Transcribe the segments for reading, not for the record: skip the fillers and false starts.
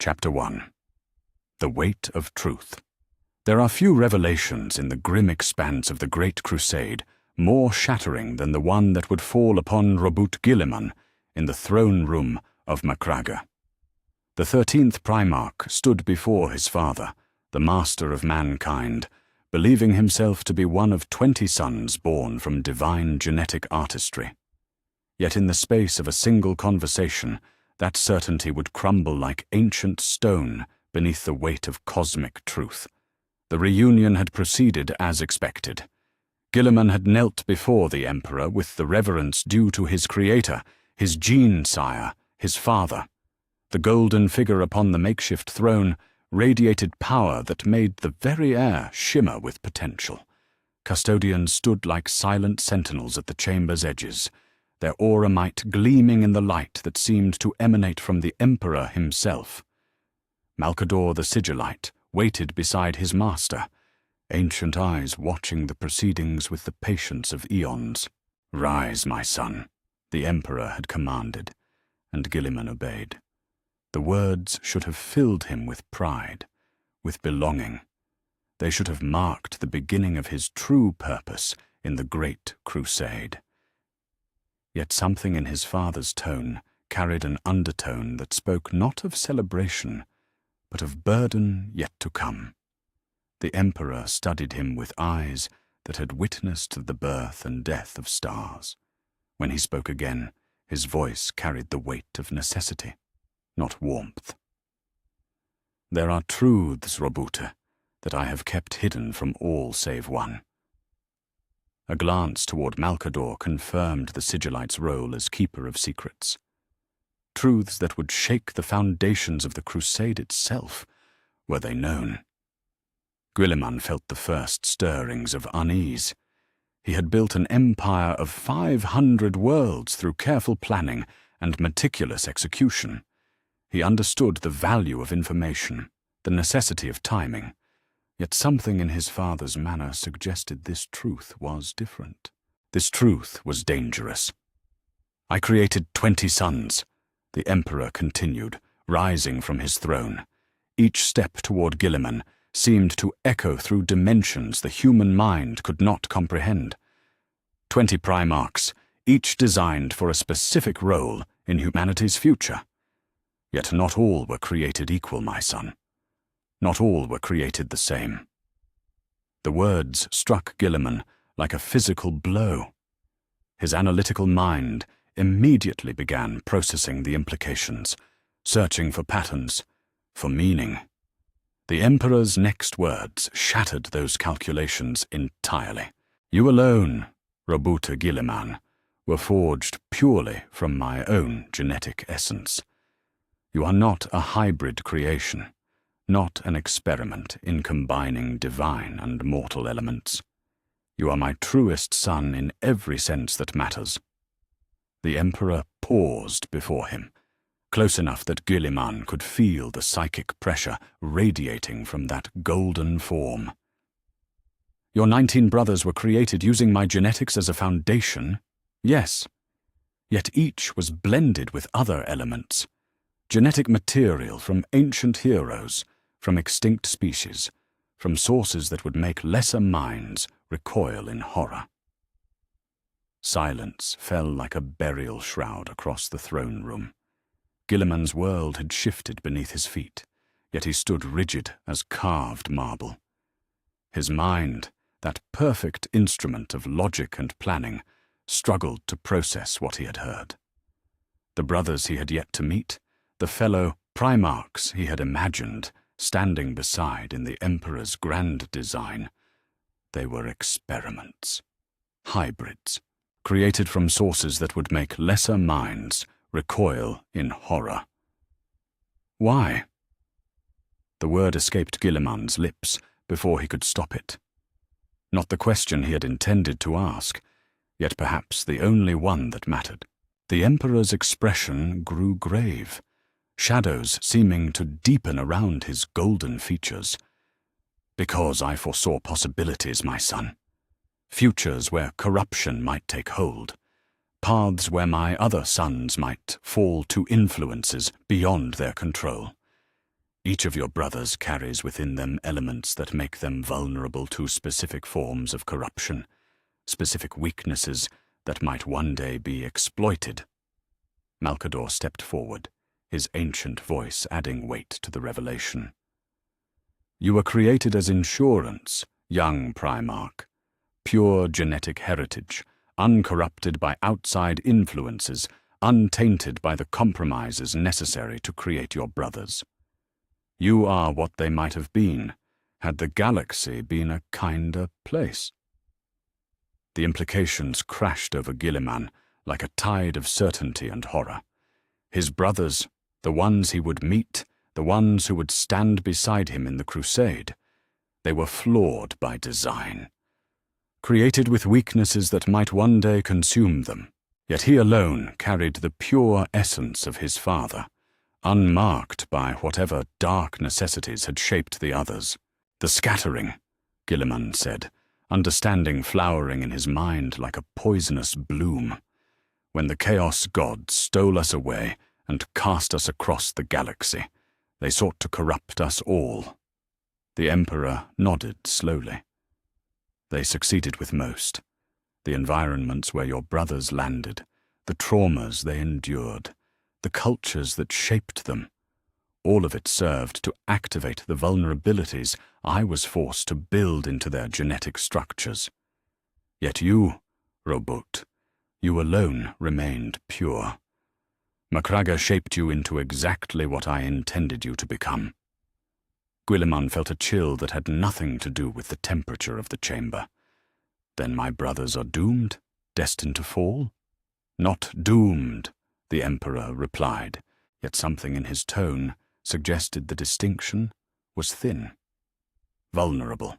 Chapter 1. The Weight of Truth. There are few revelations in the grim expanse of the Great Crusade more shattering than the one that would fall upon Robert Guilliman in the throne room of Macraga. The 13th Primarch stood before his father, the master of mankind, believing himself to be one of 20 sons born from divine genetic artistry. Yet in the space of a single conversation, that certainty would crumble like ancient stone beneath the weight of cosmic truth. The reunion had proceeded as expected. Guilliman had knelt before the Emperor with the reverence due to his creator, his gene-sire, his father. The golden figure upon the makeshift throne radiated power that made the very air shimmer with potential. Custodians stood like silent sentinels at the chamber's edges, their aura might gleaming in the light that seemed to emanate from the Emperor himself. Malcador the Sigillite waited beside his master, ancient eyes watching the proceedings with the patience of eons. "Rise, my son," the Emperor had commanded, and Guilliman obeyed. The words should have filled him with pride, with belonging. They should have marked the beginning of his true purpose in the Great Crusade. Yet something in his father's tone carried an undertone that spoke not of celebration, but of burden yet to come. The Emperor studied him with eyes that had witnessed the birth and death of stars. When he spoke again, his voice carried the weight of necessity, not warmth. "There are truths, Robute, that I have kept hidden from all save one." A glance toward Malcador confirmed the Sigillite's role as keeper of secrets. Truths that would shake the foundations of the crusade itself, were they known. Guilliman felt the first stirrings of unease. He had built an empire of 500 worlds through careful planning and meticulous execution. He understood the value of information, the necessity of timing. Yet something in his father's manner suggested this truth was different. This truth was dangerous. "I created 20 sons," the Emperor continued, rising from his throne. Each step toward Guilliman seemed to echo through dimensions the human mind could not comprehend. 20 Primarchs, each designed for a specific role in humanity's future. Yet not all were created equal, my son. Not all were created the same. The words struck Guilliman like a physical blow. His analytical mind immediately began processing the implications, searching for patterns, for meaning. The Emperor's next words shattered those calculations entirely. "You alone, Robute Guilliman, were forged purely from my own genetic essence. You are not a hybrid creation, not an experiment in combining divine and mortal elements. You are my truest son in every sense that matters." The Emperor paused before him, close enough that Guilliman could feel the psychic pressure radiating from that golden form. "Your 19 brothers were created using my genetics as a foundation, yes. Yet each was blended with other elements. Genetic material from ancient heroes, from extinct species, from sources that would make lesser minds recoil in horror." Silence fell like a burial shroud across the throne room. Guilliman's world had shifted beneath his feet, yet he stood rigid as carved marble. His mind, that perfect instrument of logic and planning, struggled to process what he had heard. The brothers he had yet to meet, the fellow Primarchs he had imagined, standing beside in the Emperor's grand design, they were experiments, hybrids, created from sources that would make lesser minds recoil in horror. "Why?" The word escaped Guilliman's lips before he could stop it. Not the question he had intended to ask, yet perhaps the only one that mattered. The Emperor's expression grew grave, shadows seeming to deepen around his golden features. "Because I foresaw possibilities, my son. Futures where corruption might take hold. Paths where my other sons might fall to influences beyond their control. Each of your brothers carries within them elements that make them vulnerable to specific forms of corruption, specific weaknesses that might one day be exploited. Malcador stepped forward, his ancient voice adding weight to the revelation. You were created as insurance, young Primarch, pure genetic heritage, uncorrupted by outside influences, untainted by the compromises necessary to create your brothers. You are what they might have been, had the galaxy been a kinder place. The implications crashed over Guilliman like a tide of certainty and horror. His brothers, the ones he would meet, the ones who would stand beside him in the crusade, they were flawed by design, created with weaknesses that might one day consume them. Yet he alone carried the pure essence of his father, unmarked by whatever dark necessities had shaped the others. The scattering, Guilliman said, understanding flowering in his mind like a poisonous bloom. When the Chaos Gods stole us away and cast us across the galaxy, they sought to corrupt us all. The Emperor nodded slowly. They succeeded with most. The environments where your brothers landed, the traumas they endured, the cultures that shaped them, all of it served to activate the vulnerabilities I was forced to build into their genetic structures. Yet you, Robut, you alone remained pure. Macraga shaped you into exactly what I intended you to become. Guilliman felt a chill that had nothing to do with the temperature of the chamber. Then my brothers are doomed, destined to fall? Not doomed, the Emperor replied, yet something in his tone suggested the distinction was thin. Vulnerable.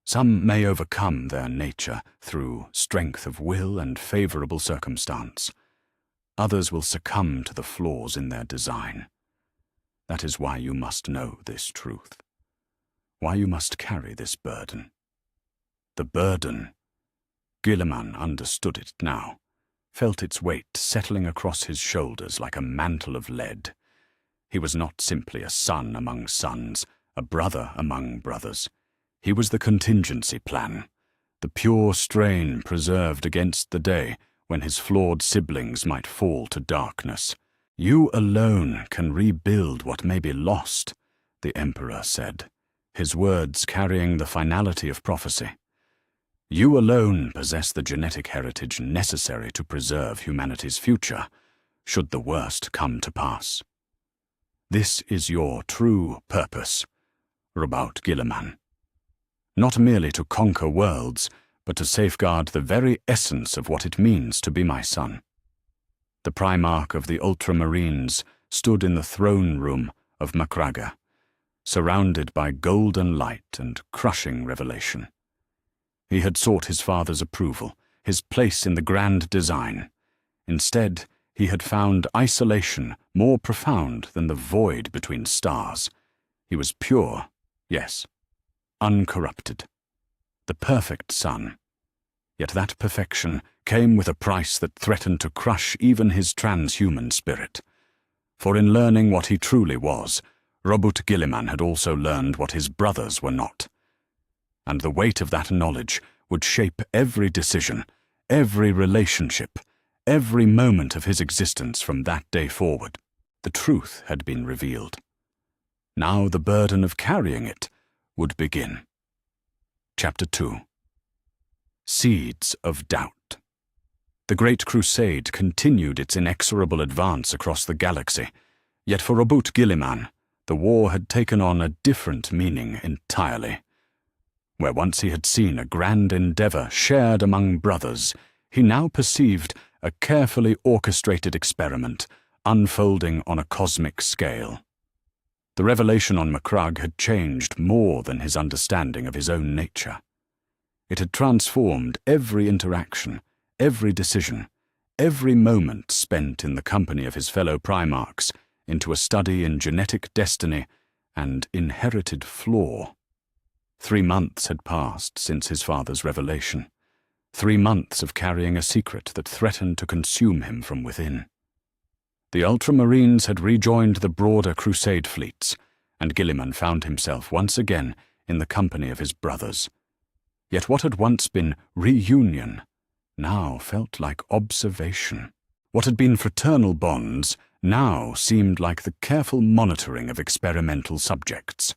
Some may overcome their nature through strength of will and favorable circumstance. Others will succumb to the flaws in their design. That is why you must know this truth. Why you must carry this burden. The burden. Guilliman understood it now, felt its weight settling across his shoulders like a mantle of lead. He was not simply a son among sons, a brother among brothers. He was the contingency plan, the pure strain preserved against the day when his flawed siblings might fall to darkness. You alone can rebuild what may be lost, the Emperor said, his words carrying the finality of prophecy. You alone possess the genetic heritage necessary to preserve humanity's future, should the worst come to pass. This is your true purpose, Robut Guilliman. Not merely to conquer worlds, but to safeguard the very essence of what it means to be my son. The Primarch of the Ultramarines stood in the throne room of Macraga, surrounded by golden light and crushing revelation. He had sought his father's approval, his place in the grand design. Instead, he had found isolation more profound than the void between stars. He was pure, yes, uncorrupted. The perfect son. Yet that perfection came with a price that threatened to crush even his transhuman spirit. For in learning what he truly was, Robut Guilliman had also learned what his brothers were not. And the weight of that knowledge would shape every decision, every relationship, every moment of his existence from that day forward. The truth had been revealed. Now the burden of carrying it would begin. Chapter 2. Seeds of Doubt. The Great Crusade continued its inexorable advance across the galaxy, yet for Robut Guilliman, the war had taken on a different meaning entirely. Where once he had seen a grand endeavor shared among brothers, he now perceived a carefully orchestrated experiment unfolding on a cosmic scale. The revelation on Macragge had changed more than his understanding of his own nature. It had transformed every interaction, every decision, every moment spent in the company of his fellow Primarchs into a study in genetic destiny and inherited flaw. 3 months had passed since his father's revelation. 3 months of carrying a secret that threatened to consume him from within. The Ultramarines had rejoined the broader Crusade fleets, and Guilliman found himself once again in the company of his brothers. Yet what had once been reunion now felt like observation. What had been fraternal bonds now seemed like the careful monitoring of experimental subjects.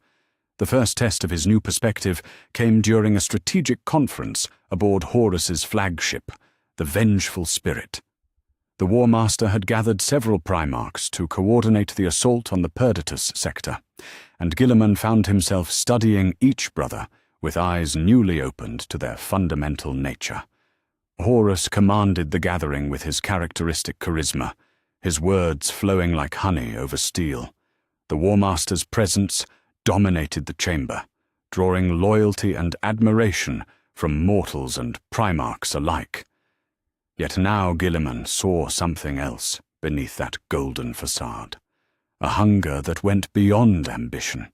The first test of his new perspective came during a strategic conference aboard Horus's flagship, the Vengeful Spirit. The War Master had gathered several Primarchs to coordinate the assault on the Perditus sector, and Guilliman found himself studying each brother with eyes newly opened to their fundamental nature. Horus commanded the gathering with his characteristic charisma, his words flowing like honey over steel. The War Master's presence dominated the chamber, drawing loyalty and admiration from mortals and Primarchs alike. Yet now Guilliman saw something else beneath that golden facade, a hunger that went beyond ambition,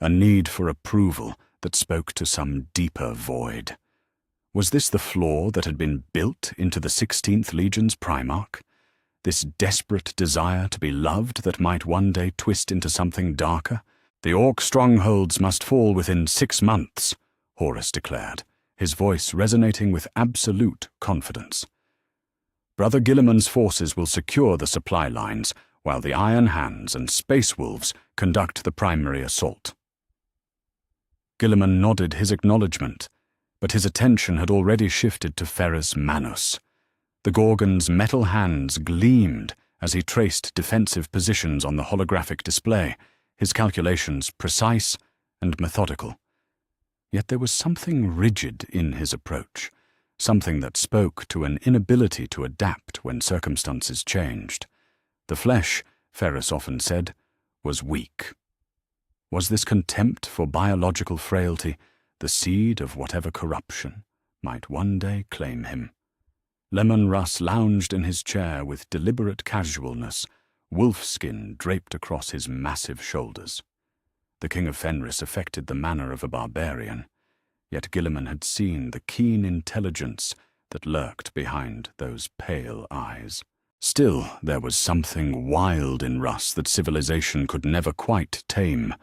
a need for approval that spoke to some deeper void. Was this the flaw that had been built into the 16th Legion's Primarch? This desperate desire to be loved that might one day twist into something darker? The Orc strongholds must fall within 6 months, Horus declared, his voice resonating with absolute confidence. Brother Guilliman's forces will secure the supply lines, while the Iron Hands and Space Wolves conduct the primary assault. Guilliman nodded his acknowledgement, but his attention had already shifted to Ferrus Manus. The Gorgon's metal hands gleamed as he traced defensive positions on the holographic display, his calculations precise and methodical. Yet there was something rigid in his approach, something that spoke to an inability to adapt when circumstances changed. The flesh, Ferrus often said, was weak. Was this contempt for biological frailty the seed of whatever corruption might one day claim him? Lemon Russ lounged in his chair with deliberate casualness, wolfskin draped across his massive shoulders. The King of Fenris affected the manner of a barbarian, yet Guilliman had seen the keen intelligence that lurked behind those pale eyes. Still, there was something wild in Russ that civilization could never quite tame,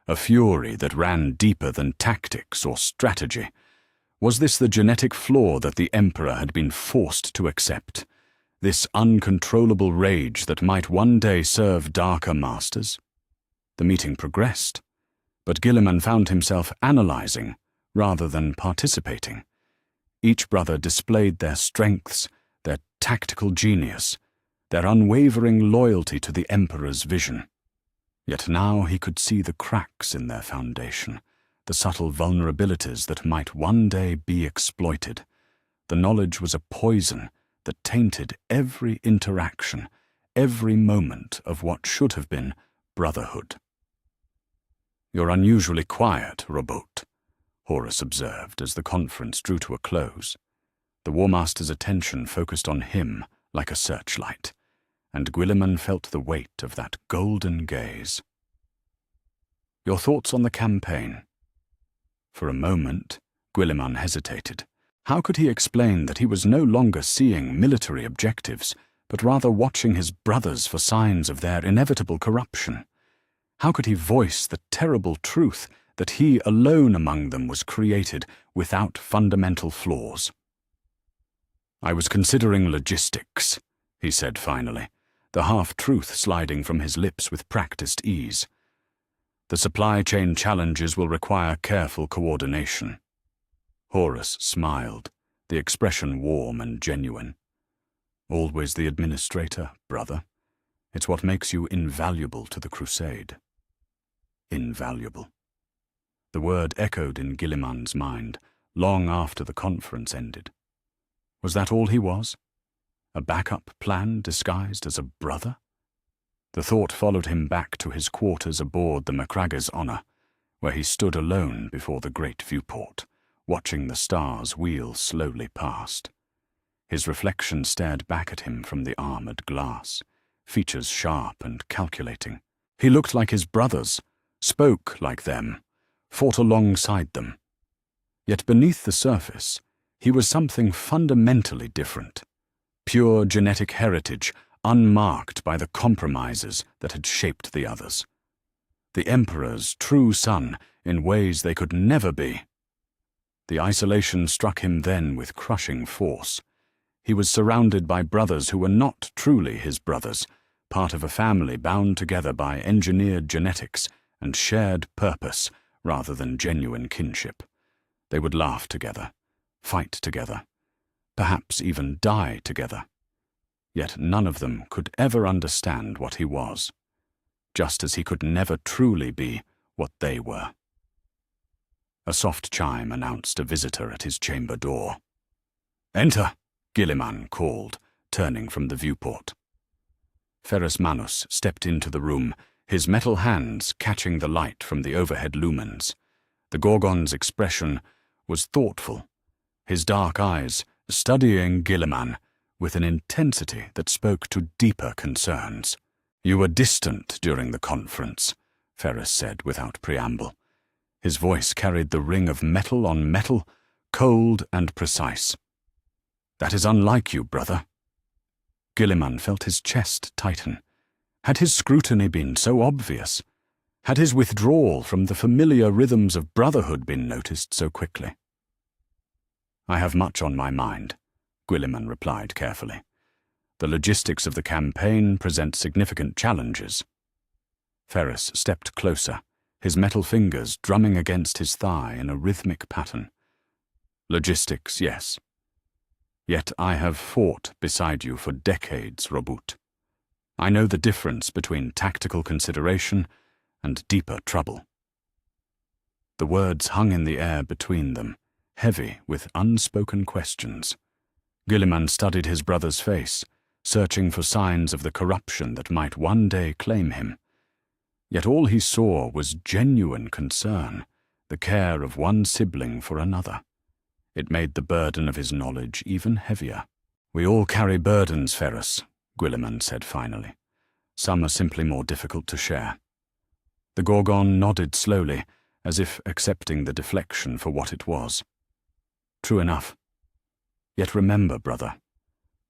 a fury that ran deeper than tactics or strategy. Was this the genetic flaw that the Emperor had been forced to accept? This uncontrollable rage that might one day serve darker masters? The meeting progressed, but Guilliman found himself analyzing rather than participating. Each brother displayed their strengths, their tactical genius, their unwavering loyalty to the Emperor's vision. Yet now he could see the cracks in their foundation, the subtle vulnerabilities that might one day be exploited. The knowledge was a poison that tainted every interaction, every moment of what should have been brotherhood. "You're unusually quiet, Robot," Horus observed as the conference drew to a close. The War Master's attention focused on him like a searchlight, and Guilliman felt the weight of that golden gaze. "Your thoughts on the campaign?" For a moment, Guilliman hesitated. How could he explain that he was no longer seeing military objectives, but rather watching his brothers for signs of their inevitable corruption? How could he voice the terrible truth that he alone among them was created without fundamental flaws? "I was considering logistics," he said finally, the half-truth sliding from his lips with practiced ease. "The supply chain challenges will require careful coordination." Horus smiled, the expression warm and genuine. "Always the administrator, brother. It's what makes you invaluable to the Crusade." Invaluable. The word echoed in Guilliman's mind long after the conference ended. Was that all he was? A backup plan disguised as a brother? The thought followed him back to his quarters aboard the Macragge's Honor, where he stood alone before the great viewport, watching the stars wheel slowly past. His reflection stared back at him from the armored glass, features sharp and calculating. He looked like his brothers, spoke like them, fought alongside them. Yet beneath the surface, he was something fundamentally different. Pure genetic heritage, unmarked by the compromises that had shaped the others. the Emperor's true son, in ways they could never be. The isolation struck him then with crushing force. He was surrounded by brothers who were not truly his brothers, part of a family bound together by engineered genetics and shared purpose rather than genuine kinship. They would laugh together, fight together, perhaps even die together. Yet none of them could ever understand what he was, just as he could never truly be what they were. A soft chime announced a visitor at his chamber door. "Enter," Guilliman called, turning from the viewport. Ferrus Manus stepped into the room, his metal hands catching the light from the overhead lumens. The Gorgon's expression was thoughtful, his dark eyes studying Guilliman with an intensity that spoke to deeper concerns. "You were distant during the conference," Ferrus said without preamble. His voice carried the ring of metal on metal, cold and precise. "That is unlike you, brother." Guilliman felt his chest tighten. Had his scrutiny been so obvious? Had his withdrawal from the familiar rhythms of brotherhood been noticed so quickly? "I have much on my mind," Guilliman replied carefully. "The logistics of the campaign present significant challenges." Ferrus stepped closer, his metal fingers drumming against his thigh in a rhythmic pattern. "Logistics, yes. Yet I have fought beside you for decades, Robut. I know the difference between tactical consideration and deeper trouble." The words hung in the air between them, heavy with unspoken questions. Guilliman studied his brother's face, searching for signs of the corruption that might one day claim him. Yet all he saw was genuine concern, the care of one sibling for another. It made the burden of his knowledge even heavier. "We all carry burdens, Ferrus," Guilliman said finally. "Some are simply more difficult to share." The Gorgon nodded slowly, as if accepting the deflection for what it was. "True enough. Yet remember, brother,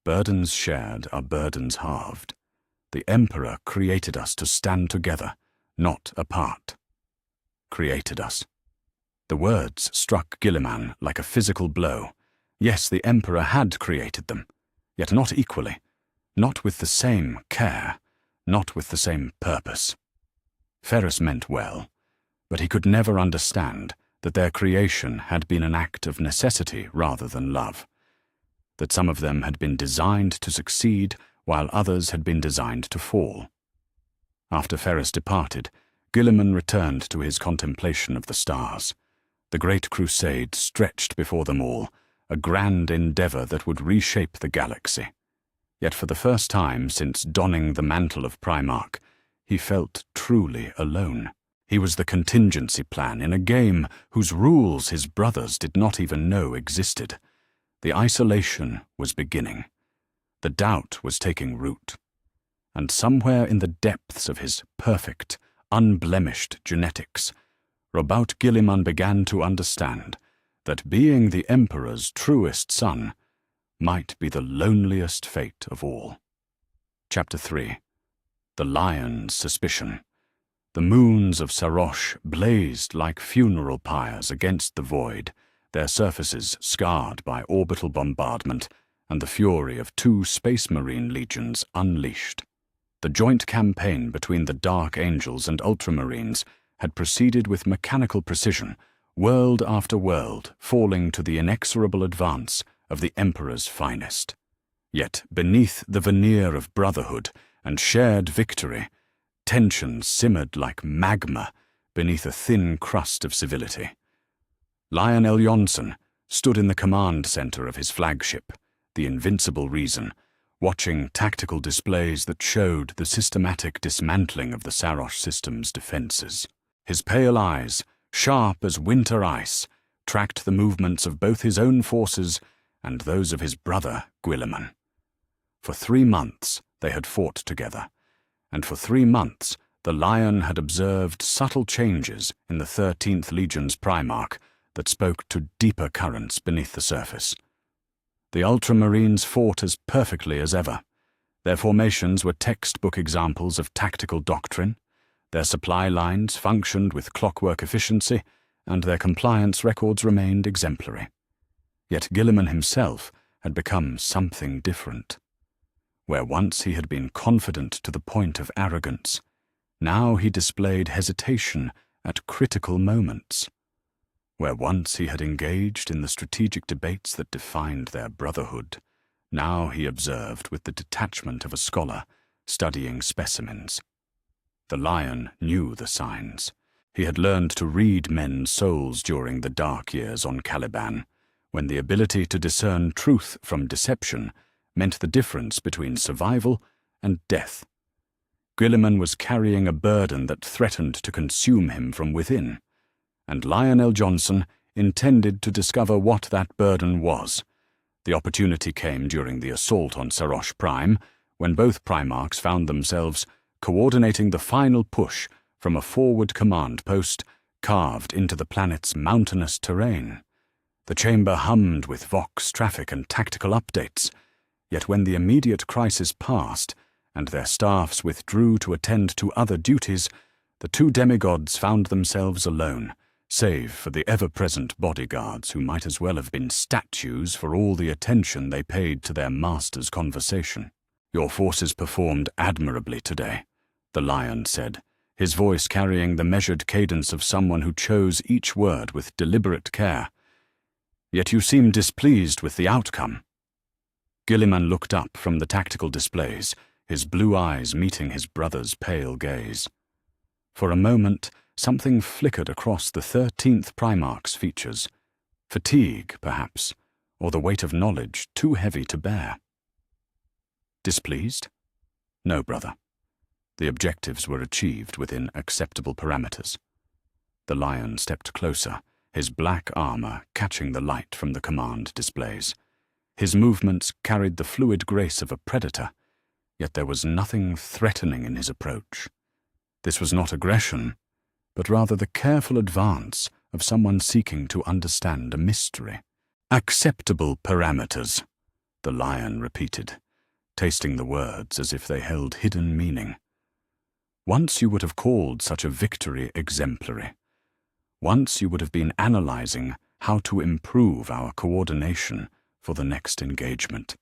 burdens shared are burdens halved. The Emperor created us to stand together, not apart. Created us." The words struck Guilliman like a physical blow. Yes, the Emperor had created them, yet not equally, not with the same care, not with the same purpose. Ferrus meant well, but he could never understand that their creation had been an act of necessity rather than love, that some of them had been designed to succeed while others had been designed to fall. After Ferrus departed, Guilliman returned to his contemplation of the stars. The Great Crusade stretched before them all, a grand endeavor that would reshape the galaxy. Yet for the first time since donning the mantle of Primarch, he felt truly alone. He was the contingency plan in a game whose rules his brothers did not even know existed. The isolation was beginning. The doubt was taking root. And somewhere in the depths of his perfect, unblemished genetics, Robut Guilliman began to understand that being the Emperor's truest son might be the loneliest fate of all. Chapter 3. The Lion's Suspicion. The moons of Sarosh blazed like funeral pyres against the void, their surfaces scarred by orbital bombardment and the fury of 2 Space Marine legions unleashed. The joint campaign between the Dark Angels and Ultramarines had proceeded with mechanical precision, world after world falling to the inexorable advance of the Emperor's finest. Yet beneath the veneer of brotherhood and shared victory, tensions simmered like magma beneath a thin crust of civility. Lionel Jonsson stood in the command center of his flagship, the Invincible Reason, watching tactical displays that showed the systematic dismantling of the Sarosh system's defenses. His pale eyes, sharp as winter ice, tracked the movements of both his own forces and those of his brother, Guilliman. For 3 months they had fought together, and for 3 months the Lion had observed subtle changes in the 13th Legion's Primarch that spoke to deeper currents beneath the surface. The Ultramarines fought as perfectly as ever. Their formations were textbook examples of tactical doctrine. Their supply lines functioned with clockwork efficiency, and their compliance records remained exemplary. Yet Guilliman himself had become something different. Where once he had been confident to the point of arrogance, now he displayed hesitation at critical moments. Where once he had engaged in the strategic debates that defined their brotherhood, now he observed with the detachment of a scholar studying specimens. The Lion knew the signs. He had learned to read men's souls during the dark years on Caliban, when the ability to discern truth from deception meant the difference between survival and death. Guilliman was carrying a burden that threatened to consume him from within, and Lionel Johnson intended to discover what that burden was. The opportunity came during the assault on Sarosh Prime, when both Primarchs found themselves coordinating the final push from a forward command post carved into the planet's mountainous terrain. The chamber hummed with Vox traffic and tactical updates, yet when the immediate crisis passed and their staffs withdrew to attend to other duties, the two demigods found themselves alone, save for the ever-present bodyguards who might as well have been statues for all the attention they paid to their master's conversation. "Your forces performed admirably today," the Lion said, his voice carrying the measured cadence of someone who chose each word with deliberate care. "Yet you seem displeased with the outcome." Guilliman looked up from the tactical displays, his blue eyes meeting his brother's pale gaze. For a moment, something flickered across the 13th Primarch's features. Fatigue, perhaps, or the weight of knowledge too heavy to bear. Displeased? No, brother. The objectives were achieved within acceptable parameters. The Lion stepped closer, his black armor catching the light from the command displays. His movements carried the fluid grace of a predator, yet there was nothing threatening in his approach. This was not aggression, but rather the careful advance of someone seeking to understand a mystery. "Acceptable parameters," the Lion repeated, tasting the words as if they held hidden meaning. Once you would have called such a victory exemplary. Once you would have been analyzing how to improve our coordination for the next engagement.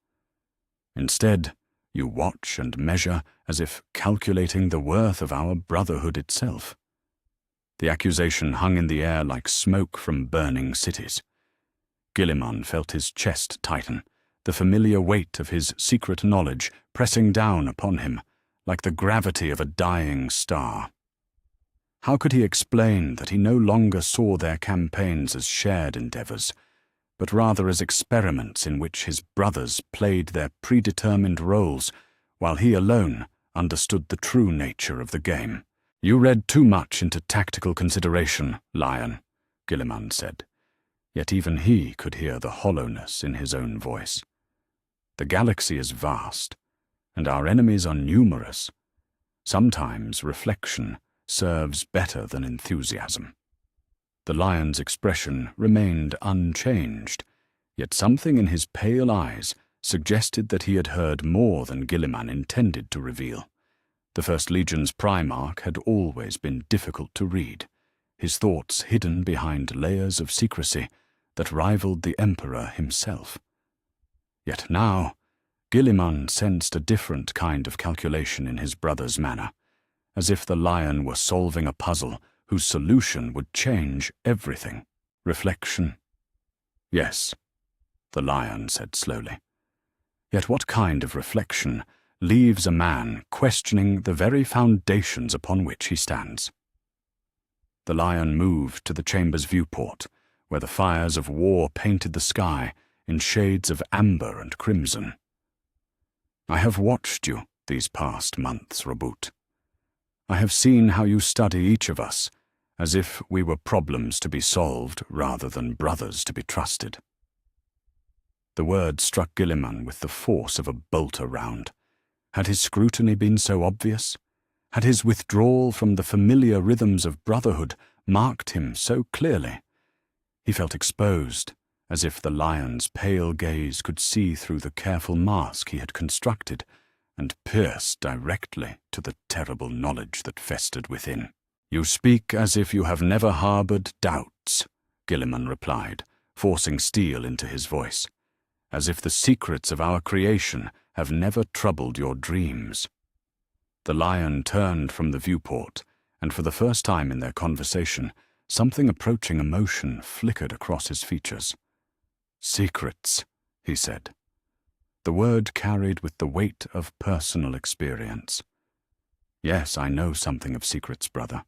Instead, you watch and measure as if calculating the worth of our brotherhood itself. The accusation hung in the air like smoke from burning cities. Guilliman felt his chest tighten, the familiar weight of his secret knowledge pressing down upon him, like the gravity of a dying star. How could he explain that he no longer saw their campaigns as shared endeavors, but rather as experiments in which his brothers played their predetermined roles, while he alone understood the true nature of the game? "You read too much into tactical consideration, Lion," Guilliman said, yet even he could hear the hollowness in his own voice. "The galaxy is vast, and our enemies are numerous. Sometimes reflection serves better than enthusiasm." The Lion's expression remained unchanged, yet something in his pale eyes suggested that he had heard more than Guilliman intended to reveal. The First Legion's Primarch had always been difficult to read, his thoughts hidden behind layers of secrecy that rivaled the Emperor himself. Yet now, Guilliman sensed a different kind of calculation in his brother's manner, as if the Lion were solving a puzzle whose solution would change everything. Reflection. "Yes," the Lion said slowly. "Yet what kind of reflection leaves a man questioning the very foundations upon which he stands?" The Lion moved to the chamber's viewport, where the fires of war painted the sky in shades of amber and crimson. "I have watched you these past months, Robut. I have seen how you study each of us, as if we were problems to be solved rather than brothers to be trusted." The word struck Guilliman with the force of a bolter round. Had his scrutiny been so obvious? Had his withdrawal from the familiar rhythms of brotherhood marked him so clearly? He felt exposed, as if the Lion's pale gaze could see through the careful mask he had constructed, and pierced directly to the terrible knowledge that festered within. "You speak as if you have never harbored doubts," Guilliman replied, forcing steel into his voice, "as if the secrets of our creation have never troubled your dreams." The lion turned from the viewport, and for the first time in their conversation, something approaching emotion flickered across his features. "Secrets," he said. The word carried with the weight of personal experience. "Yes, I know something of secrets, brother.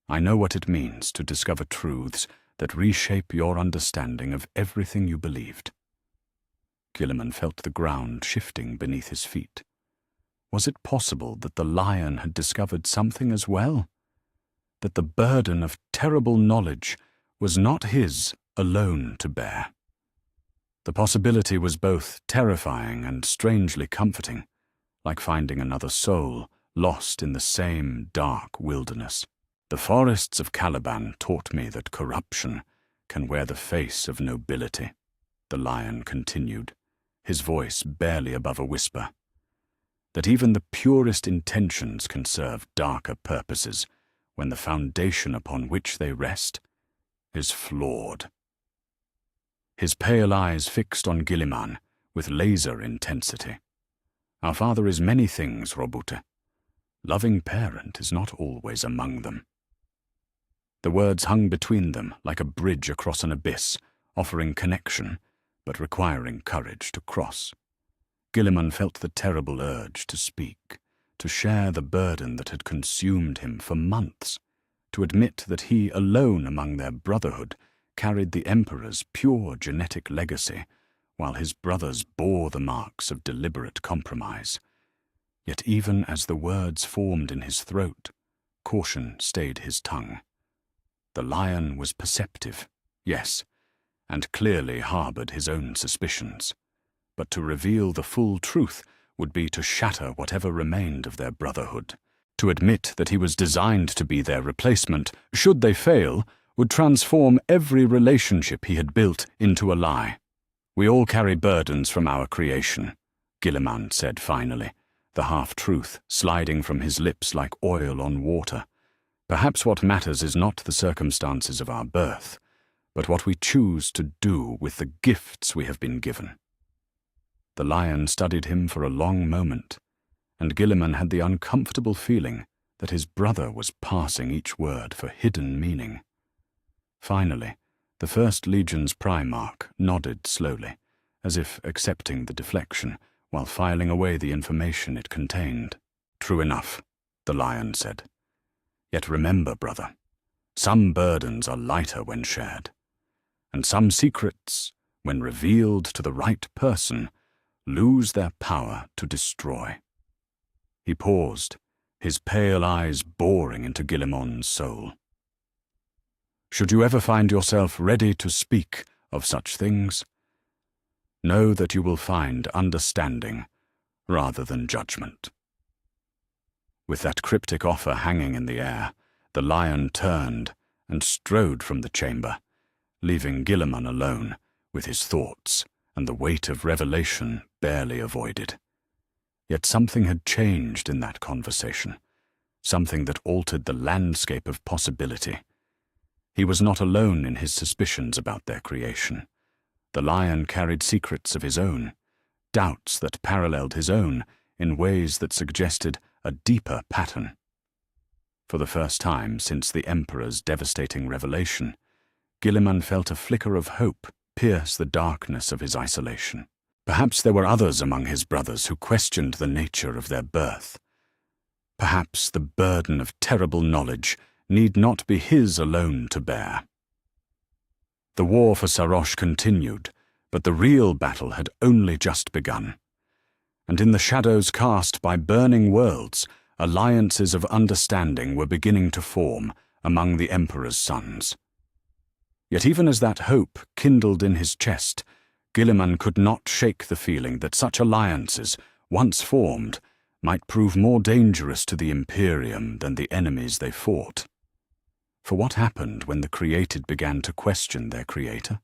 I know what it means to discover truths that reshape your understanding of everything you believed." Guilliman felt the ground shifting beneath his feet. Was it possible that the lion had discovered something as well? That the burden of terrible knowledge was not his alone to bear? The possibility was both terrifying and strangely comforting, like finding another soul lost in the same dark wilderness. "The forests of Caliban taught me that corruption can wear the face of nobility," the lion continued, his voice barely above a whisper. "That even the purest intentions can serve darker purposes when the foundation upon which they rest is flawed." His pale eyes fixed on Guilliman with laser intensity. "Our father is many things, Robute. Loving parent is not always among them." The words hung between them like a bridge across an abyss, offering connection, but requiring courage to cross. Guilliman felt the terrible urge to speak, to share the burden that had consumed him for months, to admit that he alone among their brotherhood carried the Emperor's pure genetic legacy, while his brothers bore the marks of deliberate compromise. Yet even as the words formed in his throat, caution stayed his tongue. The lion was perceptive, yes, and clearly harbored his own suspicions. But to reveal the full truth would be to shatter whatever remained of their brotherhood. To admit that he was designed to be their replacement, should they fail, would transform every relationship he had built into a lie. "We all carry burdens from our creation," Guilliman said finally, the half-truth sliding from his lips like oil on water. "Perhaps what matters is not the circumstances of our birth, but what we choose to do with the gifts we have been given." The lion studied him for a long moment, and Guilliman had the uncomfortable feeling that his brother was parsing each word for hidden meaning. Finally, the First Legion's Primarch nodded slowly, as if accepting the deflection, while filing away the information it contained. "True enough," the lion said. "Yet remember, brother, some burdens are lighter when shared, and some secrets, when revealed to the right person, lose their power to destroy." He paused, his pale eyes boring into Guilliman's soul. "Should you ever find yourself ready to speak of such things, know that you will find understanding rather than judgment." With that cryptic offer hanging in the air, the lion turned and strode from the chamber, leaving Guilliman alone with his thoughts and the weight of revelation barely avoided. Yet something had changed in that conversation, something that altered the landscape of possibility. He was not alone in his suspicions about their creation. The lion carried secrets of his own, doubts that paralleled his own in ways that suggested a deeper pattern. For the first time since the Emperor's devastating revelation, Guilliman felt a flicker of hope pierce the darkness of his isolation. Perhaps there were others among his brothers who questioned the nature of their birth. Perhaps the burden of terrible knowledge need not be his alone to bear. The war for Sarosh continued, but the real battle had only just begun. And in the shadows cast by burning worlds, alliances of understanding were beginning to form among the Emperor's sons. Yet even as that hope kindled in his chest, Guilliman could not shake the feeling that such alliances, once formed, might prove more dangerous to the Imperium than the enemies they fought. For what happened when the created began to question their creator?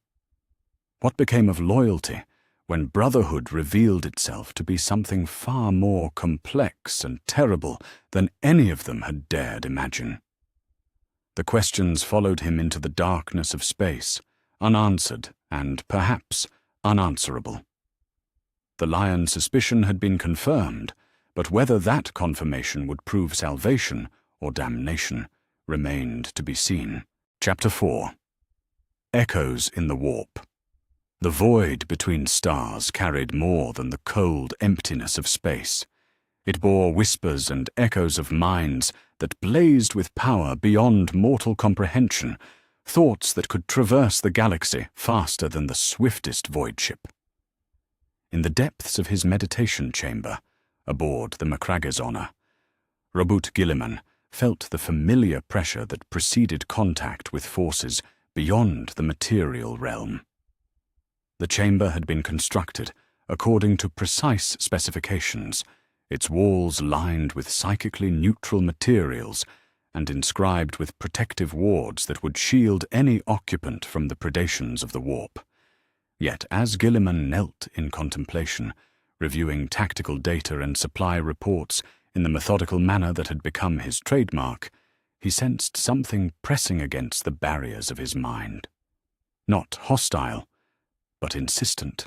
What became of loyalty when brotherhood revealed itself to be something far more complex and terrible than any of them had dared imagine. The questions followed him into the darkness of space, unanswered and perhaps unanswerable. The lion's suspicion had been confirmed, but whether that confirmation would prove salvation or damnation remained to be seen. Chapter 4. Echoes in the Warp. The void between stars carried more than the cold emptiness of space. It bore whispers and echoes of minds that blazed with power beyond mortal comprehension, thoughts that could traverse the galaxy faster than the swiftest void ship. In the depths of his meditation chamber, aboard the Macragge's Honor, Robut Guilliman felt the familiar pressure that preceded contact with forces beyond the material realm. The chamber had been constructed according to precise specifications, its walls lined with psychically neutral materials and inscribed with protective wards that would shield any occupant from the predations of the warp. Yet as Guilliman knelt in contemplation, reviewing tactical data and supply reports in the methodical manner that had become his trademark, he sensed something pressing against the barriers of his mind. Not hostile, but insistent.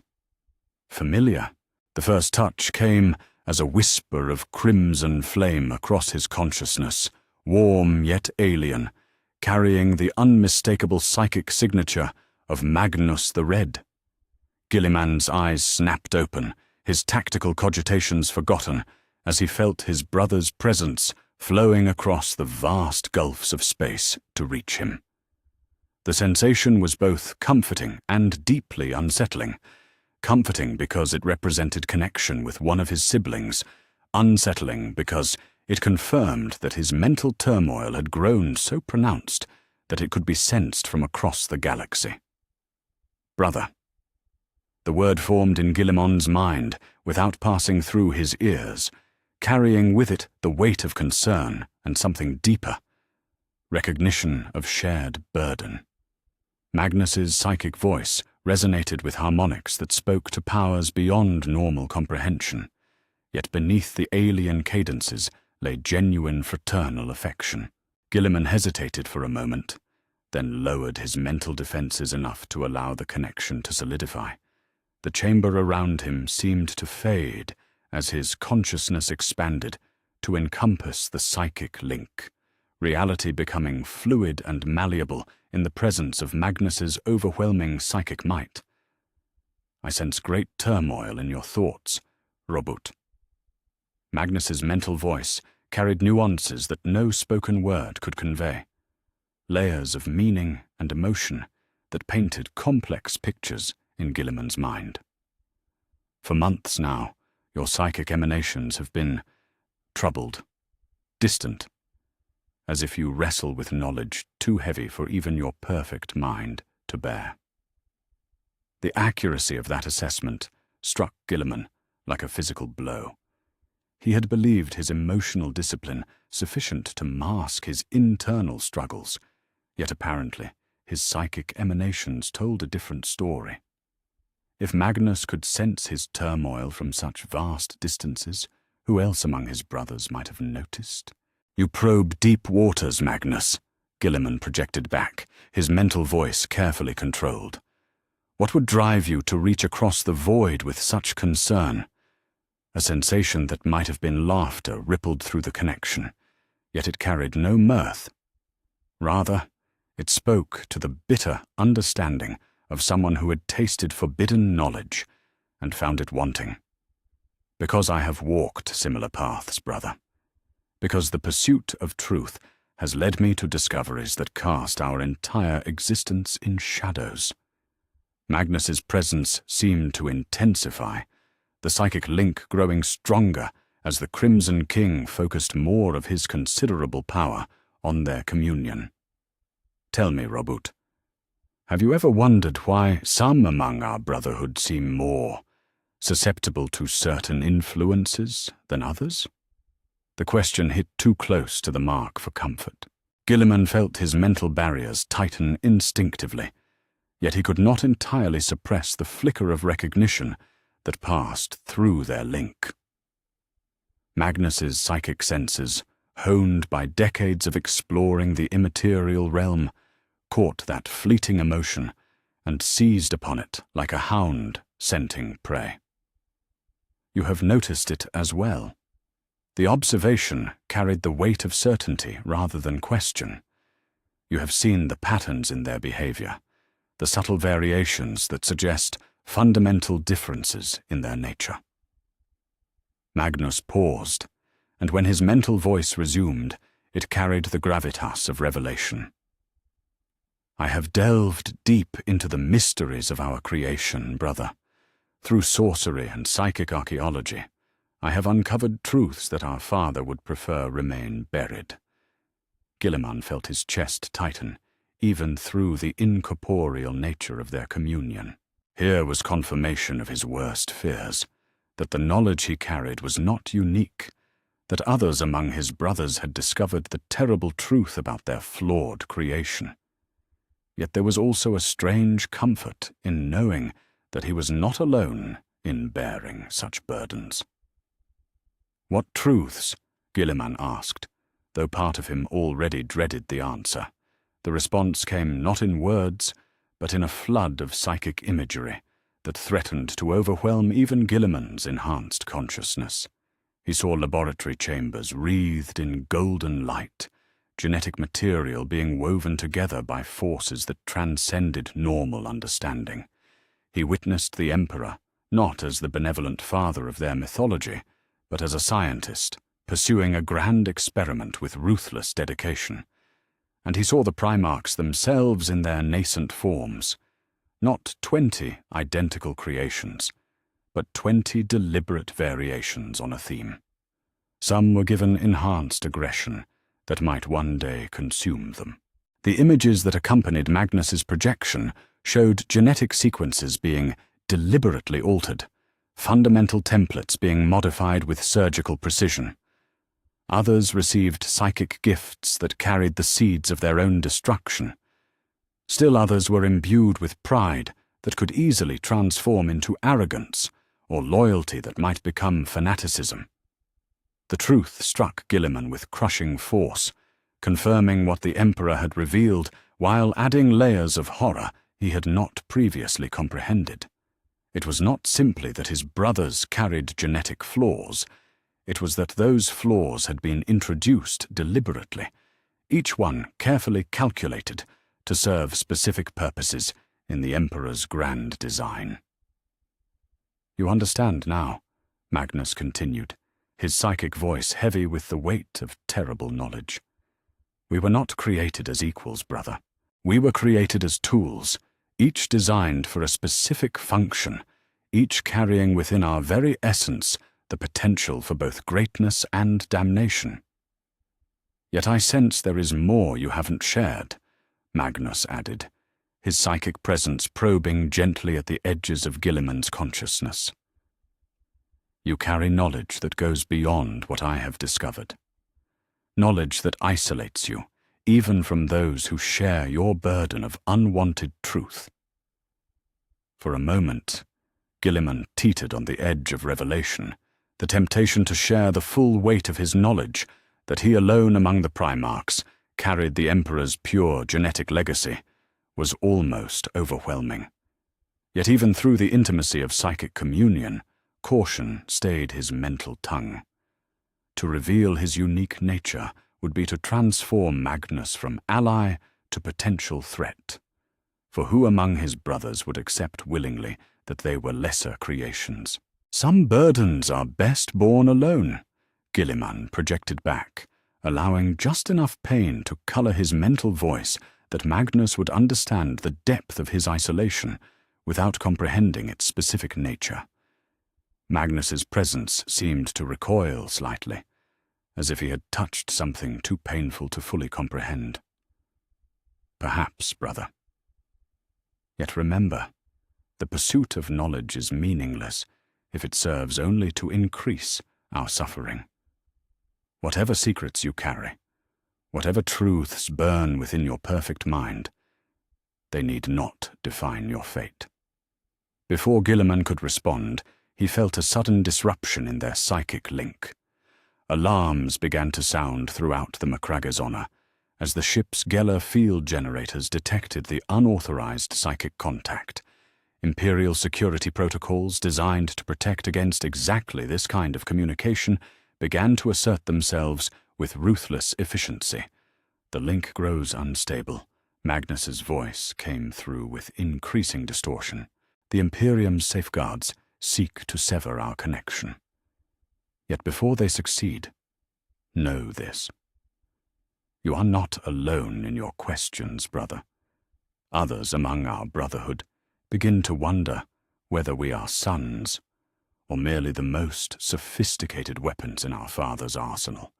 Familiar. The first touch came as a whisper of crimson flame across his consciousness, warm yet alien, carrying the unmistakable psychic signature of Magnus the Red. Guilliman's eyes snapped open, his tactical cogitations forgotten, as he felt his brother's presence flowing across the vast gulfs of space to reach him. The sensation was both comforting and deeply unsettling. Comforting because it represented connection with one of his siblings, unsettling because it confirmed that his mental turmoil had grown so pronounced that it could be sensed from across the galaxy. Brother. The word formed in Guilliman's mind without passing through his ears, carrying with it the weight of concern and something deeper, recognition of shared burden. Magnus's psychic voice resonated with harmonics that spoke to powers beyond normal comprehension, yet beneath the alien cadences lay genuine fraternal affection. Guilliman hesitated for a moment, then lowered his mental defenses enough to allow the connection to solidify. The chamber around him seemed to fade as his consciousness expanded to encompass the psychic link, reality becoming fluid and malleable in the presence of Magnus's overwhelming psychic might. I sense great turmoil in your thoughts, Robut. Magnus's mental voice carried nuances that no spoken word could convey, layers of meaning and emotion that painted complex pictures in Guilliman's mind. For months now, your psychic emanations have been troubled, distant, as if you wrestle with knowledge too heavy for even your perfect mind to bear. The accuracy of that assessment struck Guilliman like a physical blow. He had believed his emotional discipline sufficient to mask his internal struggles, yet apparently his psychic emanations told a different story. If Magnus could sense his turmoil from such vast distances, who else among his brothers might have noticed? You probe deep waters, Magnus, Guilliman projected back, his mental voice carefully controlled. What would drive you to reach across the void with such concern? A sensation that might have been laughter rippled through the connection, yet it carried no mirth. Rather, it spoke to the bitter understanding of someone who had tasted forbidden knowledge and found it wanting. Because I have walked similar paths, brother. Because the pursuit of truth has led me to discoveries that cast our entire existence in shadows. Magnus's presence seemed to intensify, the psychic link growing stronger as the Crimson King focused more of his considerable power on their communion. Tell me, Robut, have you ever wondered why some among our brotherhood seem more susceptible to certain influences than others? The question hit too close to the mark for comfort. Guilliman felt his mental barriers tighten instinctively, yet he could not entirely suppress the flicker of recognition that passed through their link. Magnus's psychic senses, honed by decades of exploring the immaterial realm, caught that fleeting emotion and seized upon it like a hound scenting prey. You have noticed it as well. The observation carried the weight of certainty rather than question. You have seen the patterns in their behavior, the subtle variations that suggest fundamental differences in their nature. Magnus paused, and when his mental voice resumed, it carried the gravitas of revelation. I have delved deep into the mysteries of our creation, brother. Through sorcery and psychic archaeology, I have uncovered truths that our father would prefer remain buried. Guilliman felt his chest tighten, even through the incorporeal nature of their communion. Here was confirmation of his worst fears, that the knowledge he carried was not unique, that others among his brothers had discovered the terrible truth about their flawed creation. Yet there was also a strange comfort in knowing that he was not alone in bearing such burdens. What truths? Guilliman asked, though part of him already dreaded the answer. The response came not in words, but in a flood of psychic imagery that threatened to overwhelm even Guilliman's enhanced consciousness. He saw laboratory chambers wreathed in golden light, genetic material being woven together by forces that transcended normal understanding. He witnessed the Emperor, not as the benevolent father of their mythology, but as a scientist, pursuing a grand experiment with ruthless dedication. And he saw the Primarchs themselves in their nascent forms, not 20 identical creations, but 20 deliberate variations on a theme. Some were given enhanced aggression that might one day consume them. The images that accompanied Magnus's projection showed genetic sequences being deliberately altered, fundamental templates being modified with surgical precision. Others received psychic gifts that carried the seeds of their own destruction. Still others were imbued with pride that could easily transform into arrogance, or loyalty that might become fanaticism. The truth struck Guilliman with crushing force, confirming what the Emperor had revealed while adding layers of horror he had not previously comprehended. It was not simply that his brothers carried genetic flaws, it was that those flaws had been introduced deliberately, each one carefully calculated to serve specific purposes in the Emperor's grand design. You understand now, Magnus continued, his psychic voice heavy with the weight of terrible knowledge. We were not created as equals, brother. We were created as tools, each designed for a specific function, each carrying within our very essence the potential for both greatness and damnation. Yet I sense there is more you haven't shared, Magnus added, his psychic presence probing gently at the edges of Guilliman's consciousness. You carry knowledge that goes beyond what I have discovered. Knowledge that isolates you, even from those who share your burden of unwanted truth. For a moment, Guilliman teetered on the edge of revelation, the temptation to share the full weight of his knowledge that he alone among the Primarchs carried the Emperor's pure genetic legacy was almost overwhelming. Yet even through the intimacy of psychic communion, caution stayed his mental tongue. To reveal his unique nature would be to transform Magnus from ally to potential threat. For who among his brothers would accept willingly that they were lesser creations? Some burdens are best borne alone, Guilliman projected back, allowing just enough pain to color his mental voice that Magnus would understand the depth of his isolation without comprehending its specific nature. Magnus's presence seemed to recoil slightly, as if he had touched something too painful to fully comprehend. Perhaps, brother. Yet remember, the pursuit of knowledge is meaningless if it serves only to increase our suffering. Whatever secrets you carry, whatever truths burn within your perfect mind, they need not define your fate. Before Guilliman could respond, he felt a sudden disruption in their psychic link. Alarms began to sound throughout the McCragger's honor, as the ship's Geller field generators detected the unauthorized psychic contact. Imperial security protocols designed to protect against exactly this kind of communication began to assert themselves with ruthless efficiency. The link grows unstable. Magnus's voice came through with increasing distortion. The Imperium's safeguards seek to sever our connection. Yet before they succeed, know this. You are not alone in your questions, brother. Others among our brotherhood begin to wonder whether we are sons, or merely the most sophisticated weapons in our father's arsenal.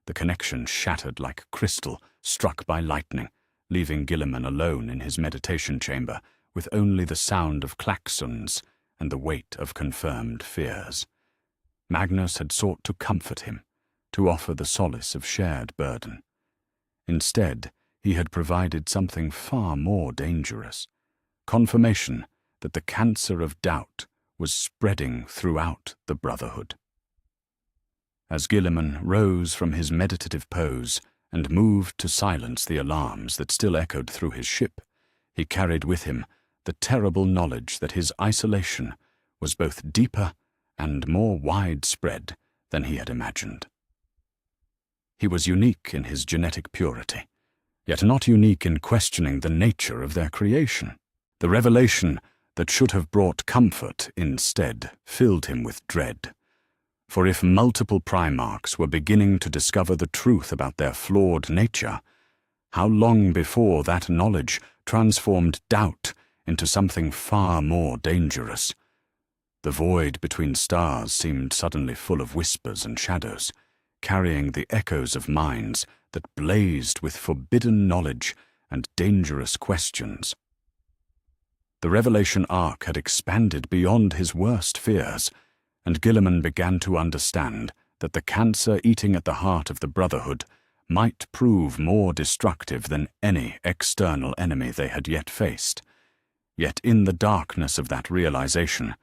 The connection shattered like crystal struck by lightning, leaving Guilliman alone in his meditation chamber with only the sound of klaxons and the weight of confirmed fears. Magnus had sought to comfort him, to offer the solace of shared burden. Instead, he had provided something far more dangerous, confirmation that the cancer of doubt was spreading throughout the Brotherhood. As Guilliman rose from his meditative pose and moved to silence the alarms that still echoed through his ship, he carried with him the terrible knowledge that his isolation was both deeper and more widespread than he had imagined. He was unique in his genetic purity, yet not unique in questioning the nature of their creation. The revelation that should have brought comfort instead filled him with dread. For if multiple Primarchs were beginning to discover the truth about their flawed nature, how long before that knowledge transformed doubt into something far more dangerous? The void between stars seemed suddenly full of whispers and shadows, carrying the echoes of minds that blazed with forbidden knowledge and dangerous questions. The revelation arc had expanded beyond his worst fears, and Guilliman began to understand that the cancer eating at the heart of the Brotherhood might prove more destructive than any external enemy they had yet faced. Yet in the darkness of that realization,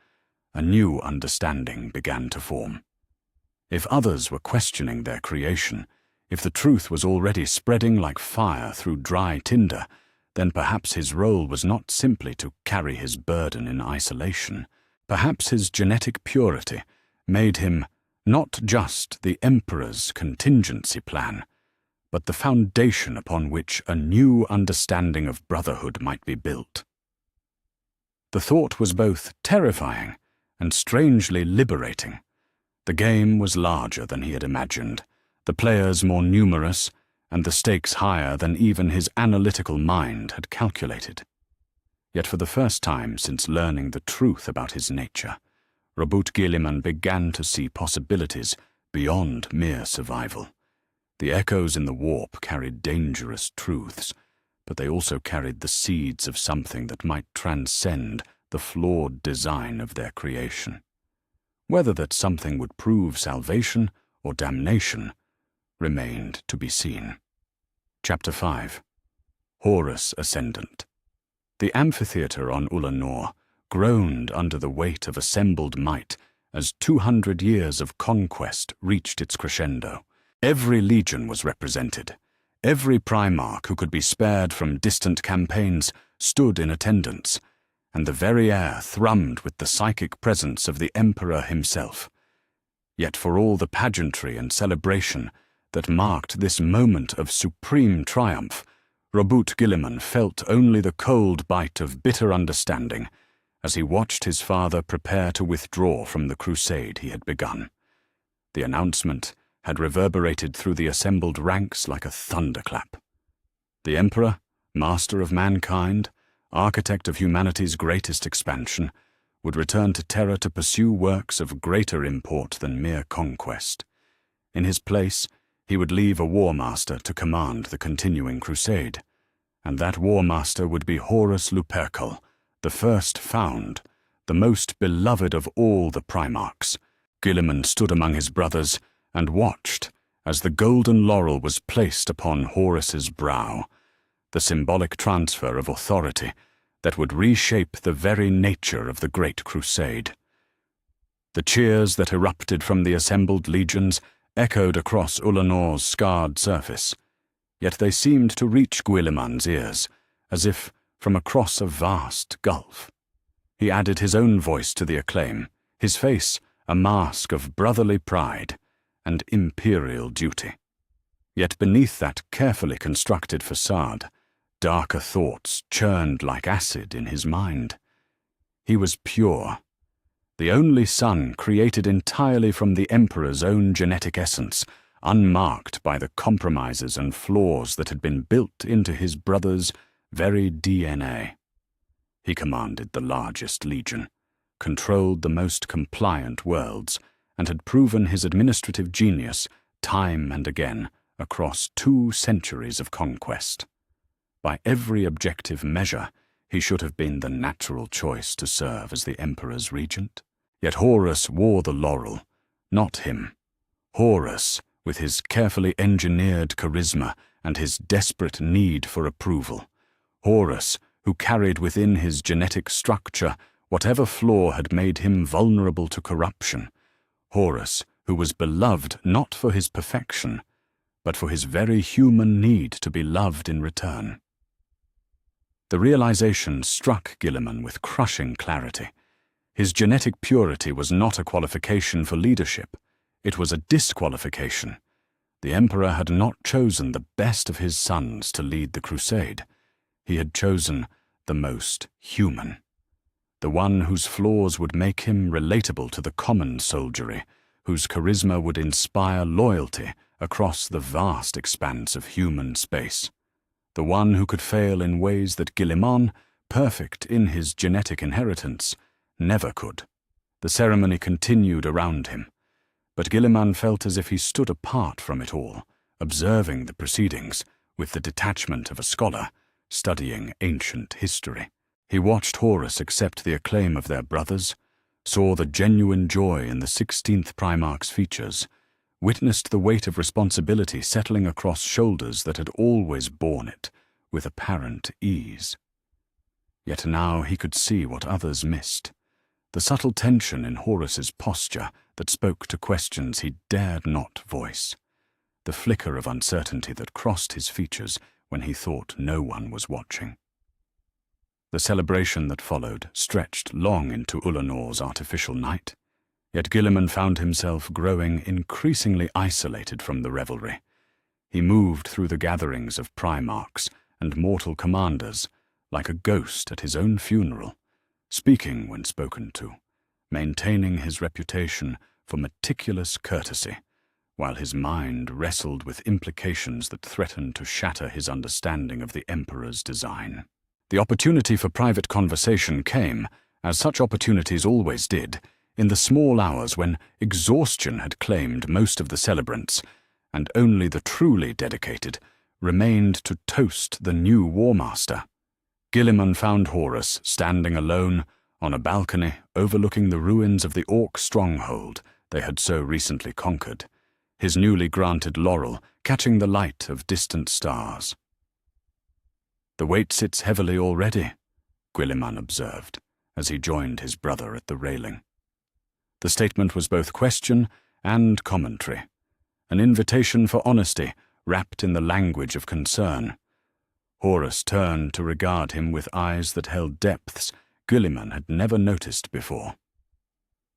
a new understanding began to form. If others were questioning their creation, if the truth was already spreading like fire through dry tinder, then perhaps his role was not simply to carry his burden in isolation. Perhaps his genetic purity made him not just the Emperor's contingency plan, but the foundation upon which a new understanding of brotherhood might be built. The thought was both terrifying and strangely liberating. The game was larger than he had imagined, the players more numerous, and the stakes higher than even his analytical mind had calculated. Yet for the first time since learning the truth about his nature, Robert Guilliman began to see possibilities beyond mere survival. The echoes in the warp carried dangerous truths, but they also carried the seeds of something that might transcend the flawed design of their creation. Whether that something would prove salvation or damnation remained to be seen. Chapter 5. Horus Ascendant. The amphitheater on Ulanor groaned under the weight of assembled might as 200 years of conquest reached its crescendo. Every legion was represented. Every Primarch who could be spared from distant campaigns stood in attendance, and the very air thrummed with the psychic presence of the Emperor himself. Yet for all the pageantry and celebration that marked this moment of supreme triumph, Robert Guilliman felt only the cold bite of bitter understanding as he watched his father prepare to withdraw from the crusade he had begun. The announcement had reverberated through the assembled ranks like a thunderclap. The Emperor, master of mankind, architect of humanity's greatest expansion, would return to Terra to pursue works of greater import than mere conquest. In his place, he would leave a war master to command the continuing crusade, and that war master would be Horus Lupercal, the first found, the most beloved of all the Primarchs. Guilliman stood among his brothers and watched as the golden laurel was placed upon Horus's brow, the symbolic transfer of authority that would reshape the very nature of the Great Crusade. The cheers that erupted from the assembled legions echoed across Ulanor's scarred surface, yet they seemed to reach Guilliman's ears, as if from across a vast gulf. He added his own voice to the acclaim, his face a mask of brotherly pride and imperial duty. Yet beneath that carefully constructed facade, darker thoughts churned like acid in his mind. He was pure, the only son created entirely from the Emperor's own genetic essence, unmarked by the compromises and flaws that had been built into his brother's very DNA. He commanded the largest legion, controlled the most compliant worlds, and had proven his administrative genius time and again across 2 centuries of conquest. By every objective measure, he should have been the natural choice to serve as the Emperor's regent. Yet Horus wore the laurel, not him. Horus, with his carefully engineered charisma and his desperate need for approval. Horus, who carried within his genetic structure whatever flaw had made him vulnerable to corruption. Horus, who was beloved not for his perfection, but for his very human need to be loved in return. The realization struck Guilliman with crushing clarity. His genetic purity was not a qualification for leadership. It was a disqualification. The Emperor had not chosen the best of his sons to lead the crusade. He had chosen the most human. The one whose flaws would make him relatable to the common soldiery, whose charisma would inspire loyalty across the vast expanse of human space. The one who could fail in ways that Guilliman, perfect in his genetic inheritance, never could. The ceremony continued around him, but Guilliman felt as if he stood apart from it all, observing the proceedings with the detachment of a scholar studying ancient history. He watched Horus accept the acclaim of their brothers, saw the genuine joy in the 16th Primarch's features, witnessed the weight of responsibility settling across shoulders that had always borne it with apparent ease. Yet now he could see what others missed. The subtle tension in Horus's posture that spoke to questions he dared not voice. The flicker of uncertainty that crossed his features when he thought no one was watching. The celebration that followed stretched long into Ulanor's artificial night, yet Guilliman found himself growing increasingly isolated from the revelry. He moved through the gatherings of Primarchs and mortal commanders like a ghost at his own funeral, speaking when spoken to, maintaining his reputation for meticulous courtesy, while his mind wrestled with implications that threatened to shatter his understanding of the Emperor's design. The opportunity for private conversation came, as such opportunities always did, in the small hours when exhaustion had claimed most of the celebrants, and only the truly dedicated remained to toast the new War Master. Guilliman found Horus standing alone on a balcony overlooking the ruins of the Orc stronghold they had so recently conquered, his newly granted laurel catching the light of distant stars. "The weight sits heavily already," Guilliman observed, as he joined his brother at the railing. The statement was both question and commentary, an invitation for honesty wrapped in the language of concern. Horus turned to regard him with eyes that held depths Guilliman had never noticed before.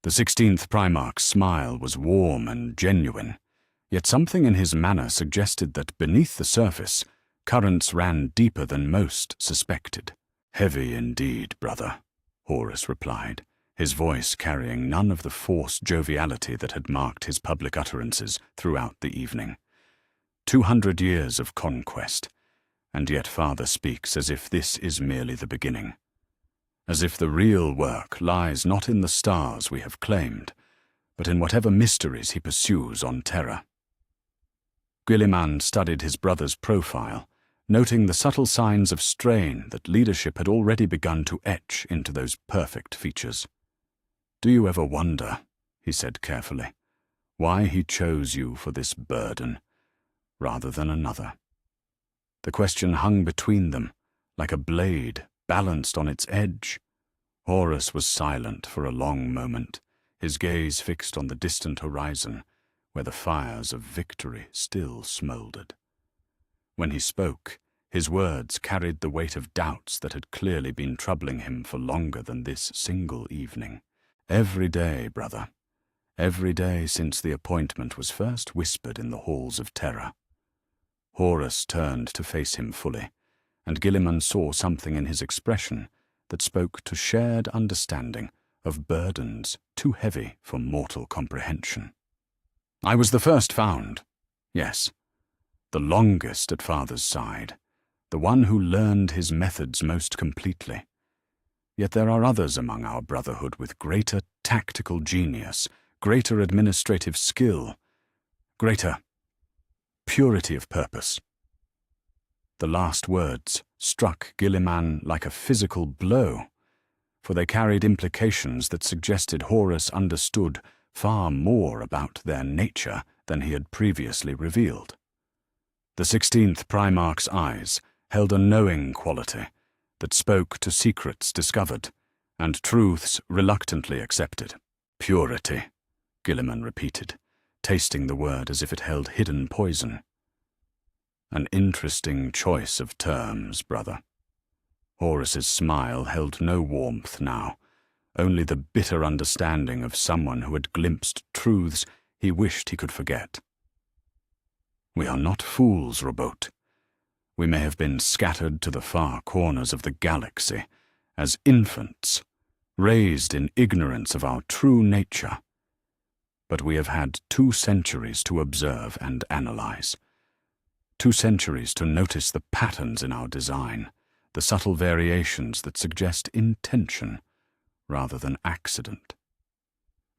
The 16th Primarch's smile was warm and genuine, yet something in his manner suggested that beneath the surface, currents ran deeper than most suspected. "Heavy indeed, brother," Horus replied, his voice carrying none of the forced joviality that had marked his public utterances throughout the evening. 200 years of conquest, and yet Father speaks as if this is merely the beginning. As if the real work lies not in the stars we have claimed, but in whatever mysteries he pursues on Terra. Guilliman studied his brother's profile, noting the subtle signs of strain that leadership had already begun to etch into those perfect features. "Do you ever wonder," he said carefully, "why he chose you for this burden, rather than another?" The question hung between them, like a blade balanced on its edge. Horus was silent for a long moment, his gaze fixed on the distant horizon, where the fires of victory still smouldered. When he spoke, his words carried the weight of doubts that had clearly been troubling him for longer than this single evening. Every day, brother, every day since the appointment was first whispered in the halls of terror. Horus turned to face him fully, and Guilliman saw something in his expression that spoke to shared understanding of burdens too heavy for mortal comprehension. I was the first found, yes, the longest at father's side, the one who learned his methods most completely. Yet there are others among our brotherhood with greater tactical genius, greater administrative skill, greater purity of purpose. The last words struck Guilliman like a physical blow, for they carried implications that suggested Horus understood far more about their nature than he had previously revealed. The 16th Primarch's eyes held a knowing quality that spoke to secrets discovered and truths reluctantly accepted. Purity, Guilliman repeated, tasting the word as if it held hidden poison. An interesting choice of terms, brother. Horus's smile held no warmth now, only the bitter understanding of someone who had glimpsed truths he wished he could forget. We are not fools, Robot. We may have been scattered to the far corners of the galaxy as infants, raised in ignorance of our true nature. But we have had 2 centuries to observe and analyze. 2 centuries to notice the patterns in our design, the subtle variations that suggest intention rather than accident.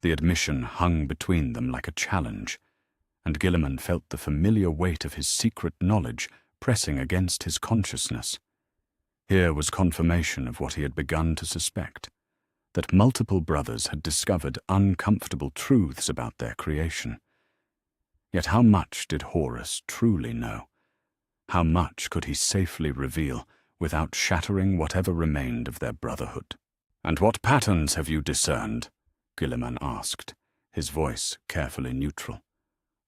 The admission hung between them like a challenge, and Guilliman felt the familiar weight of his secret knowledge pressing against his consciousness. Here was confirmation of what he had begun to suspect, that multiple brothers had discovered uncomfortable truths about their creation. Yet how much did Horus truly know? How much could he safely reveal without shattering whatever remained of their brotherhood? And what patterns have you discerned? Guilliman asked, his voice carefully neutral.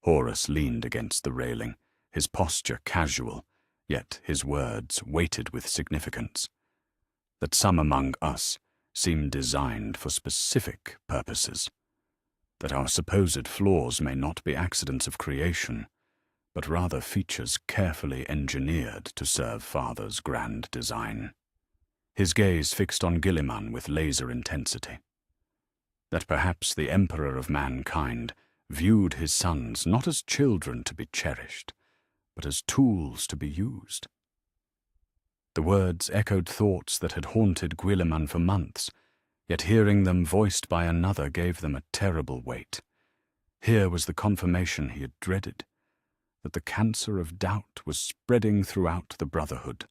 Horus leaned against the railing, his posture casual, yet his words weighted with significance. That some among us seem designed for specific purposes. That our supposed flaws may not be accidents of creation, but rather features carefully engineered to serve Father's grand design. His gaze fixed on Guilliman with laser intensity. That perhaps the Emperor of mankind viewed his sons not as children to be cherished, but as tools to be used. The words echoed thoughts that had haunted Guilliman for months, yet hearing them voiced by another gave them a terrible weight. Here was the confirmation he had dreaded, that the cancer of doubt was spreading throughout the brotherhood,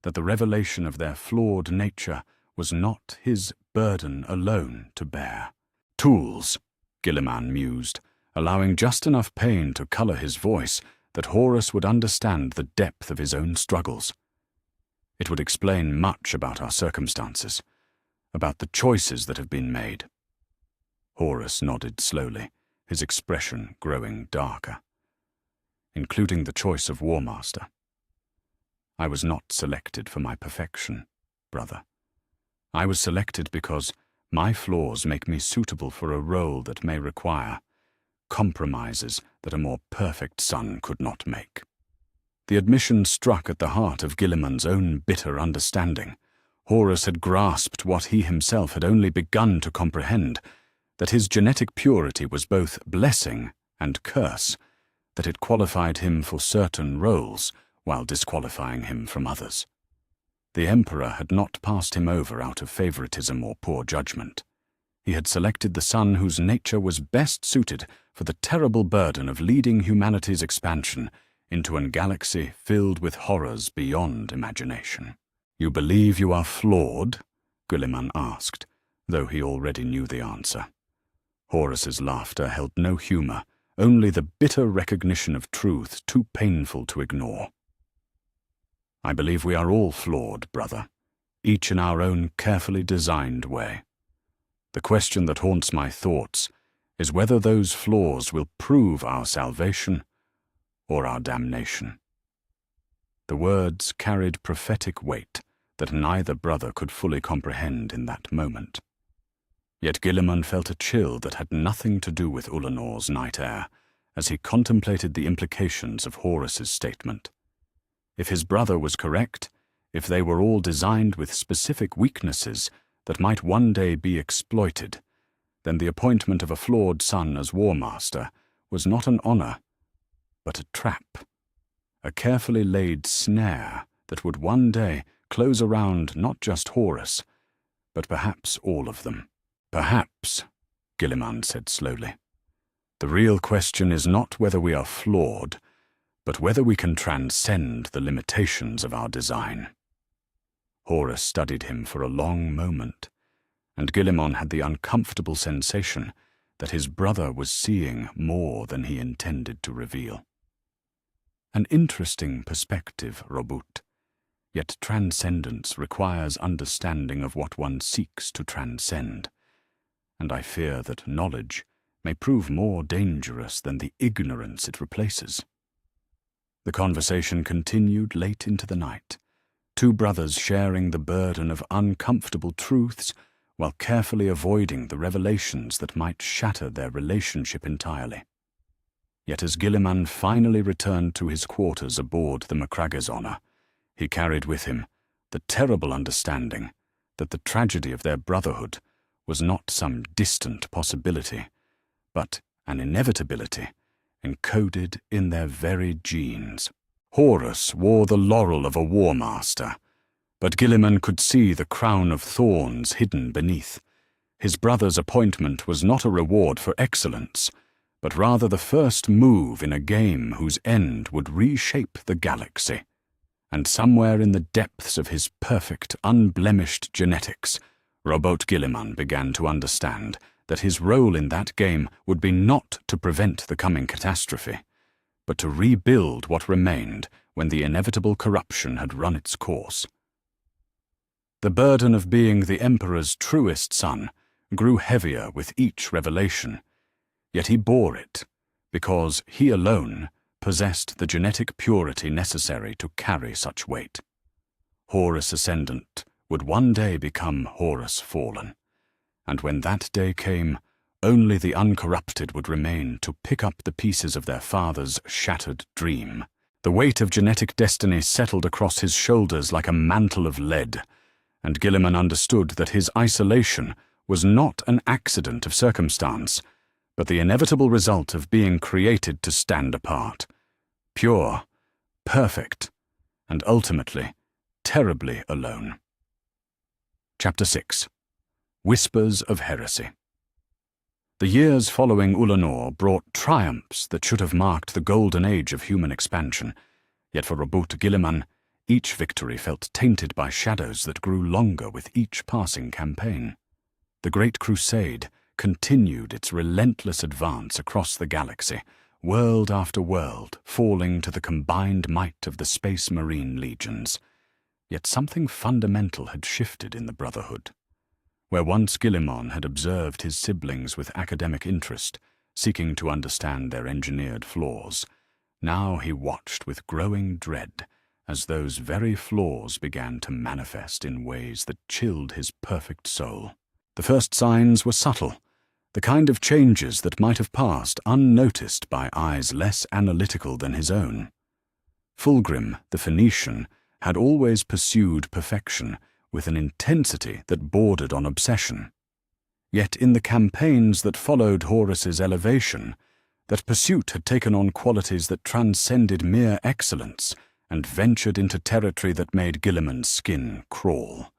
that the revelation of their flawed nature was not his burden alone to bear. Tools, Guilliman mused, allowing just enough pain to color his voice that Horus would understand the depth of his own struggles. It would explain much about our circumstances, about the choices that have been made. Horus nodded slowly, his expression growing darker. Including the choice of War Master. I was not selected for my perfection, brother. I was selected because my flaws make me suitable for a role that may require compromises that a more perfect son could not make. The admission struck at the heart of Guilliman's own bitter understanding. Horus had grasped what he himself had only begun to comprehend, that his genetic purity was both blessing and curse, that it qualified him for certain roles while disqualifying him from others. The Emperor had not passed him over out of favoritism or poor judgment. He had selected the son whose nature was best suited for the terrible burden of leading humanity's expansion into a galaxy filled with horrors beyond imagination. You believe you are flawed? Guilliman asked, though he already knew the answer. Horus's laughter held no humor, only the bitter recognition of truth too painful to ignore. I believe we are all flawed, brother, each in our own carefully designed way. The question that haunts my thoughts is whether those flaws will prove our salvation or our damnation." The words carried prophetic weight that neither brother could fully comprehend in that moment. Yet Guilliman felt a chill that had nothing to do with Ulinor's night air as he contemplated the implications of Horus's statement. If his brother was correct, if they were all designed with specific weaknesses that might one day be exploited, then the appointment of a flawed son as War Master was not an honor, but a trap, a carefully laid snare that would one day close around not just Horus, but perhaps all of them. "Perhaps," Guilliman said slowly. "The real question is not whether we are flawed, but whether we can transcend the limitations of our design." Horus studied him for a long moment, and Guilliman had the uncomfortable sensation that his brother was seeing more than he intended to reveal. An interesting perspective, Robut. Yet transcendence requires understanding of what one seeks to transcend, and I fear that knowledge may prove more dangerous than the ignorance it replaces. The conversation continued late into the night, two brothers sharing the burden of uncomfortable truths while carefully avoiding the revelations that might shatter their relationship entirely. Yet as Guilliman finally returned to his quarters aboard the Macragazona, he carried with him the terrible understanding that the tragedy of their brotherhood was not some distant possibility, but an inevitability encoded in their very genes. Horus wore the laurel of a war master, but Guilliman could see the crown of thorns hidden beneath. His brother's appointment was not a reward for excellence, but rather the first move in a game whose end would reshape the galaxy. And somewhere in the depths of his perfect, unblemished genetics, Robot Guilliman began to understand that his role in that game would be not to prevent the coming catastrophe, but to rebuild what remained when the inevitable corruption had run its course. The burden of being the Emperor's truest son grew heavier with each revelation, yet he bore it, because he alone possessed the genetic purity necessary to carry such weight. Horus Ascendant would one day become Horus Fallen, and when that day came, only the uncorrupted would remain to pick up the pieces of their father's shattered dream. The weight of genetic destiny settled across his shoulders like a mantle of lead, and Guilliman understood that his isolation was not an accident of circumstance, but the inevitable result of being created to stand apart, pure, perfect, and ultimately, terribly alone. Chapter 6. Whispers of Heresy. The years following Ulanor brought triumphs that should have marked the golden age of human expansion, yet for Robut Guilliman, each victory felt tainted by shadows that grew longer with each passing campaign. The Great Crusade continued its relentless advance across the galaxy, world after world falling to the combined might of the Space Marine legions. Yet something fundamental had shifted in the Brotherhood. Where once Guilliman had observed his siblings with academic interest, seeking to understand their engineered flaws, now he watched with growing dread as those very flaws began to manifest in ways that chilled his perfect soul. The first signs were subtle, the kind of changes that might have passed unnoticed by eyes less analytical than his own. Fulgrim, the Phoenician, had always pursued perfection with an intensity that bordered on obsession. Yet in the campaigns that followed Horus's elevation, that pursuit had taken on qualities that transcended mere excellence and ventured into territory that made Guilliman's skin crawl.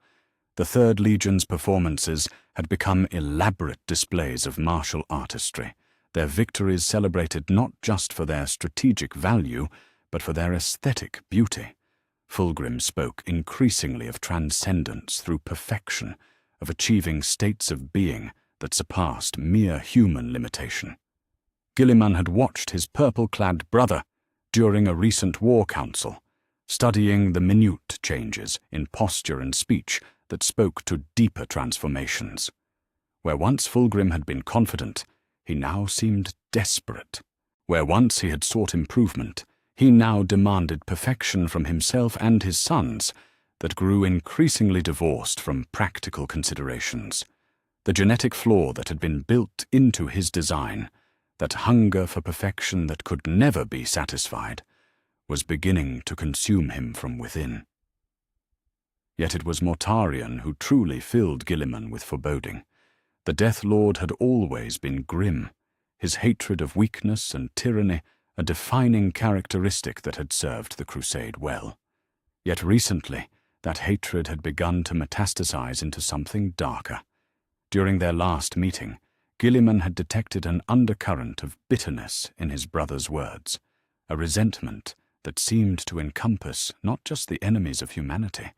The Third Legion's performances had become elaborate displays of martial artistry, their victories celebrated not just for their strategic value, but for their aesthetic beauty. Fulgrim spoke increasingly of transcendence through perfection, of achieving states of being that surpassed mere human limitation. Guilliman had watched his purple-clad brother during a recent war council, studying the minute changes in posture and speech that spoke to deeper transformations. Where once Fulgrim had been confident, he now seemed desperate. Where once he had sought improvement, he now demanded perfection from himself and his sons that grew increasingly divorced from practical considerations. The genetic flaw that had been built into his design, that hunger for perfection that could never be satisfied, was beginning to consume him from within. Yet it was Mortarion who truly filled Guilliman with foreboding. The Death Lord had always been grim, his hatred of weakness and tyranny a defining characteristic that had served the Crusade well. Yet recently, that hatred had begun to metastasize into something darker. During their last meeting, Guilliman had detected an undercurrent of bitterness in his brother's words, a resentment that seemed to encompass not just the enemies of humanity,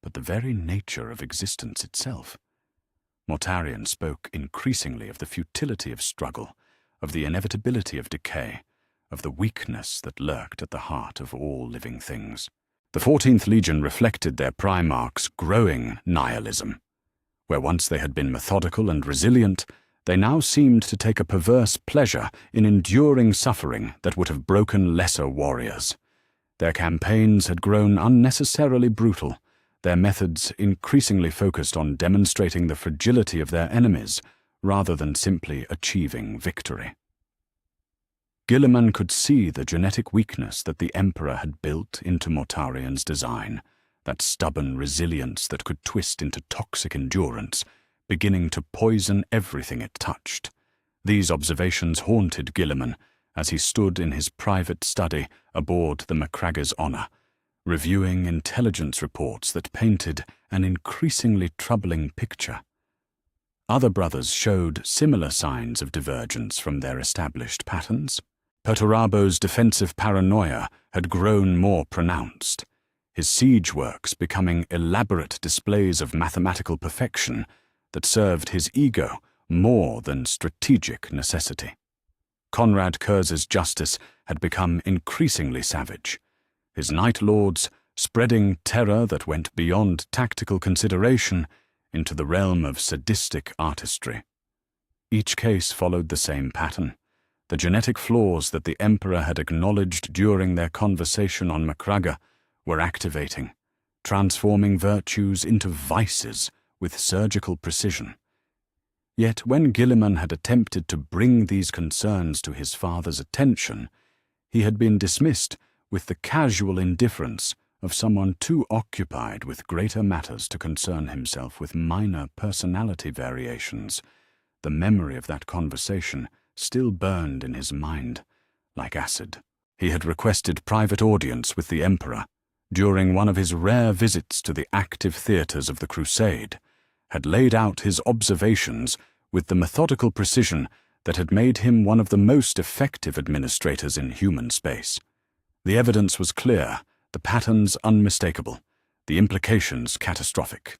but the very nature of existence itself. Mortarion spoke increasingly of the futility of struggle, of the inevitability of decay, of the weakness that lurked at the heart of all living things. The 14th Legion reflected their Primarch's growing nihilism. Where once they had been methodical and resilient, they now seemed to take a perverse pleasure in enduring suffering that would have broken lesser warriors. Their campaigns had grown unnecessarily brutal, their methods increasingly focused on demonstrating the fragility of their enemies rather than simply achieving victory. Guilliman could see the genetic weakness that the Emperor had built into Mortarion's design, that stubborn resilience that could twist into toxic endurance, beginning to poison everything it touched. These observations haunted Guilliman as he stood in his private study aboard the Macragge's Honor, reviewing intelligence reports that painted an increasingly troubling picture. Other brothers showed similar signs of divergence from their established patterns. Perturabo's defensive paranoia had grown more pronounced, his siege works becoming elaborate displays of mathematical perfection that served his ego more than strategic necessity. Conrad Kurz's justice had become increasingly savage, his Night Lords spreading terror that went beyond tactical consideration into the realm of sadistic artistry. Each case followed the same pattern. The genetic flaws that the Emperor had acknowledged during their conversation on Macragge were activating, transforming virtues into vices with surgical precision. Yet when Guilliman had attempted to bring these concerns to his father's attention, he had been dismissed with the casual indifference of someone too occupied with greater matters to concern himself with minor personality variations. The memory of that conversation still burned in his mind like acid. He had requested private audience with the Emperor during one of his rare visits to the active theatres of the Crusade, had laid out his observations with the methodical precision that had made him one of the most effective administrators in human space. The evidence was clear, the patterns unmistakable, the implications catastrophic.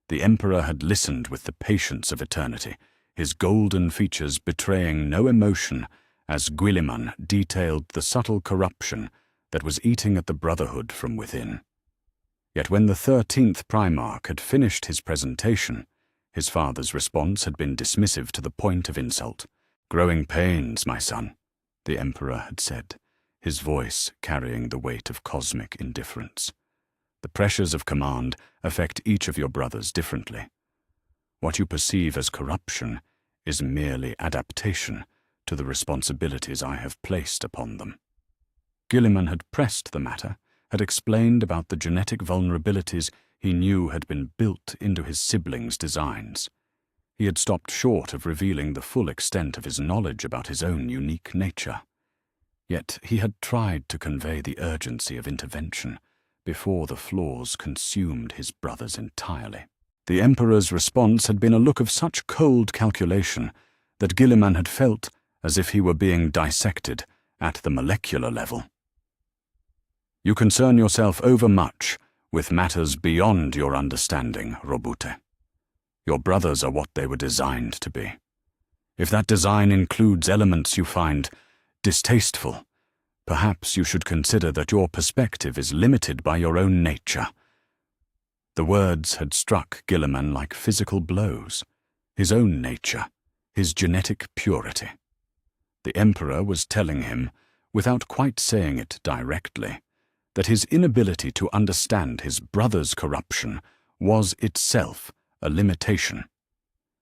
The Emperor had listened with the patience of eternity, his golden features betraying no emotion as Guilliman detailed the subtle corruption that was eating at the Brotherhood from within. Yet when the 13th Primarch had finished his presentation, his father's response had been dismissive to the point of insult. "Growing pains, my son," the Emperor had said, his voice carrying the weight of cosmic indifference. "The pressures of command affect each of your brothers differently. What you perceive as corruption is merely adaptation to the responsibilities I have placed upon them." Guilliman had pressed the matter, had explained about the genetic vulnerabilities he knew had been built into his siblings' designs. He had stopped short of revealing the full extent of his knowledge about his own unique nature. Yet he had tried to convey the urgency of intervention before the flaws consumed his brothers entirely. The Emperor's response had been a look of such cold calculation that Guilliman had felt as if he were being dissected at the molecular level. "You concern yourself overmuch with matters beyond your understanding, Robute. Your brothers are what they were designed to be. If that design includes elements you find distasteful, perhaps you should consider that your perspective is limited by your own nature." The words had struck Guilliman like physical blows. his own nature, his genetic purity. The Emperor was telling him, without quite saying it directly, that his inability to understand his brother's corruption was itself a limitation,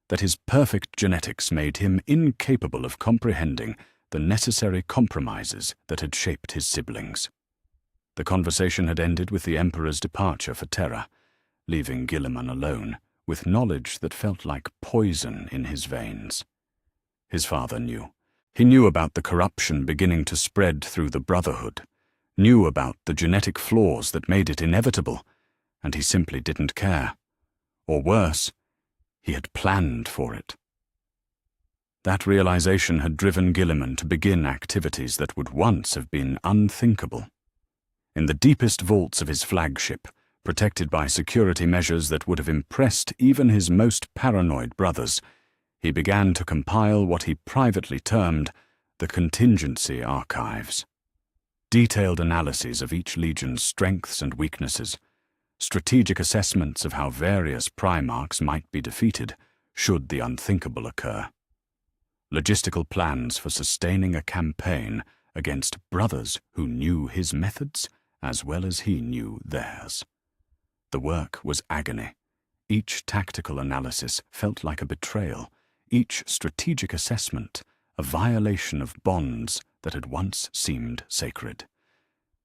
that his perfect genetics made him incapable of comprehending the necessary compromises that had shaped his siblings. The conversation had ended with the Emperor's departure for Terra, leaving Guilliman alone, with knowledge that felt like poison in his veins. His father knew. He knew about the corruption beginning to spread through the Brotherhood, knew about the genetic flaws that made it inevitable, and he simply didn't care. Or worse, he had planned for it. That realization had driven Guilliman to begin activities that would once have been unthinkable. In the deepest vaults of his flagship, protected by security measures that would have impressed even his most paranoid brothers, he began to compile what he privately termed the contingency archives. Detailed analyses of each legion's strengths and weaknesses, strategic assessments of how various Primarchs might be defeated should the unthinkable occur. Logistical plans for sustaining a campaign against brothers who knew his methods as well as he knew theirs. The work was agony. Each tactical analysis felt like a betrayal, each strategic assessment a violation of bonds that had once seemed sacred.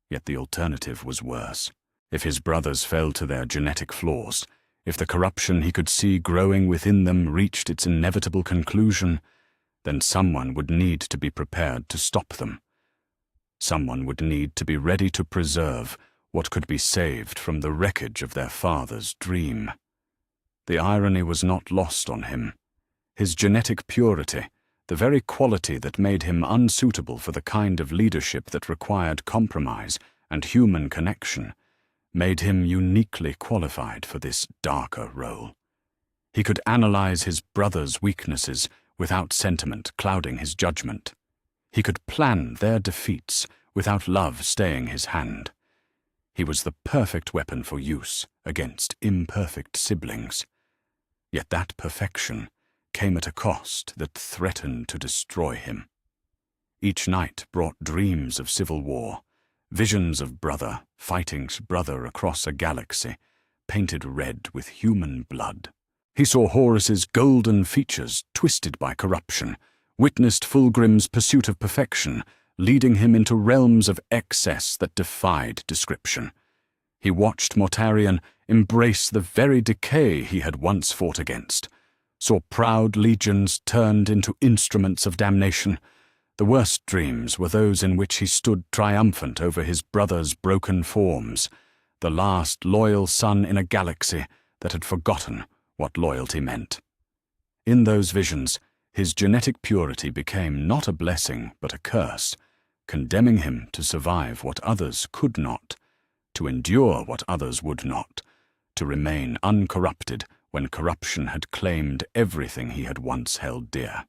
Yet the alternative was worse. If his brothers fell to their genetic flaws, if the corruption he could see growing within them reached its inevitable conclusion, then someone would need to be prepared to stop them. Someone would need to be ready to preserve what could be saved from the wreckage of their father's dream. The irony was not lost on him. His genetic purity, the very quality that made him unsuitable for the kind of leadership that required compromise and human connection, made him uniquely qualified for this darker role. He could analyze his brother's weaknesses without sentiment clouding his judgment. He could plan their defeats without love staying his hand. He was the perfect weapon for use against imperfect siblings. Yet that perfection came at a cost that threatened to destroy him. Each night brought dreams of civil war, visions of brother fighting brother across a galaxy, painted red with human blood. He saw Horus's golden features twisted by corruption, witnessed Fulgrim's pursuit of perfection, leading him into realms of excess that defied description. He watched Mortarion embrace the very decay he had once fought against, saw proud legions turned into instruments of damnation. The worst dreams were those in which he stood triumphant over his brother's broken forms, the last loyal son in a galaxy that had forgotten what loyalty meant. In those visions, his genetic purity became not a blessing but a curse, condemning him to survive what others could not, to endure what others would not, to remain uncorrupted when corruption had claimed everything he had once held dear.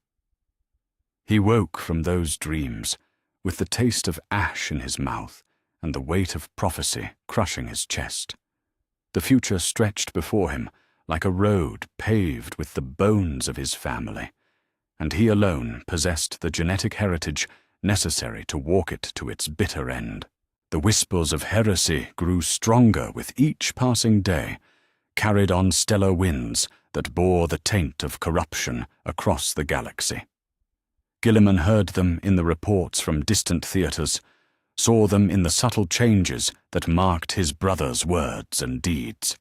He woke from those dreams with the taste of ash in his mouth and the weight of prophecy crushing his chest. The future stretched before him like a road paved with the bones of his family, and he alone possessed the genetic heritage necessary to walk it to its bitter end. The whispers of heresy grew stronger with each passing day, carried on stellar winds that bore the taint of corruption across the galaxy. Guilliman heard them in the reports from distant theaters, saw them in the subtle changes that marked his brother's words and deeds.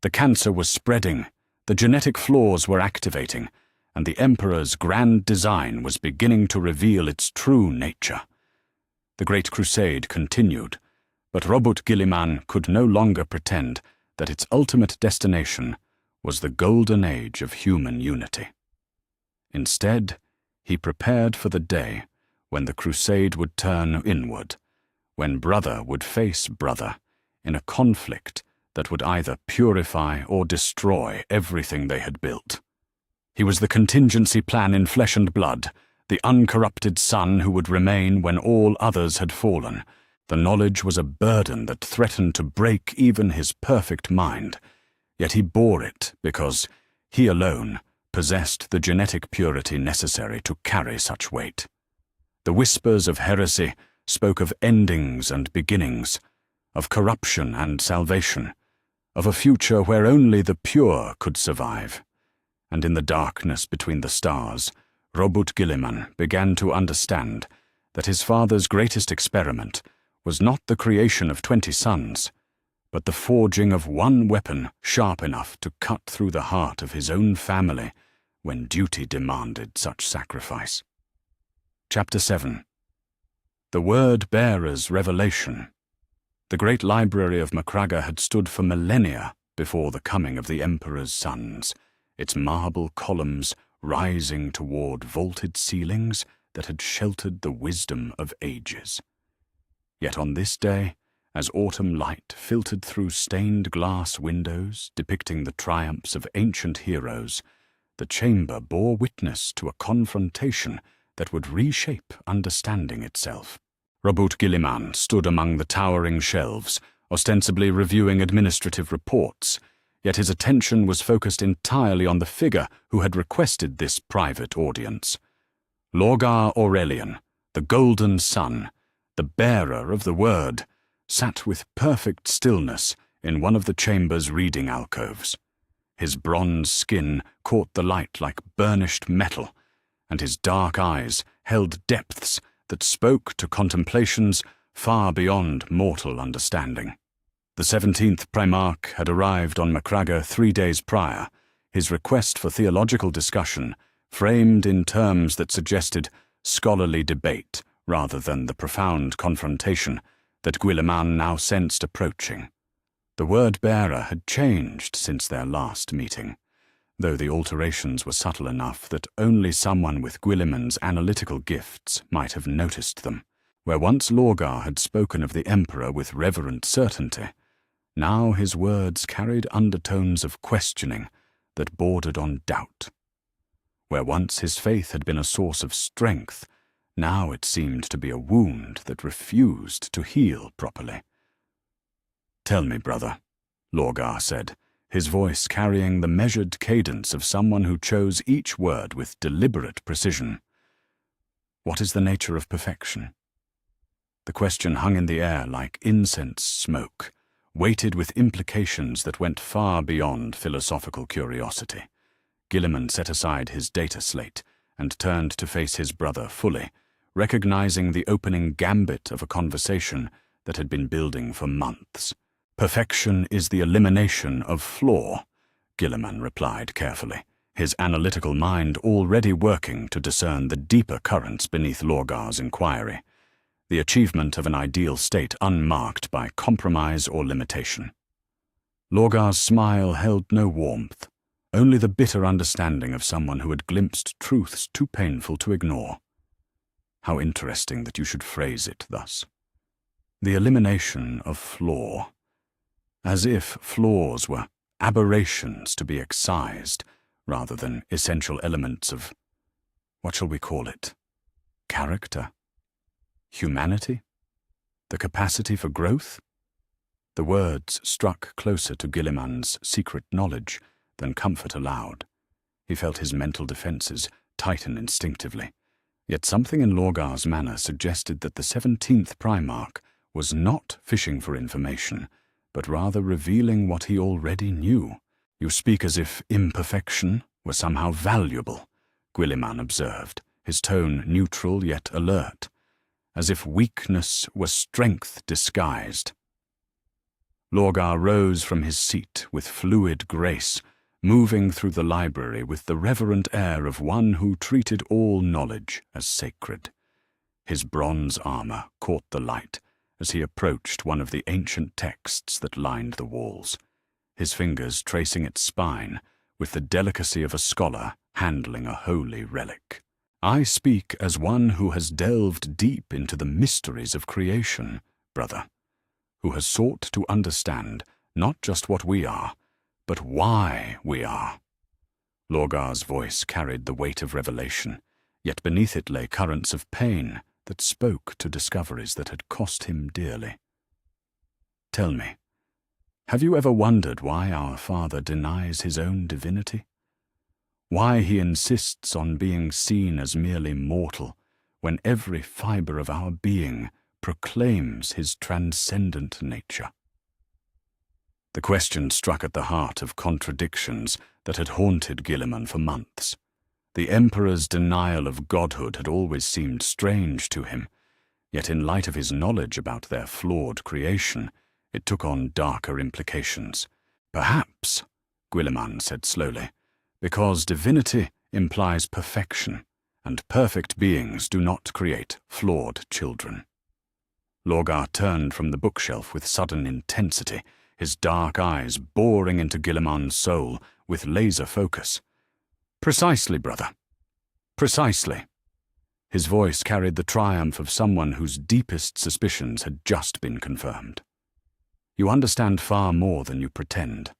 The cancer was spreading, the genetic flaws were activating, and the Emperor's grand design was beginning to reveal its true nature. The Great Crusade continued, but Robert Guilliman could no longer pretend that its ultimate destination was the golden age of human unity. Instead, he prepared for the day when the crusade would turn inward, when brother would face brother in a conflict that would either purify or destroy everything they had built. He was the contingency plan in flesh and blood, the uncorrupted son who would remain when all others had fallen. The knowledge was a burden that threatened to break even his perfect mind, yet he bore it because he alone possessed the genetic purity necessary to carry such weight. The whispers of heresy spoke of endings and beginnings, of corruption and salvation, of a future where only the pure could survive. And in the darkness between the stars, Robert Guilliman began to understand that his father's greatest experiment was not the creation of 20 sons, but the forging of one weapon sharp enough to cut through the heart of his own family when duty demanded such sacrifice. Chapter 7. The Word-Bearer's Revelation. The great library of Macragga had stood for millennia before the coming of the Emperor's sons, its marble columns rising toward vaulted ceilings that had sheltered the wisdom of ages. Yet on this day, as autumn light filtered through stained glass windows depicting the triumphs of ancient heroes, the chamber bore witness to a confrontation that would reshape understanding itself. Robert Guilliman stood among the towering shelves, ostensibly reviewing administrative reports, yet his attention was focused entirely on the figure who had requested this private audience. Lorgar Aurelian, the Golden Sun, the bearer of the Word, sat with perfect stillness in one of the chamber's reading alcoves. His bronze skin caught the light like burnished metal, and his dark eyes held depths that spoke to contemplations far beyond mortal understanding. The 17th Primarch had arrived on Macragga 3 days prior, his request for theological discussion framed in terms that suggested scholarly debate rather than the profound confrontation that Guilliman now sensed approaching. The word-bearer had changed since their last meeting, though the alterations were subtle enough that only someone with Guilliman's analytical gifts might have noticed them. Where once Lorgar had spoken of the Emperor with reverent certainty, now his words carried undertones of questioning that bordered on doubt. Where once his faith had been a source of strength, now it seemed to be a wound that refused to heal properly. "Tell me, brother," Lorgar said, his voice carrying the measured cadence of someone who chose each word with deliberate precision. "What is the nature of perfection?" The question hung in the air like incense smoke, weighted with implications that went far beyond philosophical curiosity. Guilliman set aside his data slate and turned to face his brother fully, recognizing the opening gambit of a conversation that had been building for months. "Perfection is the elimination of flaw," Guilliman replied carefully, his analytical mind already working to discern the deeper currents beneath Lorgar's inquiry, the achievement of an ideal state unmarked by compromise or limitation. Lorgar's smile held no warmth, only the bitter understanding of someone who had glimpsed truths too painful to ignore. "How interesting that you should phrase it thus. The elimination of flaw. As if flaws were aberrations to be excised, rather than essential elements of, what shall we call it? Character? Humanity? The capacity for growth?" The words struck closer to Guilliman's secret knowledge than comfort allowed. He felt his mental defenses tighten instinctively, yet something in Lorgar's manner suggested that the 17th Primarch was not fishing for information, but rather revealing what he already knew. "You speak as if imperfection were somehow valuable," Guilliman observed, his tone neutral yet alert, "as if weakness were strength disguised." Lorgar rose from his seat with fluid grace, moving through the library with the reverent air of one who treated all knowledge as sacred. His bronze armor caught the light as he approached one of the ancient texts that lined the walls, his fingers tracing its spine with the delicacy of a scholar handling a holy relic. "I speak as one who has delved deep into the mysteries of creation, brother, who has sought to understand not just what we are, but why we are." Lorgar's voice carried the weight of revelation, yet beneath it lay currents of pain that spoke to discoveries that had cost him dearly. "Tell me, have you ever wondered why our Father denies his own divinity? Why he insists on being seen as merely mortal, when every fibre of our being proclaims his transcendent nature. The question struck at the heart of contradictions that had haunted Guilliman for months. The Emperor's denial of godhood had always seemed strange to him, yet in light of his knowledge about their flawed creation, it took on darker implications. Perhaps, Guilliman said slowly, because divinity implies perfection, and perfect beings do not create flawed children. Lorgar turned from the bookshelf with sudden intensity, his dark eyes boring into Guilliman's soul with laser focus. "Precisely, brother. Precisely." His voice carried the triumph of someone whose deepest suspicions had just been confirmed. "You understand far more than you pretend.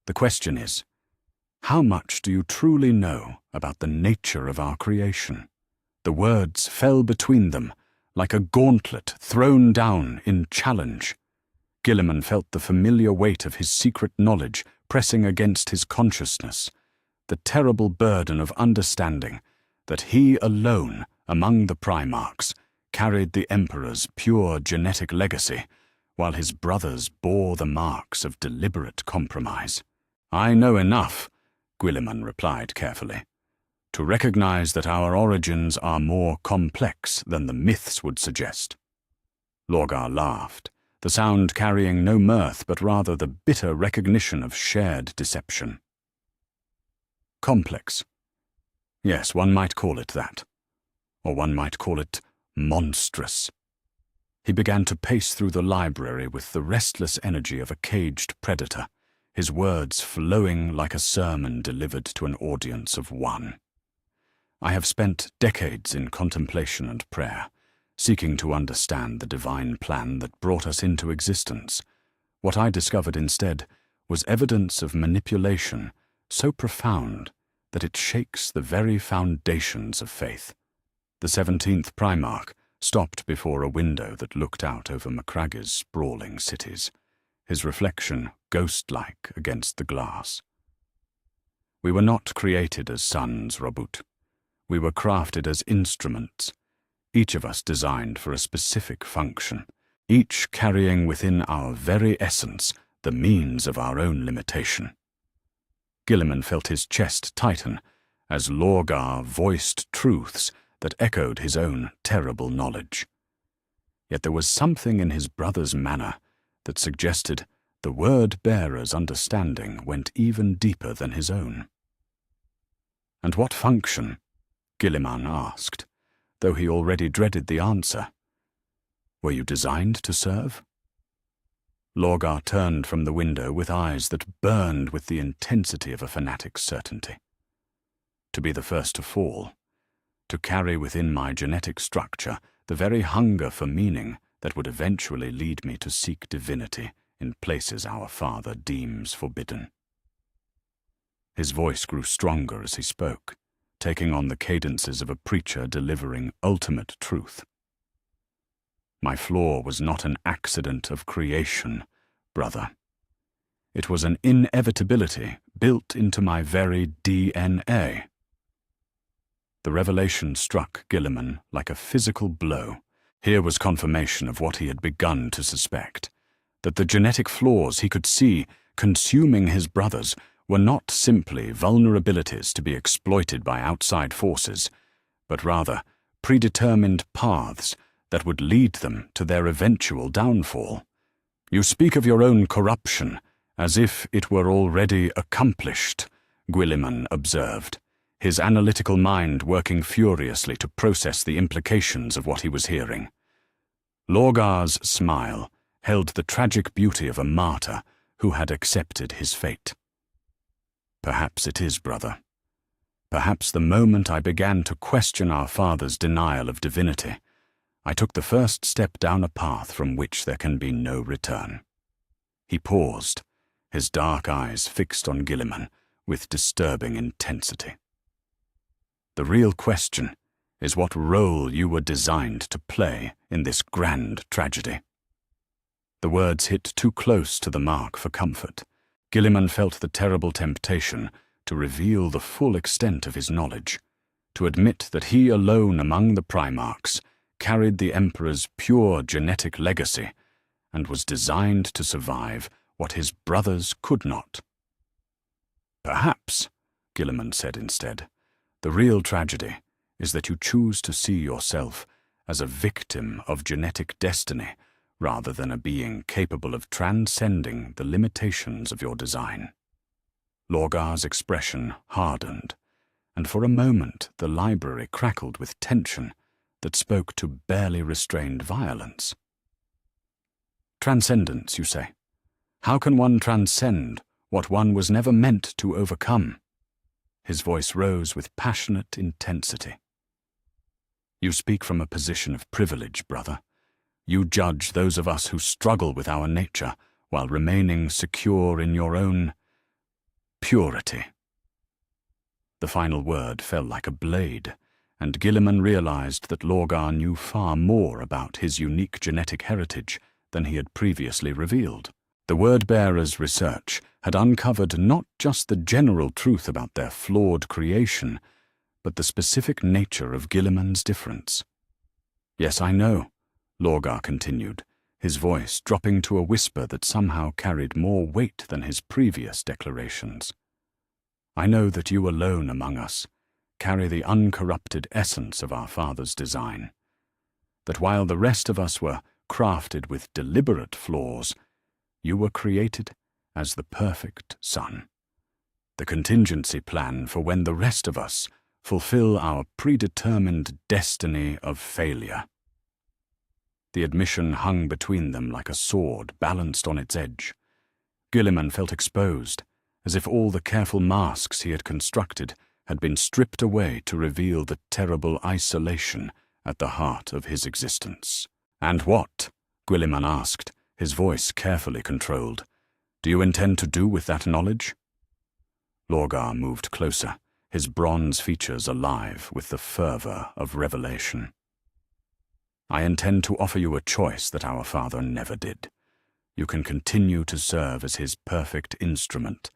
The question is, how much do you truly know about the nature of our creation?" The words fell between them, like a gauntlet thrown down in challenge. Guilliman felt the familiar weight of his secret knowledge pressing against his consciousness, the terrible burden of understanding that he alone, among the Primarchs, carried the Emperor's pure genetic legacy, while his brothers bore the marks of deliberate compromise. "I know enough," Guilliman replied carefully, "to recognize that our origins are more complex than the myths would suggest." Lorgar laughed, the sound carrying no mirth but rather the bitter recognition of shared deception. "Complex. Yes, one might call it that. Or one might call it monstrous." He began to pace through the library with the restless energy of a caged predator, his words flowing like a sermon delivered to an audience of one. "I have spent decades in contemplation and prayer, seeking to understand the divine plan that brought us into existence. What I discovered instead was evidence of manipulation so profound that it shakes the very foundations of faith." The 17th Primarch stopped before a window that looked out over Macragge's sprawling cities, his reflection ghost-like against the glass. "We were not created as sons, Robut. We were crafted as instruments, each of us designed for a specific function, each carrying within our very essence the means of our own limitation." Guilliman felt his chest tighten as Lorgar voiced truths that echoed his own terrible knowledge. Yet there was something in his brother's manner that suggested the word-bearer's understanding went even deeper than his own. "And what function?" Guilliman asked, though he already dreaded the answer. "Were you designed to serve?" Lorgar turned from the window with eyes that burned with the intensity of a fanatic's certainty. "To be the first to fall, to carry within my genetic structure the very hunger for meaning that would eventually lead me to seek divinity in places our Father deems forbidden." His voice grew stronger as he spoke, taking on the cadences of a preacher delivering ultimate truth. "My flaw was not an accident of creation, brother. It was an inevitability built into my very DNA." The revelation struck Guilliman like a physical blow. Here was confirmation of what he had begun to suspect, that the genetic flaws he could see consuming his brothers were not simply vulnerabilities to be exploited by outside forces, but rather predetermined paths that would lead them to their eventual downfall. "You speak of your own corruption as if it were already accomplished," Guilliman observed, his analytical mind working furiously to process the implications of what he was hearing. Lorgar's smile held the tragic beauty of a martyr who had accepted his fate. "Perhaps it is, brother. Perhaps the moment I began to question our Father's denial of divinity, I took the first step down a path from which there can be no return." He paused, his dark eyes fixed on Guilliman with disturbing intensity. "The real question is what role you were designed to play in this grand tragedy." The words hit too close to the mark for comfort. Guilliman felt the terrible temptation to reveal the full extent of his knowledge, to admit that he alone among the Primarchs carried the Emperor's pure genetic legacy and was designed to survive what his brothers could not. "Perhaps," Guilliman said instead, "the real tragedy is that you choose to see yourself as a victim of genetic destiny rather than a being capable of transcending the limitations of your design." Lorgar's expression hardened, and for a moment the library crackled with tension that spoke to barely restrained violence. "Transcendence, you say? How can one transcend what one was never meant to overcome?" His voice rose with passionate intensity. "You speak from a position of privilege, brother. You judge those of us who struggle with our nature while remaining secure in your own purity." The final word fell like a blade, and Guilliman realized that Lorgar knew far more about his unique genetic heritage than he had previously revealed. The word-bearer's research had uncovered not just the general truth about their flawed creation, but the specific nature of Guilliman's difference. "Yes, I know," Lorgar continued, his voice dropping to a whisper that somehow carried more weight than his previous declarations. "I know that you alone among us carry the uncorrupted essence of our Father's design, that while the rest of us were crafted with deliberate flaws, you were created as the perfect Son, the contingency plan for when the rest of us fulfill our predetermined destiny of failure." The admission hung between them like a sword balanced on its edge. Guilliman felt exposed, as if all the careful masks he had constructed had been stripped away to reveal the terrible isolation at the heart of his existence. "And what," Guilliman asked, his voice carefully controlled, "do you intend to do with that knowledge?" Lorgar moved closer, his bronze features alive with the fervor of revelation. "I intend to offer you a choice that our Father never did. You can continue to serve as his perfect instrument,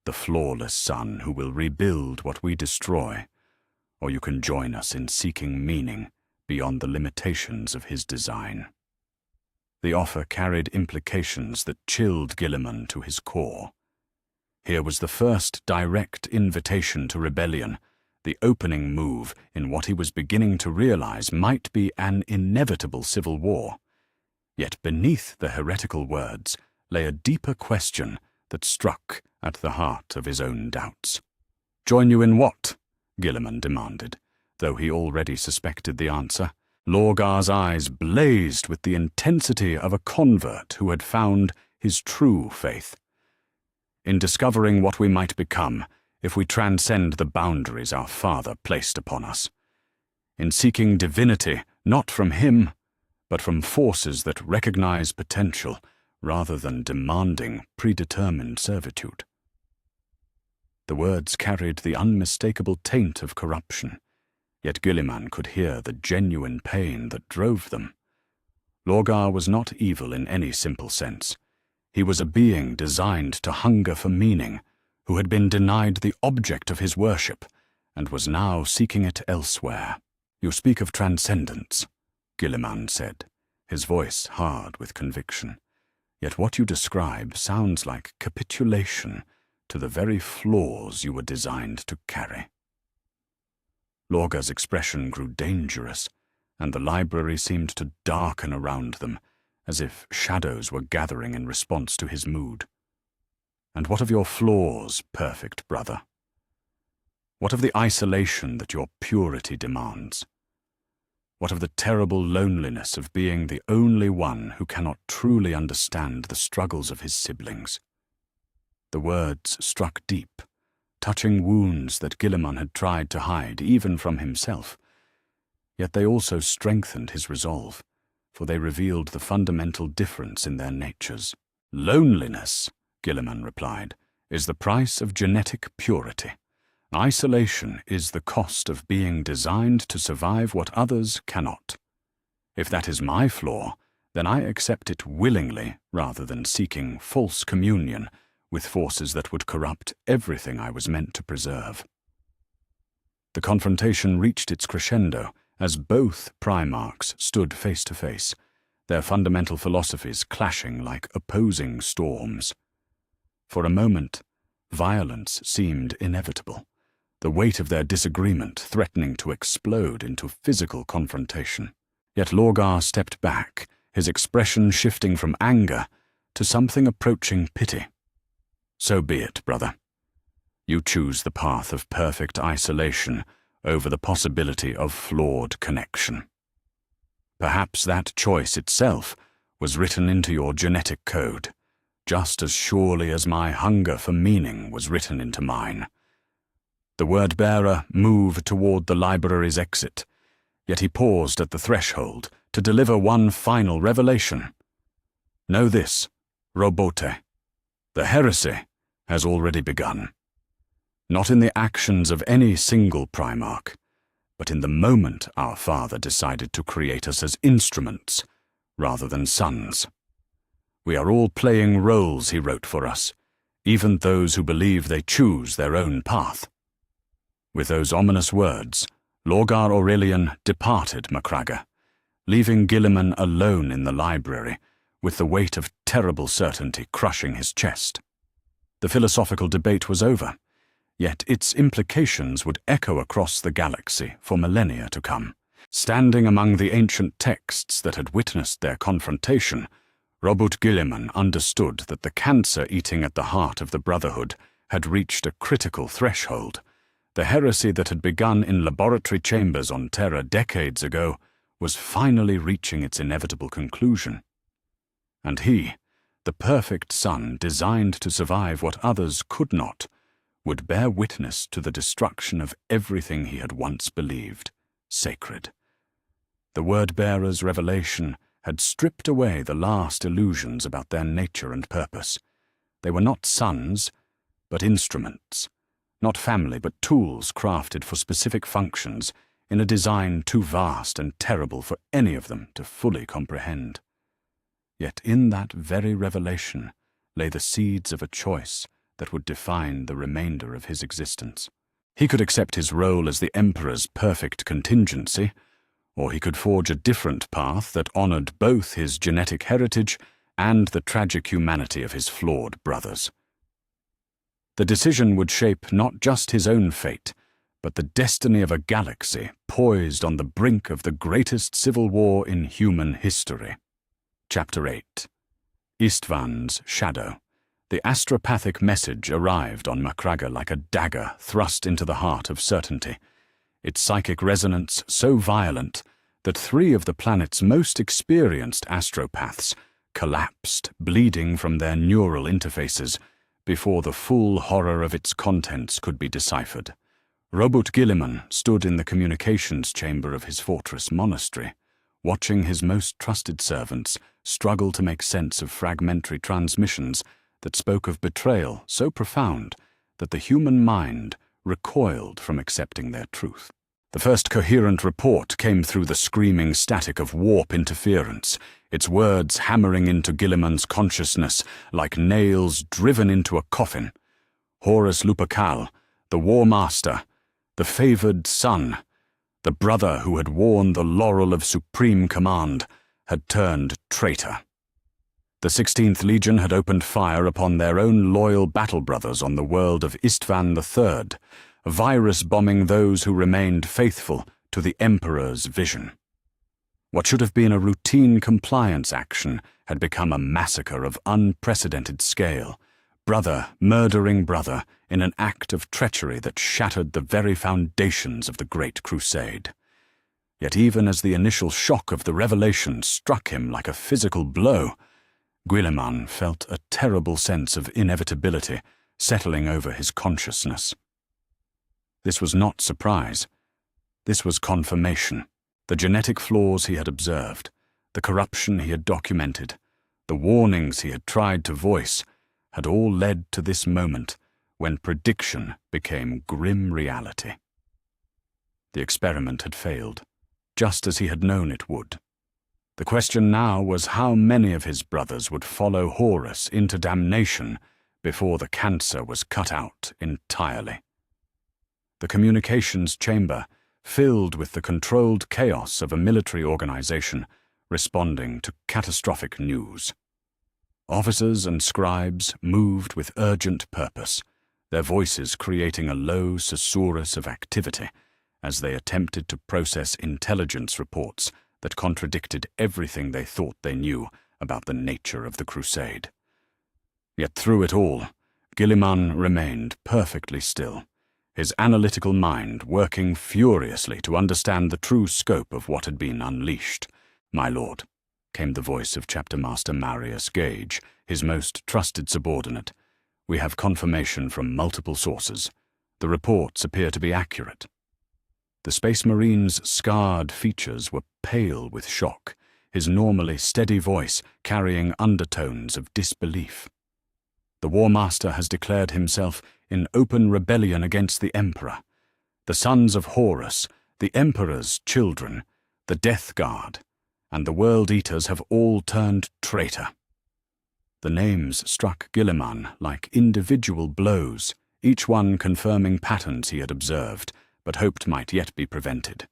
the flawless Son who will rebuild what we destroy, or you can join us in seeking meaning beyond the limitations of his design." The offer carried implications that chilled Guilliman to his core. Here was the first direct invitation to rebellion, the opening move in what he was beginning to realize might be an inevitable civil war. Yet beneath the heretical words lay a deeper question that struck at the heart of his own doubts. "Join you in what?" Guilliman demanded, though he already suspected the answer. Lorgar's eyes blazed with the intensity of a convert who had found his true faith. "In discovering what we might become if we transcend the boundaries our Father placed upon us. In seeking divinity not from him, but from forces that recognize potential rather than demanding predetermined servitude." The words carried the unmistakable taint of corruption, yet Guilliman could hear the genuine pain that drove them. Lorgar was not evil in any simple sense. He was a being designed to hunger for meaning, who had been denied the object of his worship, and was now seeking it elsewhere. "You speak of transcendence," Guilliman said, his voice hard with conviction. "Yet what you describe sounds like capitulation to the very flaws you were designed to carry." Lorgar's expression grew dangerous, and the library seemed to darken around them, as if shadows were gathering in response to his mood. "And what of your flaws, perfect brother? What of the isolation that your purity demands? What of the terrible loneliness of being the only one who cannot truly understand the struggles of his siblings?" The words struck deep, touching wounds that Guilliman had tried to hide even from himself. Yet they also strengthened his resolve, for they revealed the fundamental difference in their natures. "Loneliness," Guilliman replied, "is the price of genetic purity. Isolation is the cost of being designed to survive what others cannot. If that is my flaw, then I accept it willingly rather than seeking false communion with forces that would corrupt everything I was meant to preserve. The confrontation reached its crescendo as both Primarchs stood face to face, their fundamental philosophies clashing like opposing storms. For a moment, violence seemed inevitable, the weight of their disagreement threatening to explode into physical confrontation. Yet Lorgar stepped back, his expression shifting from anger to something approaching pity. "So be it, brother. You choose the path of perfect isolation over the possibility of flawed connection. Perhaps that choice itself was written into your genetic code, just as surely as my hunger for meaning was written into mine." The word-bearer moved toward the library's exit, yet he paused at the threshold to deliver one final revelation. "Know this, Robote. The heresy has already begun. Not in the actions of any single Primarch, but in the moment our Father decided to create us as instruments rather than sons. We are all playing roles he wrote for us, even those who believe they choose their own path." With those ominous words, Lorgar Aurelian departed Macragge, leaving Guilliman alone in the library, with the weight of terrible certainty crushing his chest. The philosophical debate was over, yet its implications would echo across the galaxy for millennia to come. Standing among the ancient texts that had witnessed their confrontation, Robert Guilliman understood that the cancer eating at the heart of the Brotherhood had reached a critical threshold. The heresy that had begun in laboratory chambers on Terra decades ago was finally reaching its inevitable conclusion. And he, the perfect son designed to survive what others could not, would bear witness to the destruction of everything he had once believed sacred. The word-bearer's revelation had stripped away the last illusions about their nature and purpose. They were not sons, but instruments. Not family, but tools crafted for specific functions in a design too vast and terrible for any of them to fully comprehend. Yet in that very revelation lay the seeds of a choice that would define the remainder of his existence. He could accept his role as the Emperor's perfect contingency, or he could forge a different path that honored both his genetic heritage and the tragic humanity of his flawed brothers. The decision would shape not just his own fate, but the destiny of a galaxy poised on the brink of the greatest civil war in human history. Chapter 8. Istvan's Shadow. The astropathic message arrived on Macragge like a dagger thrust into the heart of certainty, its psychic resonance so violent that 3 of the planet's most experienced astropaths collapsed, bleeding from their neural interfaces, before the full horror of its contents could be deciphered. Robert Guilliman stood in the communications chamber of his fortress monastery, watching his most trusted servants struggle to make sense of fragmentary transmissions that spoke of betrayal so profound that the human mind recoiled from accepting their truth. The first coherent report came through the screaming static of warp interference, its words hammering into Guilliman's consciousness like nails driven into a coffin. Horus Lupercal, the War Master, the favored son, the brother who had worn the laurel of supreme command, had turned traitor. The 16th Legion had opened fire upon their own loyal battle brothers on the world of Istvan III, virus-bombing those who remained faithful to the Emperor's vision. What should have been a routine compliance action had become a massacre of unprecedented scale, brother murdering brother in an act of treachery that shattered the very foundations of the Great Crusade. Yet even as the initial shock of the revelation struck him like a physical blow, Guilliman felt a terrible sense of inevitability settling over his consciousness. This was not surprise. This was confirmation. The genetic flaws he had observed, the corruption he had documented, the warnings he had tried to voice, had all led to this moment when prediction became grim reality. The experiment had failed, just as he had known it would. The question now was how many of his brothers would follow Horus into damnation before the cancer was cut out entirely. The communications chamber filled with the controlled chaos of a military organization responding to catastrophic news. Officers and scribes moved with urgent purpose, their voices creating a low susurrus of activity as they attempted to process intelligence reports that contradicted everything they thought they knew about the nature of the crusade. Yet through it all, Guilliman remained perfectly still, his analytical mind working furiously to understand the true scope of what had been unleashed. "My lord," came the voice of Chapter Master Marius Gage, his most trusted subordinate, "we have confirmation from multiple sources. The reports appear to be accurate." The Space Marine's scarred features were pale with shock, his normally steady voice carrying undertones of disbelief. "The War Master has declared himself in open rebellion against the Emperor. The sons of Horus, the Emperor's children, the Death Guard, and the World Eaters have all turned traitor." The names struck Guilliman like individual blows, each one confirming patterns he had observed, but hoped might yet be prevented.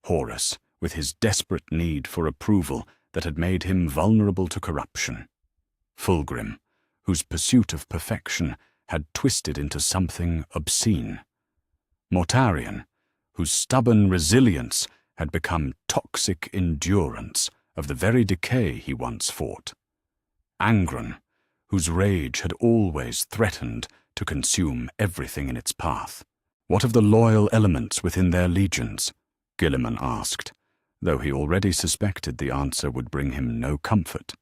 Horus, with his desperate need for approval that had made him vulnerable to corruption. Fulgrim, whose pursuit of perfection had twisted into something obscene. Mortarion, whose stubborn resilience had become toxic endurance of the very decay he once fought. Angron, whose rage had always threatened to consume everything in its path. "What of the loyal elements within their legions?" Guilliman asked, though he already suspected the answer would bring him no comfort.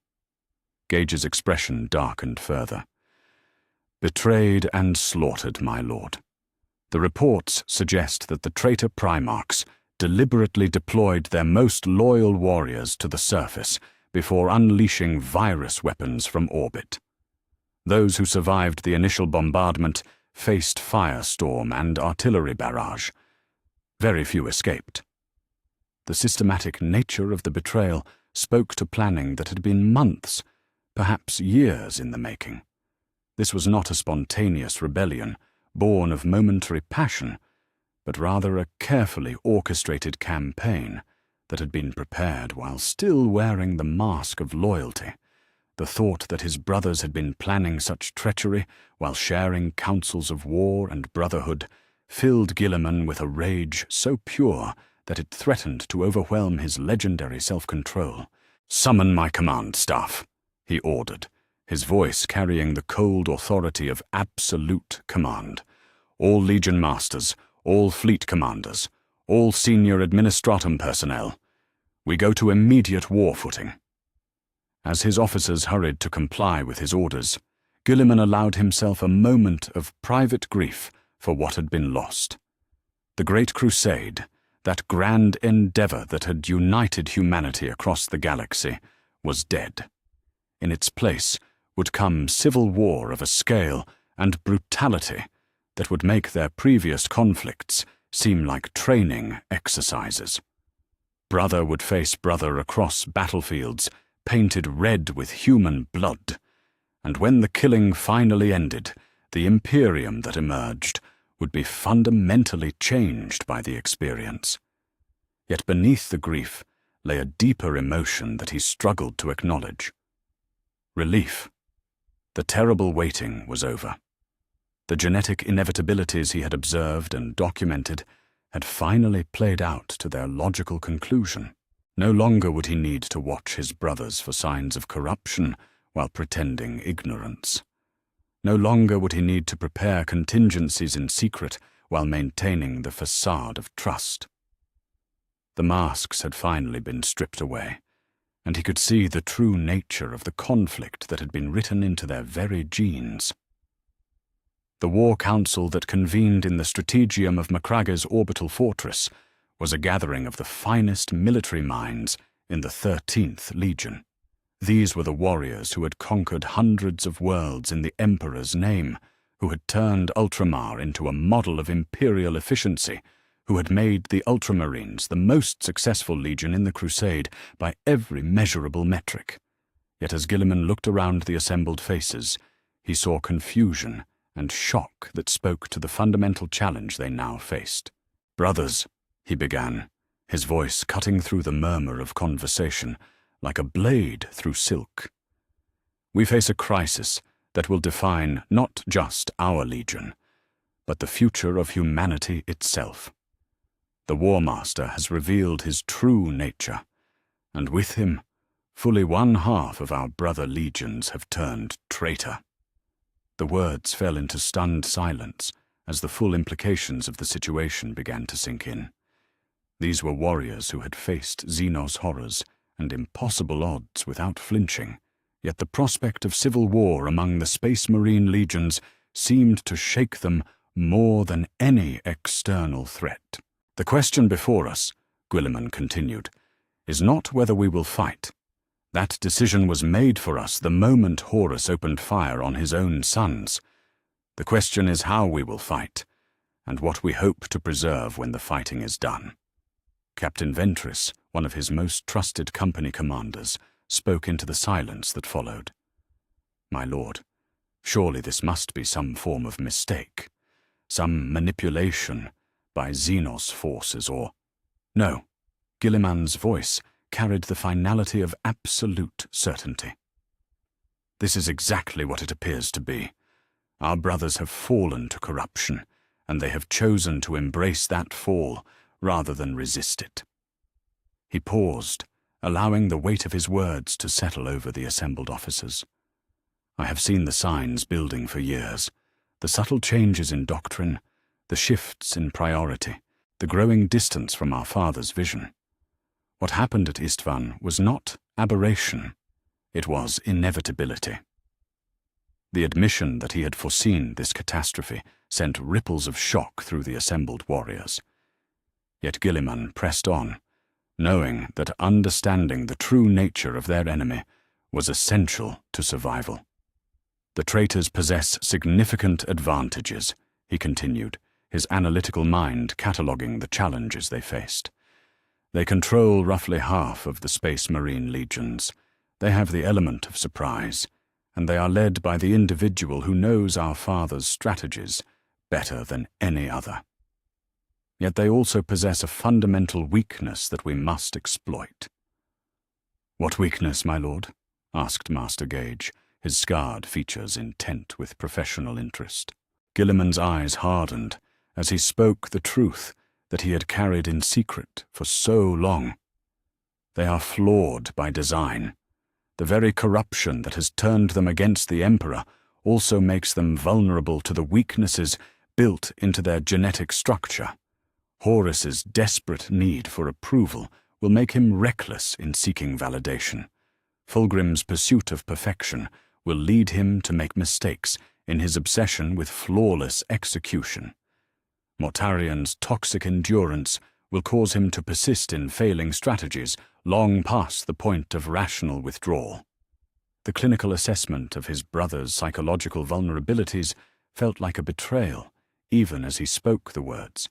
Gage's expression darkened further. "Betrayed and slaughtered, my lord. The reports suggest that the traitor Primarchs deliberately deployed their most loyal warriors to the surface before unleashing virus weapons from orbit. Those who survived the initial bombardment faced firestorm and artillery barrage. Very few escaped." The systematic nature of the betrayal spoke to planning that had been months, perhaps years in the making. This was not a spontaneous rebellion, born of momentary passion, but rather a carefully orchestrated campaign that had been prepared while still wearing the mask of loyalty. The thought that his brothers had been planning such treachery while sharing counsels of war and brotherhood filled Guilliman with a rage so pure that it threatened to overwhelm his legendary self-control. "Summon my command staff," he ordered, his voice carrying the cold authority of absolute command. "All Legion Masters, all Fleet Commanders, all senior Administratum personnel. We go to immediate war footing." As his officers hurried to comply with his orders, Guilliman allowed himself a moment of private grief for what had been lost. The Great Crusade, that grand endeavor that had united humanity across the galaxy, was dead. In its place would come civil war of a scale and brutality that would make their previous conflicts seem like training exercises. Brother would face brother across battlefields painted red with human blood, and when the killing finally ended, the Imperium that emerged would be fundamentally changed by the experience. Yet beneath the grief lay a deeper emotion that he struggled to acknowledge. Relief. The terrible waiting was over. The genetic inevitabilities he had observed and documented had finally played out to their logical conclusion. No longer would he need to watch his brothers for signs of corruption while pretending ignorance. No longer would he need to prepare contingencies in secret while maintaining the facade of trust. The masks had finally been stripped away, and he could see the true nature of the conflict that had been written into their very genes. The war council that convened in the strategium of Macrage's orbital fortress was a gathering of the finest military minds in the 13th Legion. These were the warriors who had conquered hundreds of worlds in the Emperor's name, who had turned Ultramar into a model of imperial efficiency, who had made the Ultramarines the most successful legion in the Crusade by every measurable metric. Yet as Guilliman looked around the assembled faces, he saw confusion and shock that spoke to the fundamental challenge they now faced. "Brothers," he began, his voice cutting through the murmur of conversation like a blade through silk. "We face a crisis that will define not just our Legion, but the future of humanity itself. The War Master has revealed his true nature, and with him, fully 1/2 of our brother legions have turned traitor." The words fell into stunned silence as the full implications of the situation began to sink in. These were warriors who had faced Xenos horrors and impossible odds without flinching, yet the prospect of civil war among the Space Marine legions seemed to shake them more than any external threat. "The question before us," Guilliman continued, "is not whether we will fight. That decision was made for us the moment Horus opened fire on his own sons. The question is how we will fight, and what we hope to preserve when the fighting is done." Captain Ventress, one of his most trusted company commanders, spoke into the silence that followed. "My lord, surely this must be some form of mistake, some manipulation by Xenos forces or—" "No," Guilliman's voice carried the finality of absolute certainty. "This is exactly what it appears to be. Our brothers have fallen to corruption, and they have chosen to embrace that fall rather than resist it." He paused, allowing the weight of his words to settle over the assembled officers. "I have seen the signs building for years, the subtle changes in doctrine, the shifts in priority, the growing distance from our father's vision. What happened at Istvan was not aberration, it was inevitability." The admission that he had foreseen this catastrophe sent ripples of shock through the assembled warriors. Yet Guilliman pressed on, knowing that understanding the true nature of their enemy was essential to survival. "The traitors possess significant advantages," he continued, his analytical mind cataloguing the challenges they faced. "They control roughly 1/2 of the Space Marine legions. They have the element of surprise, and they are led by the individual who knows our father's strategies better than any other. Yet they also possess a fundamental weakness that we must exploit." "What weakness, my lord?" asked Master Gage, his scarred features intent with professional interest. Guilliman's eyes hardened as he spoke the truth that he had carried in secret for so long. "They are flawed by design. The very corruption that has turned them against the Emperor also makes them vulnerable to the weaknesses built into their genetic structure. Horus's desperate need for approval will make him reckless in seeking validation. Fulgrim's pursuit of perfection will lead him to make mistakes in his obsession with flawless execution. Mortarian's toxic endurance will cause him to persist in failing strategies long past the point of rational withdrawal." The clinical assessment of his brother's psychological vulnerabilities felt like a betrayal, even as he spoke the words.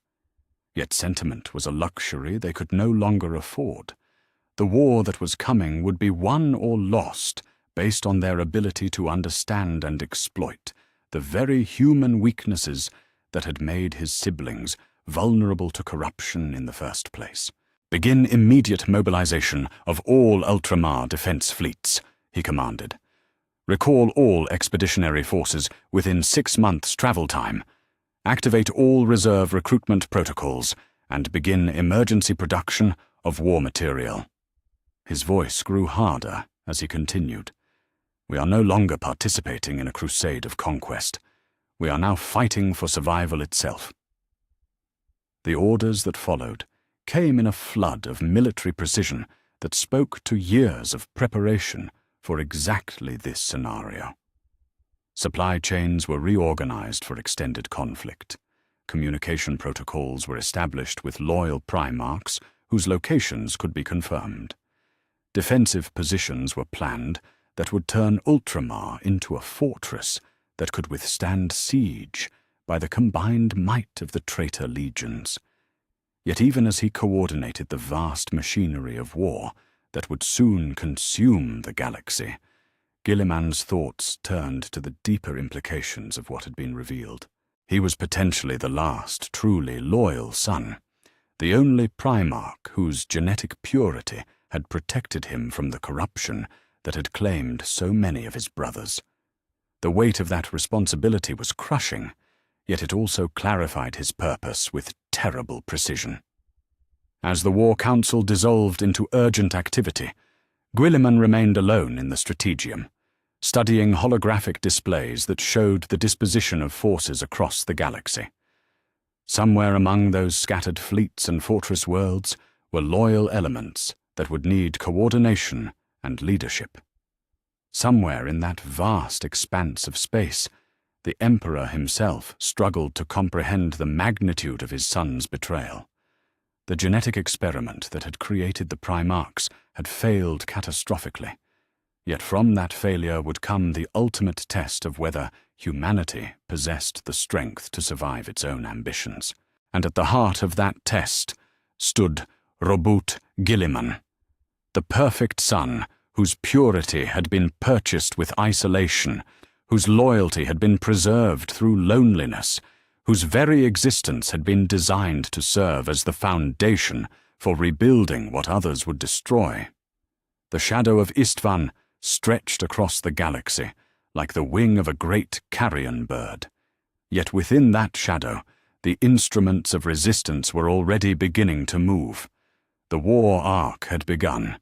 Yet sentiment was a luxury they could no longer afford. The war that was coming would be won or lost based on their ability to understand and exploit the very human weaknesses that had made his siblings vulnerable to corruption in the first place. "Begin immediate mobilization of all Ultramar defense fleets," he commanded. "Recall all expeditionary forces within 6 months' travel time. Activate all reserve recruitment protocols and begin emergency production of war material." His voice grew harder as he continued. "We are no longer participating in a crusade of conquest. We are now fighting for survival itself." The orders that followed came in a flood of military precision that spoke to years of preparation for exactly this scenario. Supply chains were reorganized for extended conflict. Communication protocols were established with loyal Primarchs whose locations could be confirmed. Defensive positions were planned that would turn Ultramar into a fortress that could withstand siege by the combined might of the traitor legions. Yet even as he coordinated the vast machinery of war that would soon consume the galaxy, Guilliman's thoughts turned to the deeper implications of what had been revealed. He was potentially the last truly loyal son, the only Primarch whose genetic purity had protected him from the corruption that had claimed so many of his brothers. The weight of that responsibility was crushing, yet it also clarified his purpose with terrible precision. As the War Council dissolved into urgent activity, Guilliman remained alone in the Strategium, studying holographic displays that showed the disposition of forces across the galaxy. Somewhere among those scattered fleets and fortress worlds were loyal elements that would need coordination and leadership. Somewhere in that vast expanse of space, the Emperor himself struggled to comprehend the magnitude of his son's betrayal. The genetic experiment that had created the Primarchs had failed catastrophically, yet from that failure would come the ultimate test of whether humanity possessed the strength to survive its own ambitions. And at the heart of that test stood Roboute Guilliman, the perfect son whose purity had been purchased with isolation, whose loyalty had been preserved through loneliness, whose very existence had been designed to serve as the foundation for rebuilding what others would destroy. The shadow of Istvan stretched across the galaxy like the wing of a great carrion bird. Yet within that shadow, the instruments of resistance were already beginning to move. The war arc had begun,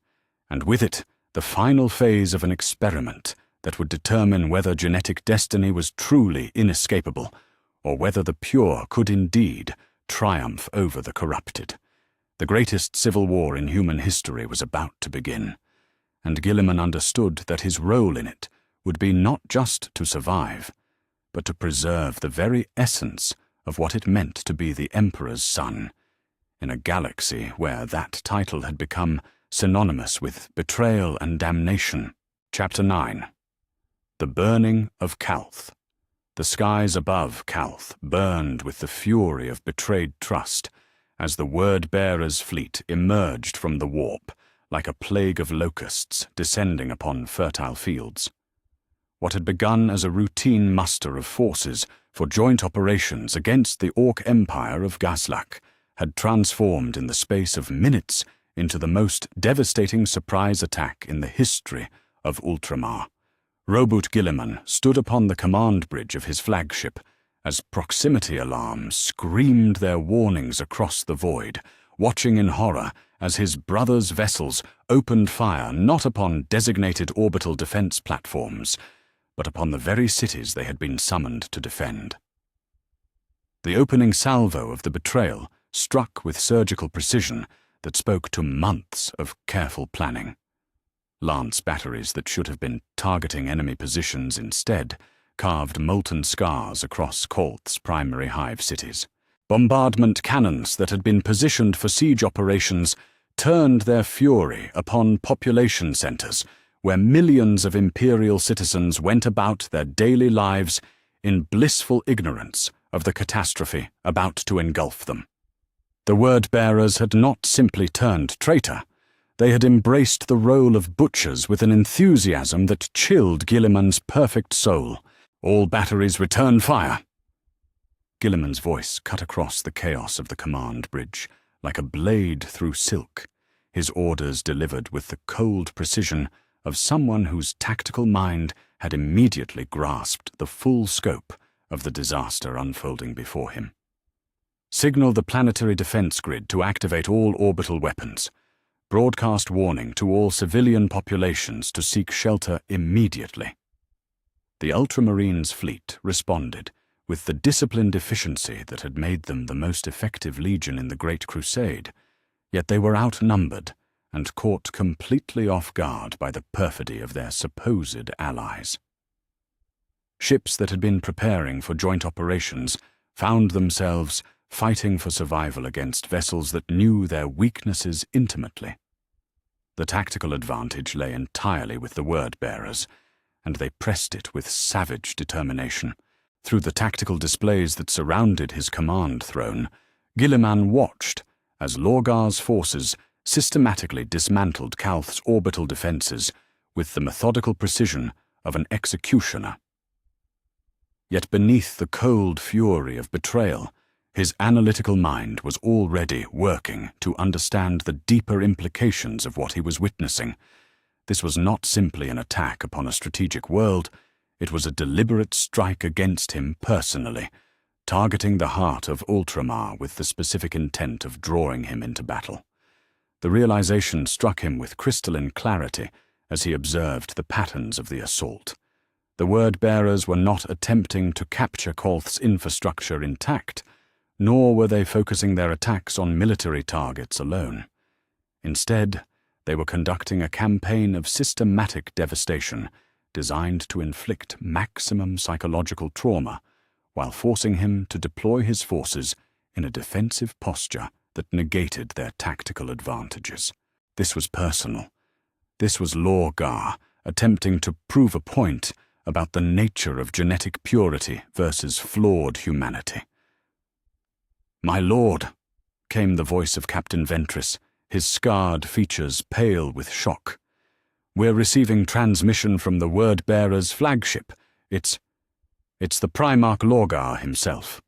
and with it, the final phase of an experiment that would determine whether genetic destiny was truly inescapable, or whether the pure could indeed triumph over the corrupted. The greatest civil war in human history was about to begin, and Guilliman understood that his role in it would be not just to survive, but to preserve the very essence of what it meant to be the Emperor's son, in a galaxy where that title had become synonymous with betrayal and damnation. Chapter 9. The Burning of Calth. The skies above Calth burned with the fury of betrayed trust as the Word-Bearer's fleet emerged from the warp like a plague of locusts descending upon fertile fields. What had begun as a routine muster of forces for joint operations against the Orc Empire of Gaslak had transformed in the space of minutes into the most devastating surprise attack in the history of Ultramar. Roboute Guilliman stood upon the command bridge of his flagship as proximity alarms screamed their warnings across the void, watching in horror as his brother's vessels opened fire not upon designated orbital defense platforms, but upon the very cities they had been summoned to defend. The opening salvo of the betrayal struck with surgical precision that spoke to months of careful planning. Lance batteries that should have been targeting enemy positions instead carved molten scars across Kolth's primary hive cities. Bombardment cannons that had been positioned for siege operations turned their fury upon population centers where millions of Imperial citizens went about their daily lives in blissful ignorance of the catastrophe about to engulf them. The word-bearers had not simply turned traitor. They had embraced the role of butchers with an enthusiasm that chilled Guilliman's perfect soul. All batteries return fire. Guilliman's voice cut across the chaos of the command bridge like a blade through silk, his orders delivered with the cold precision of someone whose tactical mind had immediately grasped the full scope of the disaster unfolding before him. Signal the planetary defense grid to activate all orbital weapons. Broadcast warning to all civilian populations to seek shelter immediately. The Ultramarines' fleet responded with the disciplined efficiency that had made them the most effective legion in the Great Crusade, yet they were outnumbered and caught completely off guard by the perfidy of their supposed allies. Ships that had been preparing for joint operations found themselves fighting for survival against vessels that knew their weaknesses intimately. The tactical advantage lay entirely with the word-bearers, and they pressed it with savage determination. Through the tactical displays that surrounded his command throne, Guilliman watched as Lorgar's forces systematically dismantled Calth's orbital defenses with the methodical precision of an executioner. Yet beneath the cold fury of betrayal, his analytical mind was already working to understand the deeper implications of what he was witnessing. This was not simply an attack upon a strategic world, it was a deliberate strike against him personally, targeting the heart of Ultramar with the specific intent of drawing him into battle. The realization struck him with crystalline clarity as he observed the patterns of the assault. The word-bearers were not attempting to capture Kolth's infrastructure intact, nor were they focusing their attacks on military targets alone. Instead, they were conducting a campaign of systematic devastation designed to inflict maximum psychological trauma while forcing him to deploy his forces in a defensive posture that negated their tactical advantages. This was personal. This was Lorgar attempting to prove a point about the nature of genetic purity versus flawed humanity. "My lord," came the voice of Captain Ventress, his scarred features pale with shock. "We're receiving transmission from the Word-Bearer's flagship. It's the Primarch Lorgar himself."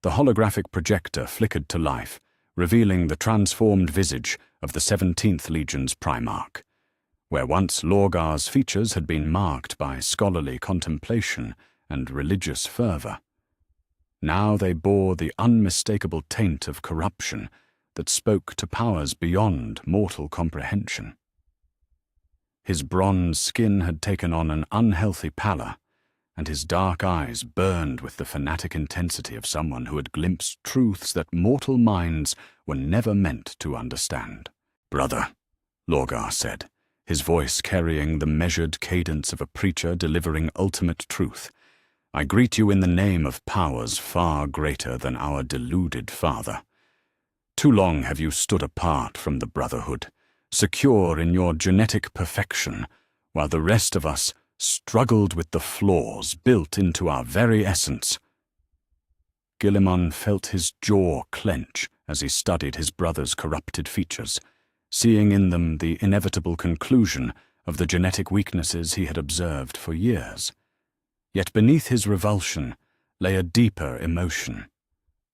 The holographic projector flickered to life, revealing the transformed visage of the 17th Legion's Primarch. Where once Lorgar's features had been marked by scholarly contemplation and religious fervor, now they bore the unmistakable taint of corruption that spoke to powers beyond mortal comprehension. His bronze skin had taken on an unhealthy pallor, and his dark eyes burned with the fanatic intensity of someone who had glimpsed truths that mortal minds were never meant to understand. "Brother," Lorgar said, his voice carrying the measured cadence of a preacher delivering ultimate truth, "I greet you in the name of powers far greater than our deluded father. Too long have you stood apart from the Brotherhood, secure in your genetic perfection, while the rest of us struggled with the flaws built into our very essence." Guilliman felt his jaw clench as he studied his brother's corrupted features, seeing in them the inevitable conclusion of the genetic weaknesses he had observed for years. Yet beneath his revulsion lay a deeper emotion,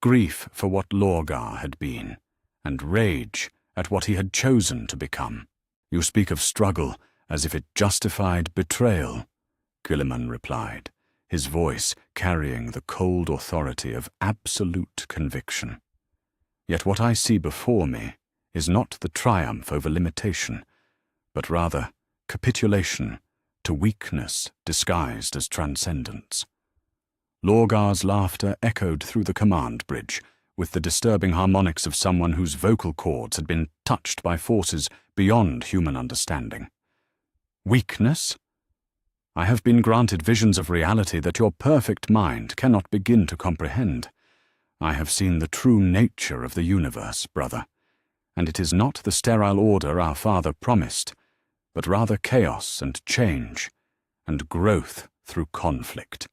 grief for what Lorgar had been, and rage at what he had chosen to become. "You speak of struggle as if it justified betrayal," Guilliman replied, his voice carrying the cold authority of absolute conviction. "Yet what I see before me is not the triumph over limitation, but rather capitulation to weakness disguised as transcendence." Lorgar's laughter echoed through the command bridge, with the disturbing harmonics of someone whose vocal cords had been touched by forces beyond human understanding. "Weakness? I have been granted visions of reality that your perfect mind cannot begin to comprehend. I have seen the true nature of the universe, brother, and it is not the sterile order our father promised, but rather chaos and change, and growth through conflict."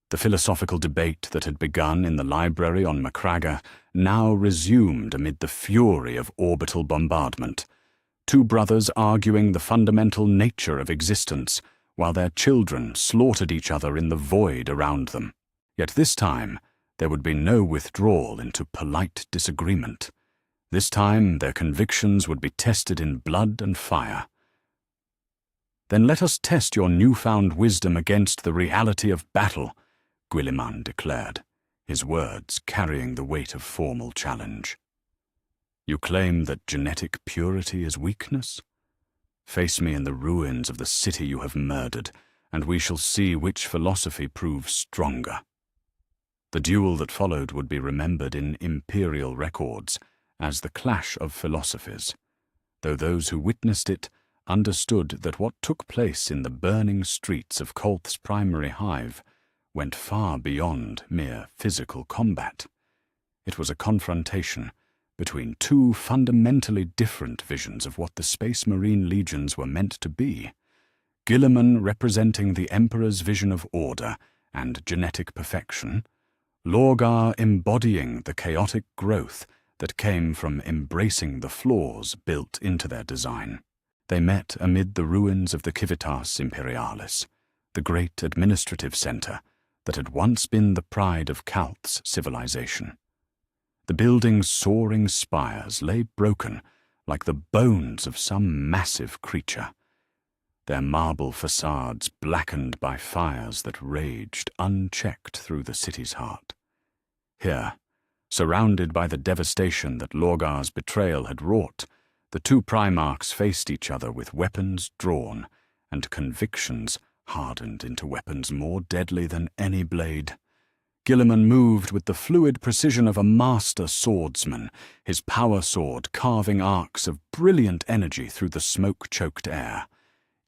The philosophical debate that had begun in the library on Macraga now resumed amid the fury of orbital bombardment, two brothers arguing the fundamental nature of existence, while their children slaughtered each other in the void around them. Yet this time, there would be no withdrawal into polite disagreement. This time, their convictions would be tested in blood and fire. "Then let us test your newfound wisdom against the reality of battle," Guilliman declared, his words carrying the weight of formal challenge. "You claim that genetic purity is weakness? Face me in the ruins of the city you have murdered, and we shall see which philosophy proves stronger." The duel that followed would be remembered in Imperial records as the clash of philosophies, though those who witnessed it understood that what took place in the burning streets of Kolth's primary hive went far beyond mere physical combat. It was a confrontation between two fundamentally different visions of what the Space Marine Legions were meant to be, Guilliman representing the Emperor's vision of order and genetic perfection, Lorgar embodying the chaotic growth that came from embracing the flaws built into their design. They met amid the ruins of the Civitas Imperialis, the great administrative center that had once been the pride of Kalth's civilization. The building's soaring spires lay broken like the bones of some massive creature, their marble facades blackened by fires that raged unchecked through the city's heart. Here, surrounded by the devastation that Lorgar's betrayal had wrought, the two Primarchs faced each other with weapons drawn and convictions hardened into weapons more deadly than any blade. Guilliman moved with the fluid precision of a master swordsman, his power sword carving arcs of brilliant energy through the smoke-choked air.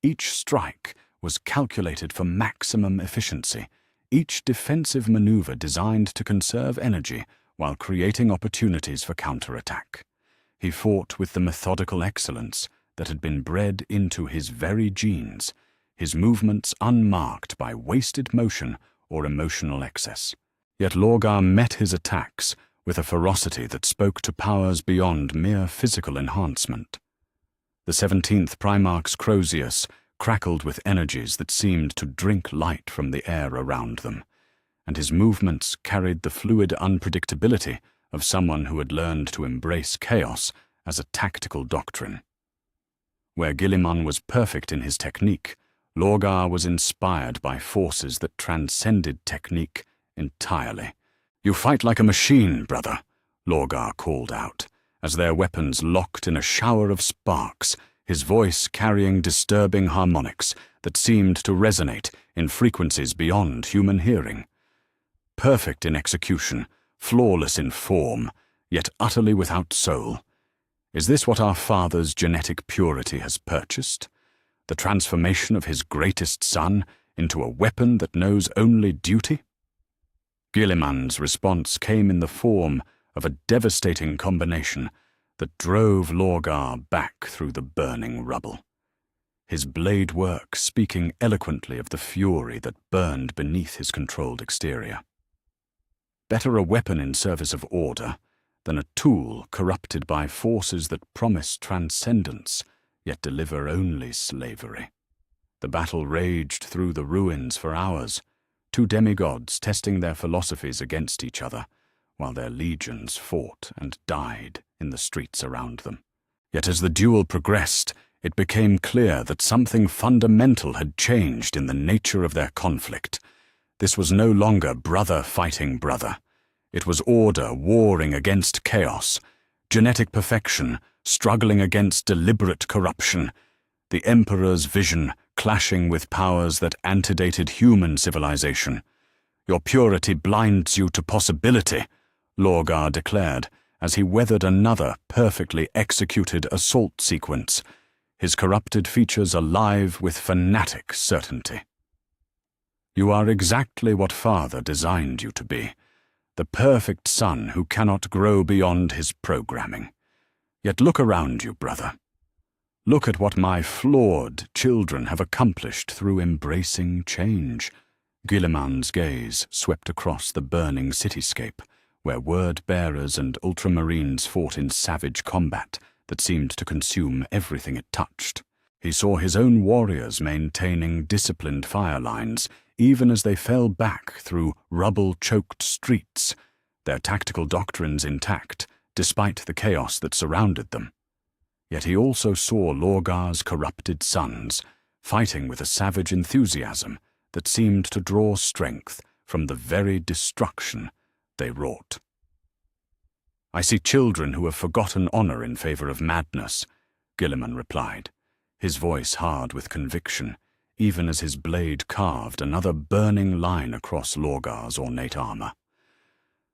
Each strike was calculated for maximum efficiency, each defensive maneuver designed to conserve energy while creating opportunities for counterattack. He fought with the methodical excellence that had been bred into his very genes, his movements unmarked by wasted motion or emotional excess. Yet Lorgar met his attacks with a ferocity that spoke to powers beyond mere physical enhancement. The 17th Primarch's Crozius crackled with energies that seemed to drink light from the air around them, and his movements carried the fluid unpredictability of someone who had learned to embrace chaos as a tactical doctrine. Where Guilliman was perfect in his technique, Lorgar was inspired by forces that transcended technique entirely. "You fight like a machine, brother," Lorgar called out, as their weapons locked in a shower of sparks, his voice carrying disturbing harmonics that seemed to resonate in frequencies beyond human hearing. Perfect in execution, flawless in form, yet utterly without soul. Is this what our father's genetic purity has purchased? The transformation of his greatest son into a weapon that knows only duty? Guilliman's response came in the form of a devastating combination that drove Lorgar back through the burning rubble, his blade work speaking eloquently of the fury that burned beneath his controlled exterior. Better a weapon in service of order than a tool corrupted by forces that promise transcendence, yet deliver only slavery. The battle raged through the ruins for hours, two demigods testing their philosophies against each other, while their legions fought and died in the streets around them. Yet as the duel progressed, it became clear that something fundamental had changed in the nature of their conflict. This was no longer brother fighting brother. It was order warring against chaos, genetic perfection struggling against deliberate corruption, the Emperor's vision clashing with powers that antedated human civilization. "Your purity blinds you to possibility," Lorgar declared as he weathered another perfectly executed assault sequence, his corrupted features alive with fanatic certainty. "You are exactly what Father designed you to be, the perfect son who cannot grow beyond his programming. Yet look around you, brother. Look at what my flawed children have accomplished through embracing change." Guilliman's gaze swept across the burning cityscape, where word-bearers and ultramarines fought in savage combat that seemed to consume everything it touched. He saw his own warriors maintaining disciplined fire lines, even as they fell back through rubble-choked streets, their tactical doctrines intact, despite the chaos that surrounded them. Yet he also saw Lorgar's corrupted sons, fighting with a savage enthusiasm that seemed to draw strength from the very destruction they wrought. "I see children who have forgotten honor in favor of madness," Guilliman replied, his voice hard with conviction, even as his blade carved another burning line across Lorgar's ornate armor.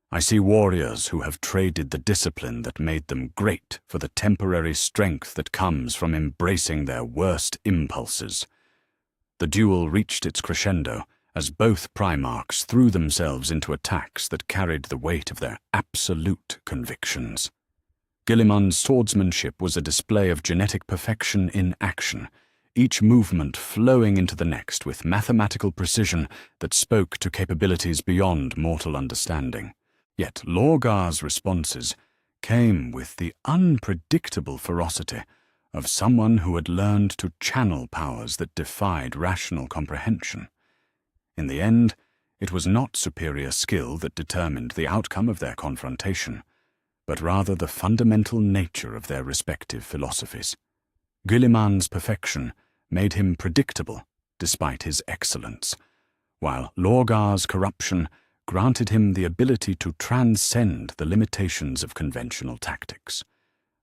"I see warriors who have traded the discipline that made them great for the temporary strength that comes from embracing their worst impulses." The duel reached its crescendo as both Primarchs threw themselves into attacks that carried the weight of their absolute convictions. Guilliman's swordsmanship was a display of genetic perfection in action, each movement flowing into the next with mathematical precision that spoke to capabilities beyond mortal understanding. Yet Lorgar's responses came with the unpredictable ferocity of someone who had learned to channel powers that defied rational comprehension. In the end, it was not superior skill that determined the outcome of their confrontation, but rather the fundamental nature of their respective philosophies. Guilliman's perfection made him predictable despite his excellence, while Lorgar's corruption granted him the ability to transcend the limitations of conventional tactics.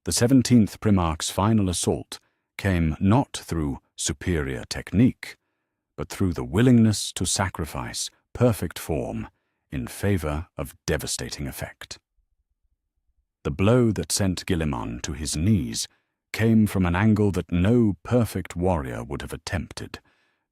The 17th Primarch's final assault came not through superior technique, but through the willingness to sacrifice perfect form in favor of devastating effect. The blow that sent Guilliman to his knees came from an angle that no perfect warrior would have attempted,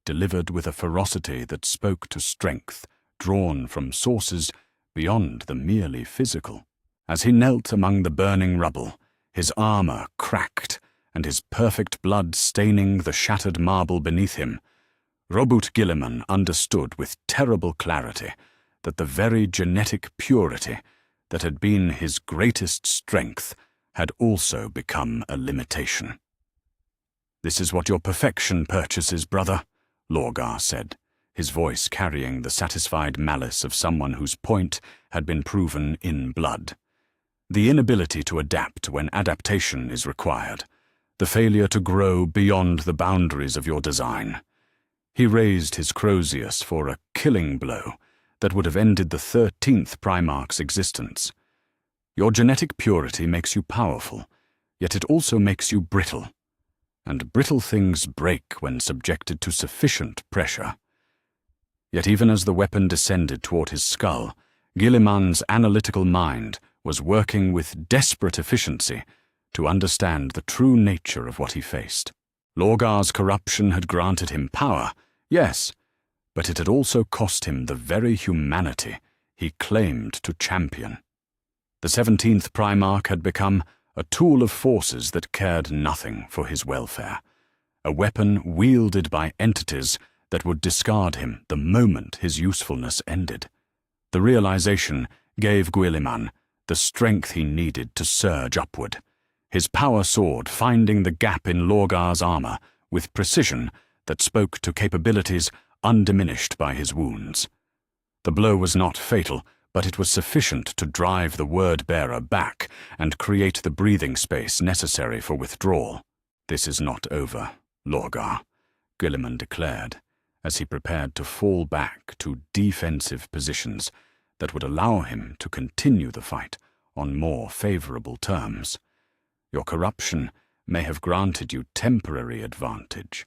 delivered with a ferocity that spoke to strength drawn from sources beyond the merely physical. As he knelt among the burning rubble, his armor cracked and his perfect blood staining the shattered marble beneath him, Robert Guilliman understood with terrible clarity that the very genetic purity that had been his greatest strength had also become a limitation. "This is what your perfection purchases, brother," Lorgar said, his voice carrying the satisfied malice of someone whose point had been proven in blood. "The inability to adapt when adaptation is required, the failure to grow beyond the boundaries of your design." He raised his Crozius for a killing blow that would have ended the 13th Primarch's existence. "Your genetic purity makes you powerful, yet it also makes you brittle. And brittle things break when subjected to sufficient pressure." Yet even as the weapon descended toward his skull, Guilliman's analytical mind was working with desperate efficiency to understand the true nature of what he faced. Lorgar's corruption had granted him power, yes, but it had also cost him the very humanity he claimed to champion. The 17th Primarch had become a tool of forces that cared nothing for his welfare, a weapon wielded by entities that would discard him the moment his usefulness ended. The realization gave Guilliman the strength he needed to surge upward, his power sword finding the gap in Lorgar's armor with precision that spoke to capabilities undiminished by his wounds. The blow was not fatal, but it was sufficient to drive the word-bearer back and create the breathing space necessary for withdrawal. "This is not over, Lorgar," Guilliman declared, as he prepared to fall back to defensive positions that would allow him to continue the fight on more favorable terms. "Your corruption may have granted you temporary advantage,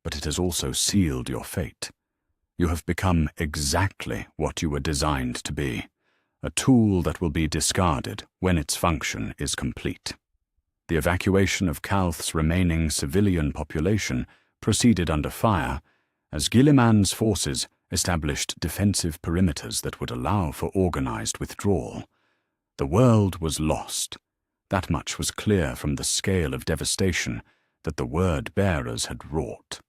but it has also sealed your fate. You have become exactly what you were designed to be, a tool that will be discarded when its function is complete." The evacuation of Calth's remaining civilian population proceeded under fire, as Guilliman's forces established defensive perimeters that would allow for organized withdrawal. The world was lost. That much was clear from the scale of devastation that the word-bearers had wrought.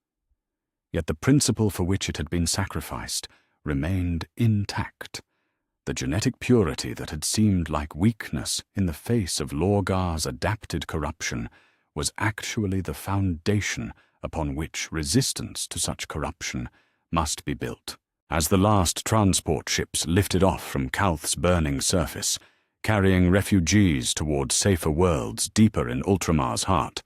Yet the principle for which it had been sacrificed remained intact. The genetic purity that had seemed like weakness in the face of Lorgar's adapted corruption was actually the foundation upon which resistance to such corruption must be built. As the last transport ships lifted off from Calth's burning surface, carrying refugees toward safer worlds deeper in Ultramar's heart,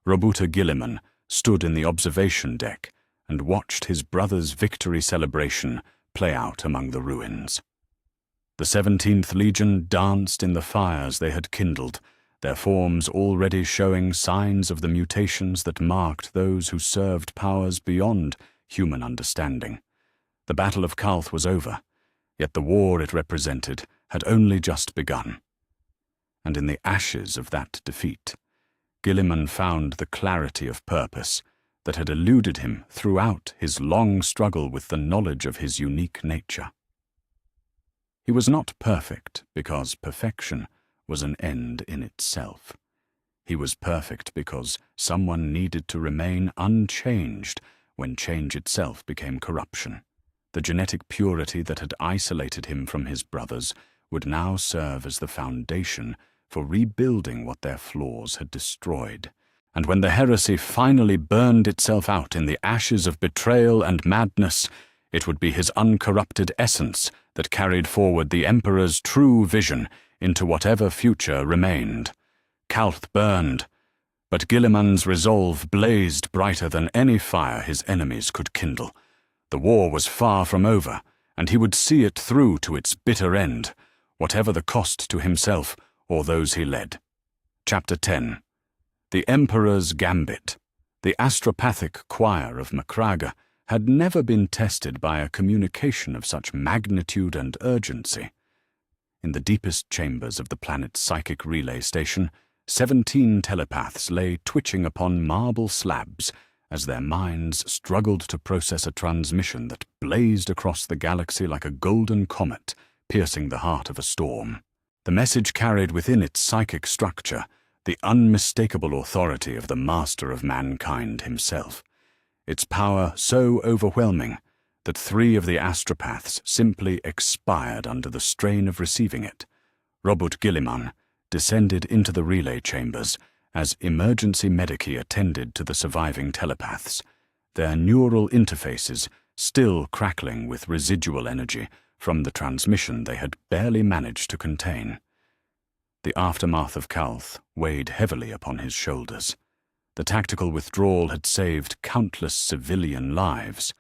Robuta Guilliman stood in the observation deck and watched his brother's victory celebration play out among the ruins. The 17th Legion danced in the fires they had kindled, their forms already showing signs of the mutations that marked those who served powers beyond human understanding. The Battle of Calth was over, yet the war it represented had only just begun. And in the ashes of that defeat, Guilliman found the clarity of purpose that had eluded him throughout his long struggle with the knowledge of his unique nature. He was not perfect because perfection was an end in itself. He was perfect because someone needed to remain unchanged when change itself became corruption. The genetic purity that had isolated him from his brothers would now serve as the foundation for rebuilding what their flaws had destroyed, And when the heresy finally burned itself out in the ashes of betrayal and madness, it would be his uncorrupted essence that carried forward the Emperor's true vision into whatever future remained. Calth burned, but Guilliman's resolve blazed brighter than any fire his enemies could kindle. The war was far from over, and he would see it through to its bitter end, whatever the cost to himself or those he led. Chapter 10. The Emperor's Gambit. The astropathic choir of Macraga had never been tested by a communication of such magnitude and urgency. In the deepest chambers of the planet's psychic relay station, 17 telepaths lay twitching upon marble slabs as their minds struggled to process a transmission that blazed across the galaxy like a golden comet, piercing the heart of a storm. The message carried within its psychic structure the unmistakable authority of the master of mankind himself, its power so overwhelming that 3 of the astropaths simply expired under the strain of receiving it. Robert Guilliman descended into the relay chambers as emergency medici attended to the surviving telepaths, their neural interfaces still crackling with residual energy from the transmission they had barely managed to contain. The aftermath of Calth weighed heavily upon his shoulders. The tactical withdrawal had saved countless civilian lives,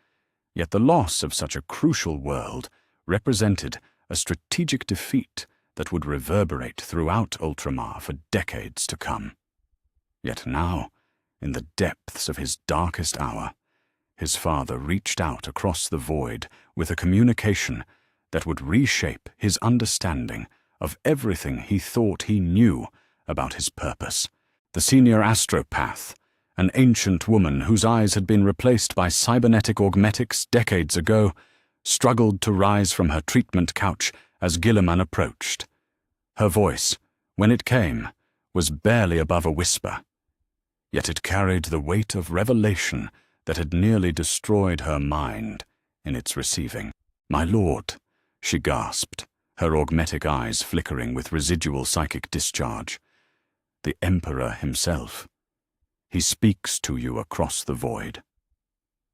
yet the loss of such a crucial world represented a strategic defeat that would reverberate throughout Ultramar for decades to come. Yet now, in the depths of his darkest hour, his father reached out across the void with a communication that would reshape his understanding of everything he thought he knew about his purpose. The senior astropath, an ancient woman whose eyes had been replaced by cybernetic augmetics decades ago, struggled to rise from her treatment couch as Guilliman approached. Her voice, when it came, was barely above a whisper, yet it carried the weight of revelation that had nearly destroyed her mind in its receiving. "My lord," she gasped, her augmetic eyes flickering with residual psychic discharge. "The Emperor himself. He speaks to you across the void."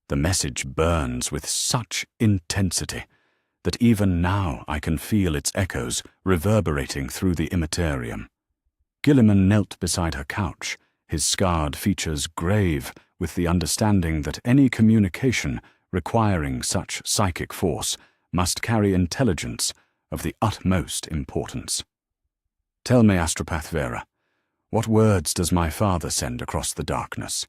The message burns with such intensity that even now I can feel its echoes reverberating through the Imperium. Guilliman knelt beside her couch, his scarred features grave with the understanding that any communication requiring such psychic force must carry intelligence of the utmost importance. "Tell me, Astropath Vera, what words does my father send across the darkness?"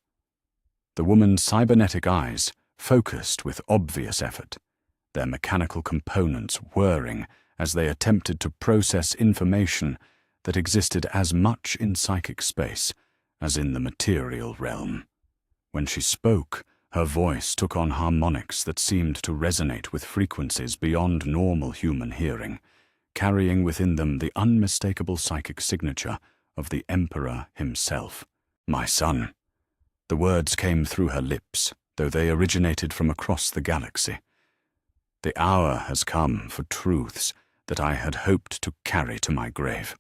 The woman's cybernetic eyes focused with obvious effort, their mechanical components whirring as they attempted to process information that existed as much in psychic space as in the material realm. When she spoke, her voice took on harmonics that seemed to resonate with frequencies beyond normal human hearing, carrying within them the unmistakable psychic signature of the Emperor himself. "My son." The words came through her lips, though they originated from across the galaxy. "The hour has come for truths that I had hoped to carry to my grave.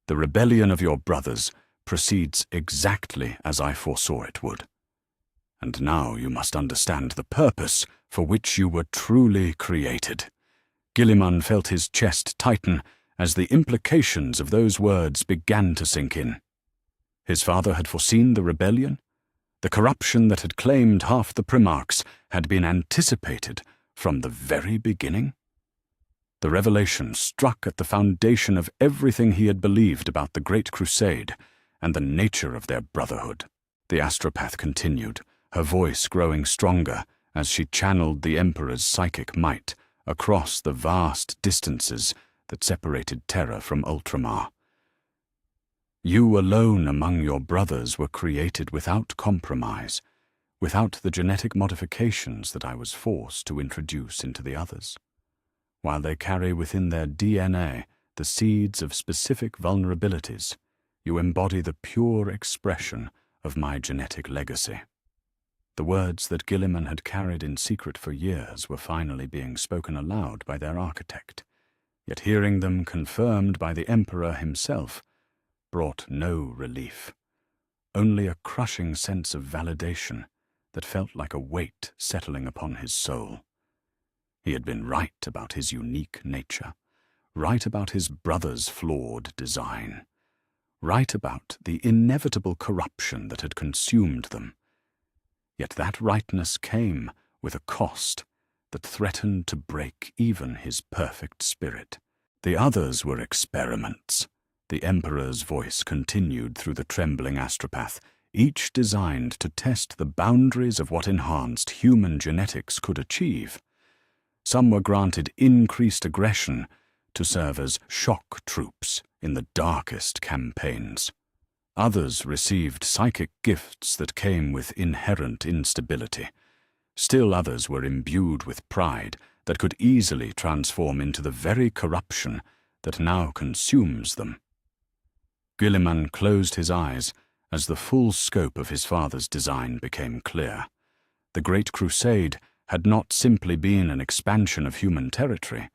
The rebellion of your brothers proceeds exactly as I foresaw it would. And now you must understand the purpose for which you were truly created." Guilliman felt his chest tighten as the implications of those words began to sink in. His father had foreseen the rebellion. The corruption that had claimed half the Primarchs had been anticipated from the very beginning. The revelation struck at the foundation of everything he had believed about the Great Crusade and the nature of their brotherhood. The astropath continued, her voice growing stronger as she channeled the Emperor's psychic might across the vast distances that separated Terra from Ultramar. "You alone among your brothers were created without compromise, without the genetic modifications that I was forced to introduce into the others. While they carry within their DNA the seeds of specific vulnerabilities, you embody the pure expression of my genetic legacy." The words that Guilliman had carried in secret for years were finally being spoken aloud by their architect, yet hearing them confirmed by the Emperor himself brought no relief, only a crushing sense of validation that felt like a weight settling upon his soul. He had been right about his unique nature, right about his brother's flawed design, right about the inevitable corruption that had consumed them. Yet that rightness came with a cost that threatened to break even his perfect spirit. The others were experiments. The Emperor's voice continued through the trembling astropath, each designed to test the boundaries of what enhanced human genetics could achieve. Some were granted increased aggression to serve as shock troops in the darkest campaigns. Others received psychic gifts that came with inherent instability. Still others were imbued with pride that could easily transform into the very corruption that now consumes them. Guilliman closed his eyes as the full scope of his father's design became clear. The Great Crusade had not simply been an expansion of human territory.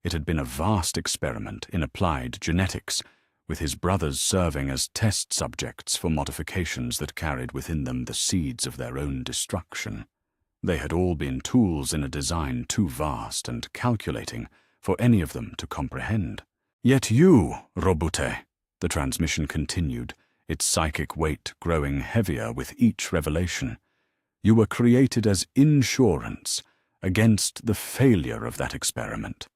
It had been a vast experiment in applied genetics, with his brothers serving as test subjects for modifications that carried within them the seeds of their own destruction. They had all been tools in a design too vast and calculating for any of them to comprehend. Yet you, Robute, the transmission continued, its psychic weight growing heavier with each revelation. You were created as insurance against the failure of that experiment.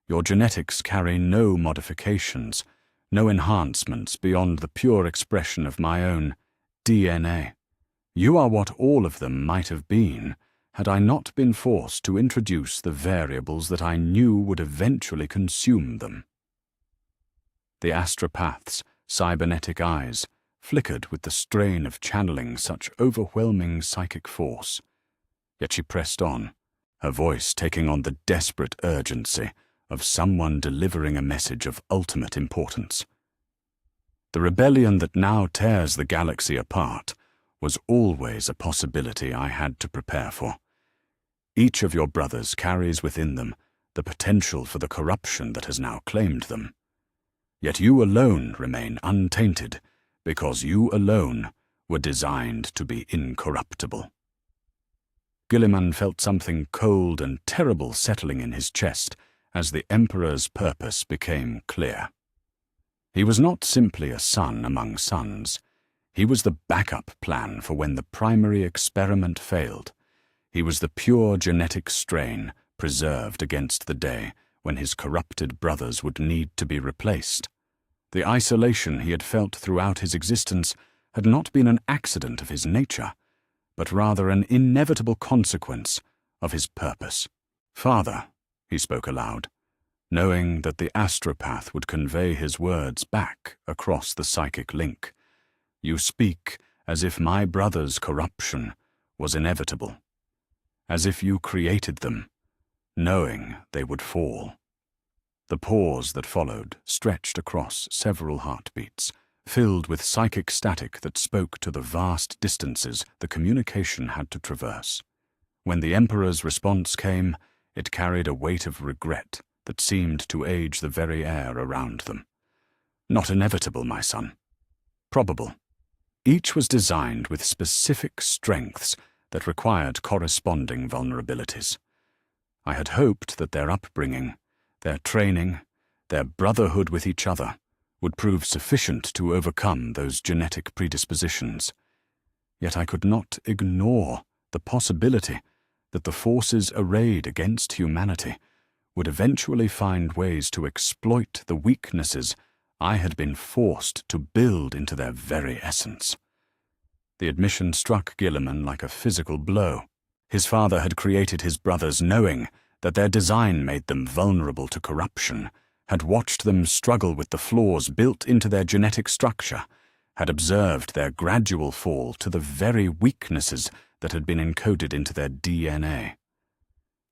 Your genetics carry no modifications, no enhancements beyond the pure expression of my own DNA. You are what all of them might have been had I not been forced to introduce the variables that I knew would eventually consume them. The astropath's cybernetic eyes flickered with the strain of channeling such overwhelming psychic force. Yet she pressed on, her voice taking on the desperate urgency of someone delivering a message of ultimate importance. The rebellion that now tears the galaxy apart was always a possibility I had to prepare for. Each of your brothers carries within them the potential for the corruption that has now claimed them. Yet you alone remain untainted, because you alone were designed to be incorruptible. Guilliman felt something cold and terrible settling in his chest as the Emperor's purpose became clear. He was not simply a son among sons. He was the backup plan for when the primary experiment failed. He was the pure genetic strain preserved against the day when his corrupted brothers would need to be replaced. The isolation he had felt throughout his existence had not been an accident of his nature, but rather an inevitable consequence of his purpose. "Father," he spoke aloud, knowing that the astropath would convey his words back across the psychic link. "You speak as if my brother's corruption was inevitable, as if you created them, knowing they would fall." The pause that followed stretched across several heartbeats, filled with psychic static that spoke to the vast distances the communication had to traverse. When the Emperor's response came, it carried a weight of regret that seemed to age the very air around them. "Not inevitable, my son. Probable. Each was designed with specific strengths that required corresponding vulnerabilities. I had hoped that their upbringing, their training, their brotherhood with each other would prove sufficient to overcome those genetic predispositions. Yet I could not ignore the possibility that the forces arrayed against humanity would eventually find ways to exploit the weaknesses I had been forced to build into their very essence. The admission struck Guilliman like a physical blow. His father had created his brothers knowing that their design made them vulnerable to corruption, had watched them struggle with the flaws built into their genetic structure, had observed their gradual fall to the very weaknesses that had been encoded into their DNA.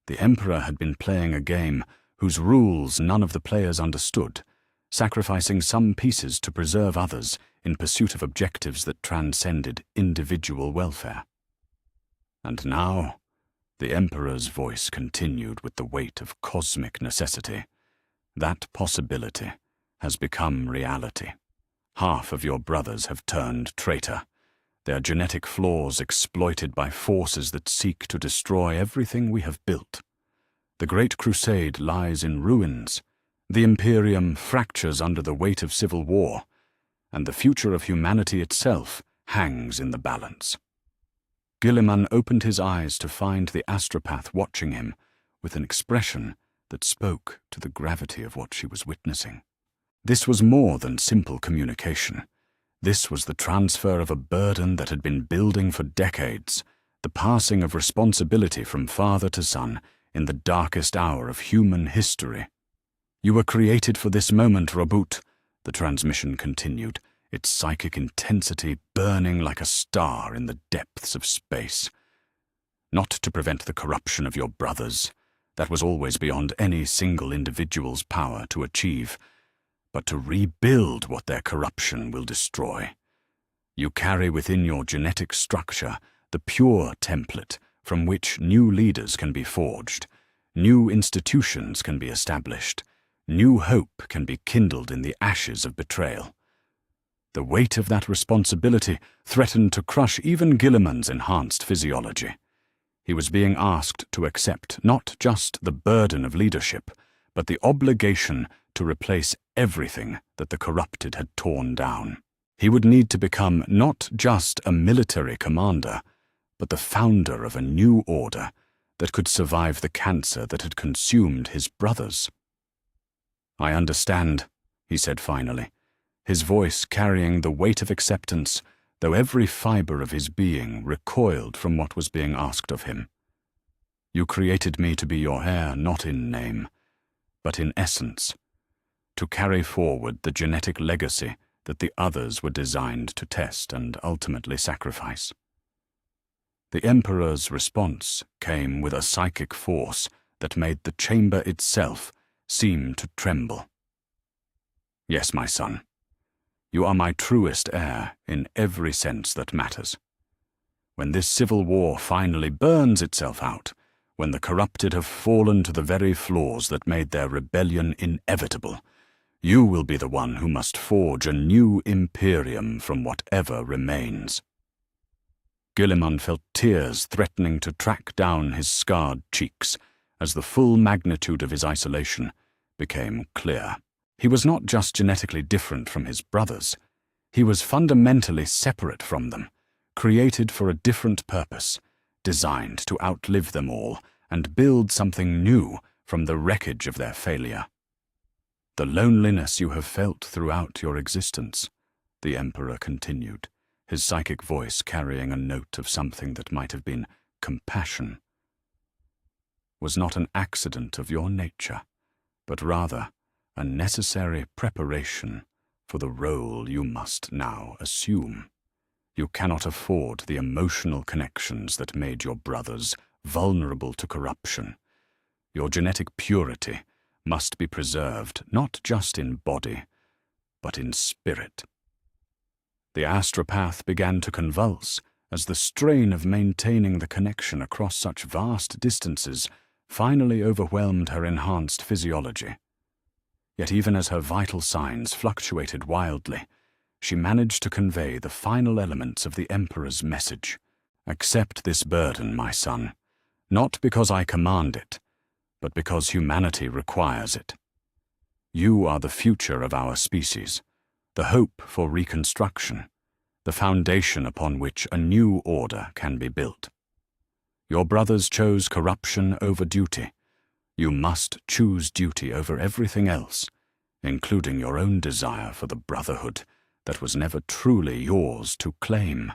The Emperor had been playing a game whose rules none of the players understood, sacrificing some pieces to preserve others in pursuit of objectives that transcended individual welfare. And now, the Emperor's voice continued with the weight of cosmic necessity. That possibility has become reality. Half of your brothers have turned traitor, their genetic flaws exploited by forces that seek to destroy everything we have built. The Great Crusade lies in ruins, the Imperium fractures under the weight of civil war, and the future of humanity itself hangs in the balance. Guilliman opened his eyes to find the astropath watching him with an expression that spoke to the gravity of what she was witnessing. This was more than simple communication. This was the transfer of a burden that had been building for decades, the passing of responsibility from father to son in the darkest hour of human history. "You were created for this moment, Robut," the transmission continued, its psychic intensity burning like a star in the depths of space. "Not to prevent the corruption of your brothers, that was always beyond any single individual's power to achieve, but to rebuild what their corruption will destroy. You carry within your genetic structure the pure template from which new leaders can be forged, new institutions can be established, new hope can be kindled in the ashes of betrayal." The weight of that responsibility threatened to crush even Guilliman's enhanced physiology. He was being asked to accept not just the burden of leadership, but the obligation to replace everything that the corrupted had torn down. He would need to become not just a military commander, but the founder of a new order that could survive the cancer that had consumed his brothers. "I understand," he said finally, his voice carrying the weight of acceptance, though every fiber of his being recoiled from what was being asked of him. "You created me to be your heir not in name, but in essence, to carry forward the genetic legacy that the others were designed to test and ultimately sacrifice." The Emperor's response came with a psychic force that made the chamber itself seem to tremble. "Yes, my son. You are my truest heir in every sense that matters. When this civil war finally burns itself out, when the corrupted have fallen to the very flaws that made their rebellion inevitable, you will be the one who must forge a new Imperium from whatever remains." Guilliman felt tears threatening to track down his scarred cheeks as the full magnitude of his isolation became clear. He was not just genetically different from his brothers. He was fundamentally separate from them, created for a different purpose, designed to outlive them all and build something new from the wreckage of their failure. "The loneliness you have felt throughout your existence," the Emperor continued, his psychic voice carrying a note of something that might have been compassion, "was not an accident of your nature, but rather a necessary preparation for the role you must now assume. You cannot afford the emotional connections that made your brothers vulnerable to corruption. Your genetic purity must be preserved not just in body, but in spirit." The astropath began to convulse as the strain of maintaining the connection across such vast distances finally overwhelmed her enhanced physiology. Yet even as her vital signs fluctuated wildly, she managed to convey the final elements of the Emperor's message. "Accept this burden, my son, not because I command it, but because humanity requires it. You are the future of our species, the hope for reconstruction, the foundation upon which a new order can be built. Your brothers chose corruption over duty. You must choose duty over everything else, including your own desire for the brotherhood that was never truly yours to claim."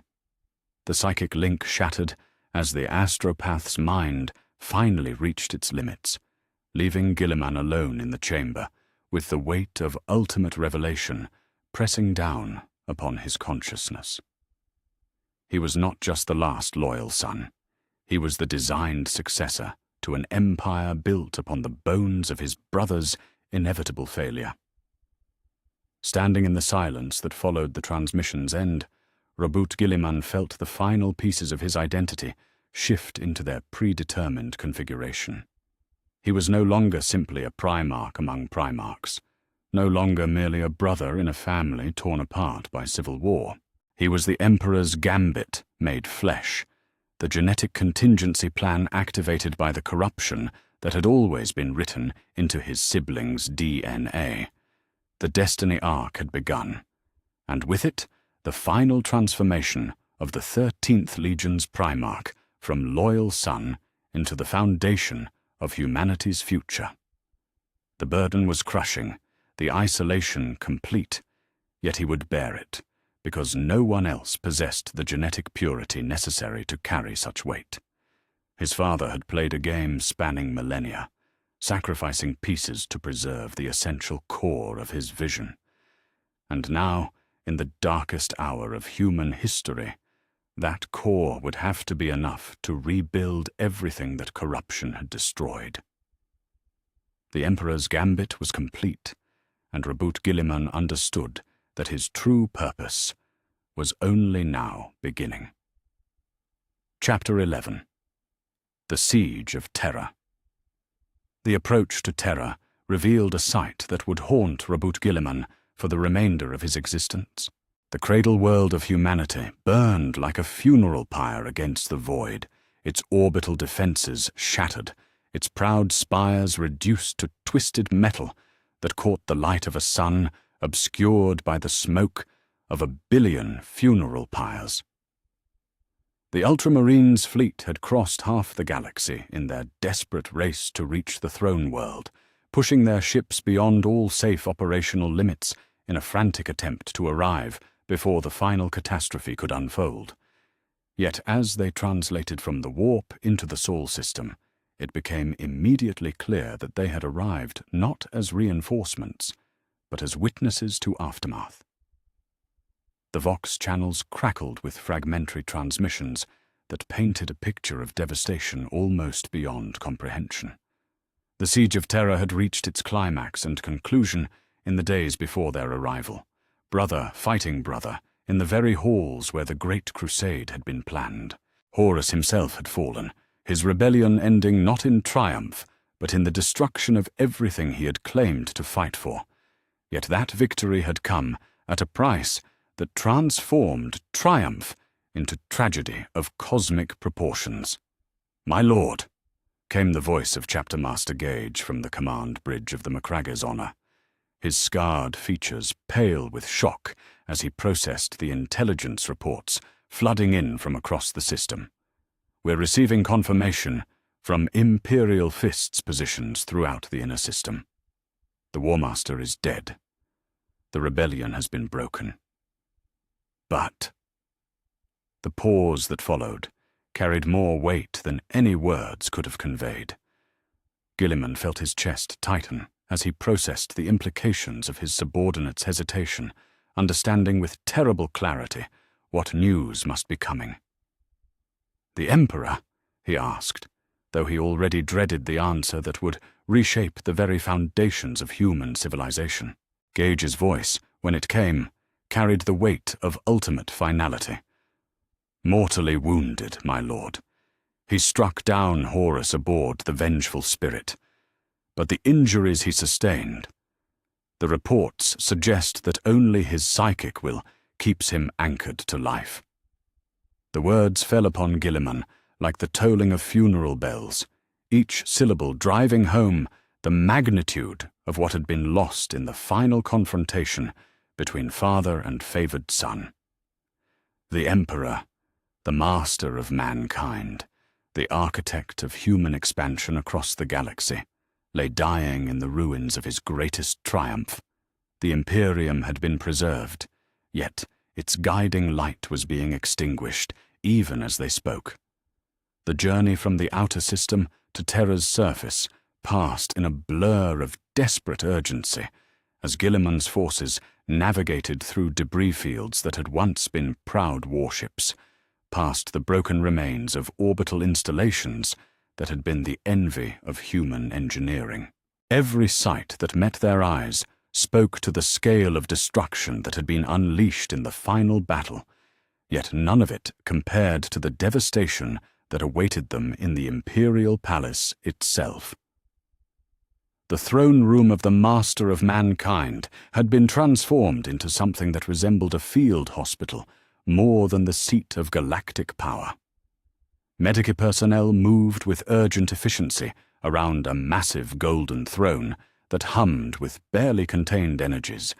The psychic link shattered as the astropath's mind finally reached its limits, leaving Guilliman alone in the chamber, with the weight of ultimate revelation pressing down upon his consciousness. He was not just the last loyal son. He was the designed successor to an empire built upon the bones of his brother's inevitable failure. Standing in the silence that followed the transmission's end, Robut Guilliman felt the final pieces of his identity shift into their predetermined configuration. He was no longer simply a primarch among primarchs, no longer merely a brother in a family torn apart by civil war. He was the Emperor's gambit made flesh, the genetic contingency plan activated by the corruption that had always been written into his siblings' DNA. The destiny arc had begun, and with it, the final transformation of the 13th Legion's Primarch from loyal son into the foundation of humanity's future. The burden was crushing, the isolation complete, yet he would bear it, because no one else possessed the genetic purity necessary to carry such weight. His father had played a game spanning millennia, sacrificing pieces to preserve the essential core of his vision. And now, in the darkest hour of human history, that core would have to be enough to rebuild everything that corruption had destroyed. The Emperor's gambit was complete, and Guilliman understood that his true purpose was only now beginning. Chapter 11. The Siege of Terra. The approach to Terra revealed a sight that would haunt Guilliman for the remainder of his existence. The cradle world of humanity burned like a funeral pyre against the void, its orbital defenses shattered, its proud spires reduced to twisted metal that caught the light of a sun obscured by the smoke of 1 billion funeral pyres. The Ultramarines' fleet had crossed half the galaxy in their desperate race to reach the throne world, pushing their ships beyond all safe operational limits in a frantic attempt to arrive before the final catastrophe could unfold. Yet as they translated from the warp into the Sol system, it became immediately clear that they had arrived not as reinforcements, but as witnesses to aftermath. The Vox channels crackled with fragmentary transmissions that painted a picture of devastation almost beyond comprehension. The Siege of Terra had reached its climax and conclusion in the days before their arrival, brother fighting brother, in the very halls where the Great Crusade had been planned. Horus himself had fallen, his rebellion ending not in triumph, but in the destruction of everything he had claimed to fight for. Yet that victory had come at a price that transformed triumph into tragedy of cosmic proportions. "My lord," came the voice of Chapter Master Gage from the command bridge of the Macragge's honor, his scarred features pale with shock as he processed the intelligence reports flooding in from across the system. "We're receiving confirmation from Imperial Fists positions throughout the inner system. The War Master is dead. The rebellion has been broken. But..." The pause that followed carried more weight than any words could have conveyed. Guilliman felt his chest tighten as he processed the implications of his subordinate's hesitation, understanding with terrible clarity what news must be coming. "The Emperor?" he asked, though he already dreaded the answer that would reshape the very foundations of human civilization. Gage's voice, when it came, carried the weight of ultimate finality. "Mortally wounded, my lord. He struck down Horus aboard the Vengeful Spirit. But the injuries he sustained, the reports suggest that only his psychic will keeps him anchored to life." The words fell upon Guilliman like the tolling of funeral bells, each syllable driving home the magnitude of what had been lost in the final confrontation between father and favored son. The Emperor, the master of mankind, the architect of human expansion across the galaxy, lay dying in the ruins of his greatest triumph. The Imperium had been preserved, yet its guiding light was being extinguished even as they spoke. The journey from the outer system to Terra's surface passed in a blur of desperate urgency as Guilliman's forces navigated through debris fields that had once been proud warships, past the broken remains of orbital installations that had been the envy of human engineering. Every sight that met their eyes spoke to the scale of destruction that had been unleashed in the final battle, yet none of it compared to the devastation that awaited them in the Imperial Palace itself. The throne room of the Master of Mankind had been transformed into something that resembled a field hospital, more than the seat of galactic power. Medici personnel moved with urgent efficiency around a massive golden throne that hummed with barely contained energies,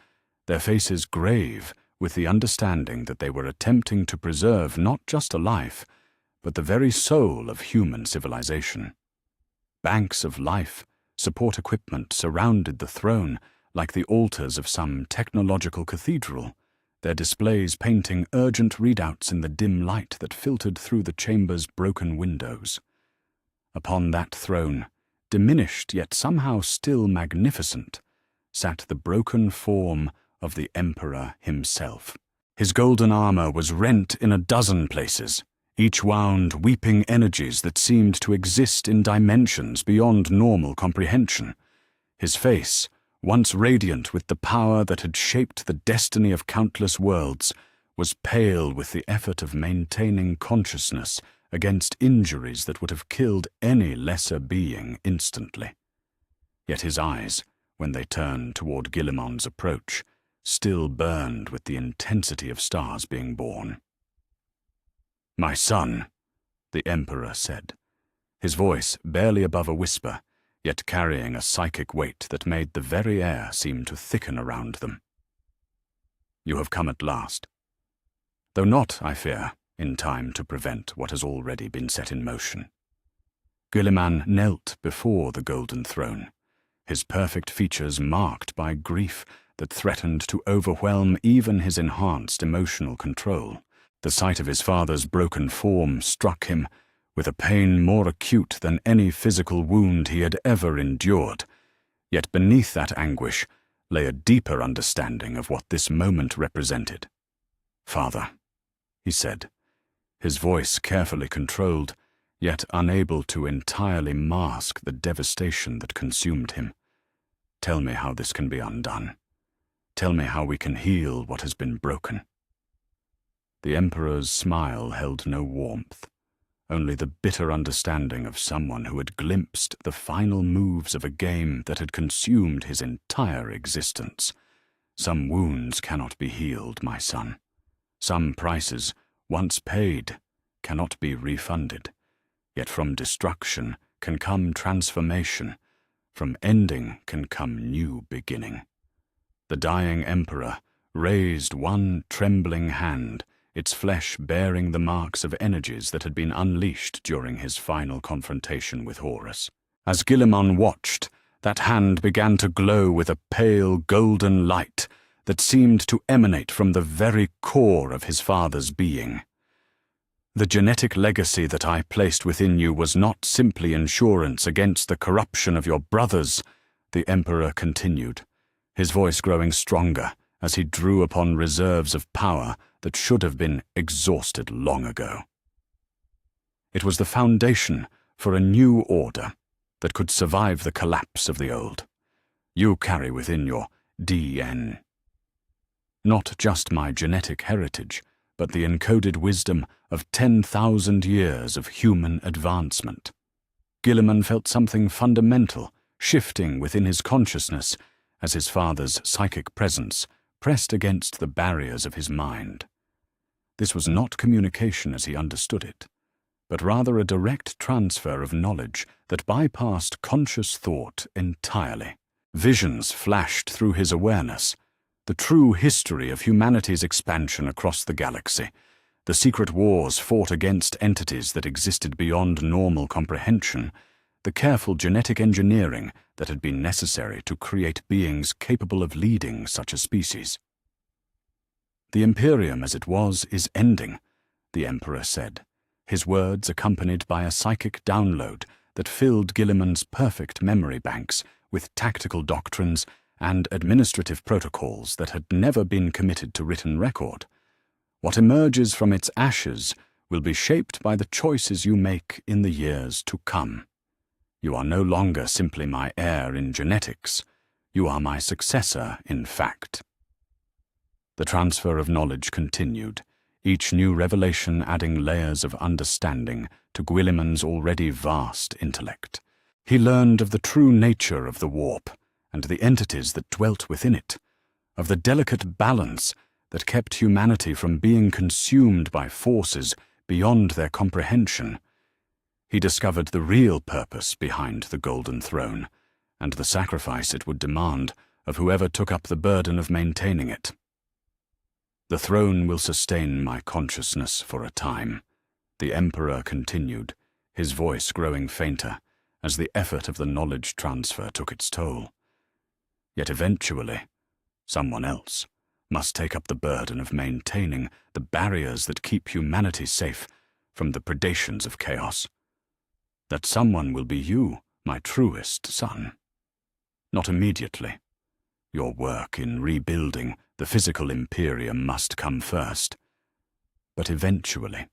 their faces grave with the understanding that they were attempting to preserve not just a life, but the very soul of human civilization. Banks of life support equipment surrounded the throne like the altars of some technological cathedral, their displays painting urgent readouts in the dim light that filtered through the chamber's broken windows. Upon that throne, diminished yet somehow still magnificent, sat the broken form of the Emperor himself. His golden armor was rent in a dozen places, each wound weeping energies that seemed to exist in dimensions beyond normal comprehension. His face, once radiant with the power that had shaped the destiny of countless worlds, was pale with the effort of maintaining consciousness against injuries that would have killed any lesser being instantly. Yet his eyes, when they turned toward Guilliman's approach, still burned with the intensity of stars being born. "My son," the Emperor said, his voice barely above a whisper, yet carrying a psychic weight that made the very air seem to thicken around them. "You have come at last. Though not, I fear, in time to prevent what has already been set in motion." Guilliman knelt before the golden throne, his perfect features marked by grief that threatened to overwhelm even his enhanced emotional control. The sight of his father's broken form struck him with a pain more acute than any physical wound he had ever endured. Yet beneath that anguish lay a deeper understanding of what this moment represented. "Father," he said, his voice carefully controlled, yet unable to entirely mask the devastation that consumed him. "Tell me how this can be undone. Tell me how we can heal what has been broken." The Emperor's smile held no warmth, only the bitter understanding of someone who had glimpsed the final moves of a game that had consumed his entire existence. "Some wounds cannot be healed, my son. Some prices, once paid, cannot be refunded. Yet from destruction can come transformation. From ending can come new beginning." The dying Emperor raised one trembling hand, its flesh bearing the marks of energies that had been unleashed during his final confrontation with Horus. As Guilliman watched, that hand began to glow with a pale golden light that seemed to emanate from the very core of his father's being. "The genetic legacy that I placed within you was not simply insurance against the corruption of your brothers," the Emperor continued, his voice growing stronger as he drew upon reserves of power that should have been exhausted long ago. "It was the foundation for a new order that could survive the collapse of the old. You carry within your DN not just my genetic heritage, but the encoded wisdom of 10,000 years of human advancement." Guilliman felt something fundamental shifting within his consciousness as his father's psychic presence pressed against the barriers of his mind. This was not communication as he understood it, but rather a direct transfer of knowledge that bypassed conscious thought entirely. Visions flashed through his awareness, the true history of humanity's expansion across the galaxy, the secret wars fought against entities that existed beyond normal comprehension, the careful genetic engineering that had been necessary to create beings capable of leading such a species. "The Imperium as it was is ending," the Emperor said, his words accompanied by a psychic download that filled Guilliman's perfect memory banks with tactical doctrines and administrative protocols that had never been committed to written record. "What emerges from its ashes will be shaped by the choices you make in the years to come. You are no longer simply my heir in genetics. You are my successor in fact." The transfer of knowledge continued, each new revelation adding layers of understanding to Guilliman's already vast intellect. He learned of the true nature of the warp and the entities that dwelt within it, of the delicate balance that kept humanity from being consumed by forces beyond their comprehension. He discovered the real purpose behind the Golden Throne, and the sacrifice it would demand of whoever took up the burden of maintaining it. "The throne will sustain my consciousness for a time," the Emperor continued, his voice growing fainter as the effort of the knowledge transfer took its toll. "Yet eventually, someone else must take up the burden of maintaining the barriers that keep humanity safe from the predations of chaos. That someone will be you, my truest son. Not immediately. Your work in rebuilding the physical Imperium must come first. But eventually."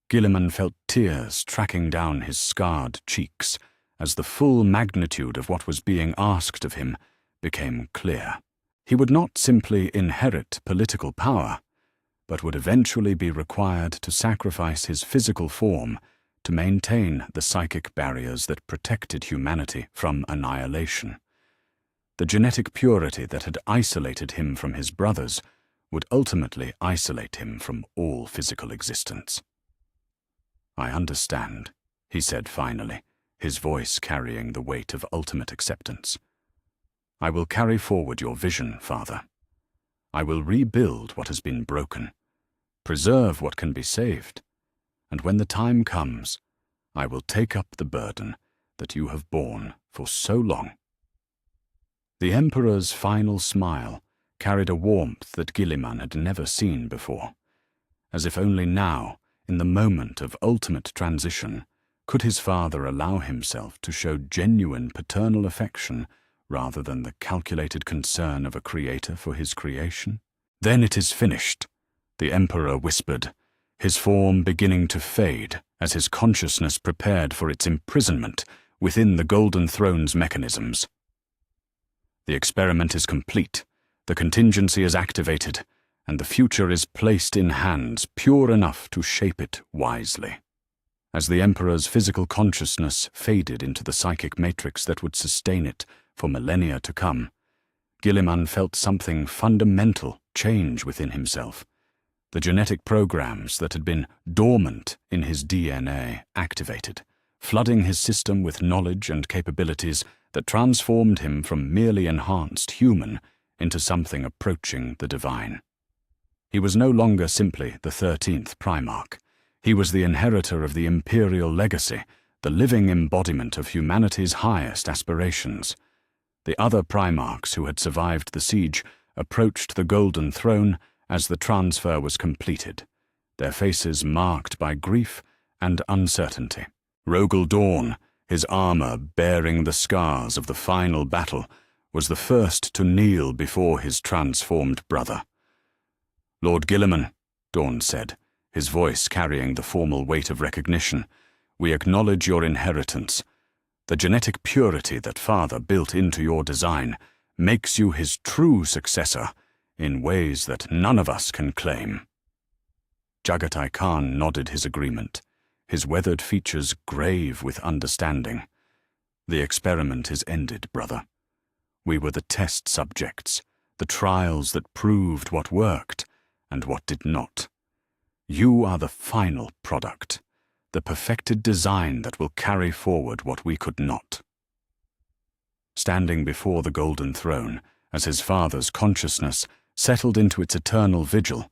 Guilliman felt tears tracking down his scarred cheeks as the full magnitude of what was being asked of him became clear. He would not simply inherit political power, but would eventually be required to sacrifice his physical form to maintain the psychic barriers that protected humanity from annihilation. The genetic purity that had isolated him from his brothers would ultimately isolate him from all physical existence. "I understand," he said finally, his voice carrying the weight of ultimate acceptance. "I will carry forward your vision, Father. I will rebuild what has been broken, preserve what can be saved, and when the time comes, I will take up the burden that you have borne for so long." The Emperor's final smile carried a warmth that Guilliman had never seen before, as if only now, in the moment of ultimate transition, could his father allow himself to show genuine paternal affection rather than the calculated concern of a creator for his creation. "Then it is finished," the Emperor whispered, his form beginning to fade as his consciousness prepared for its imprisonment within the Golden Throne's mechanisms. "The experiment is complete, the contingency is activated, and the future is placed in hands pure enough to shape it wisely." As the Emperor's physical consciousness faded into the psychic matrix that would sustain it for millennia to come, Guilliman felt something fundamental change within himself. The genetic programs that had been dormant in his DNA activated, flooding his system with knowledge and capabilities that transformed him from merely enhanced human into something approaching the divine. He was no longer simply the 13th Primarch. He was the inheritor of the imperial legacy, the living embodiment of humanity's highest aspirations. The other Primarchs who had survived the siege approached the Golden Throne as the transfer was completed, their faces marked by grief and uncertainty. Rogel Dawn, his armor bearing the scars of the final battle, was the first to kneel before his transformed brother. "Lord Guilliman," Dawn said, his voice carrying the formal weight of recognition, "we acknowledge your inheritance. The genetic purity that Father built into your design makes you his true successor in ways that none of us can claim." Jagatai Khan nodded his agreement, his weathered features grave with understanding. "The experiment is ended, brother. We were the test subjects, the trials that proved what worked and what did not. You are the final product, the perfected design that will carry forward what we could not." Standing before the Golden Throne, as his father's consciousness settled into its eternal vigil,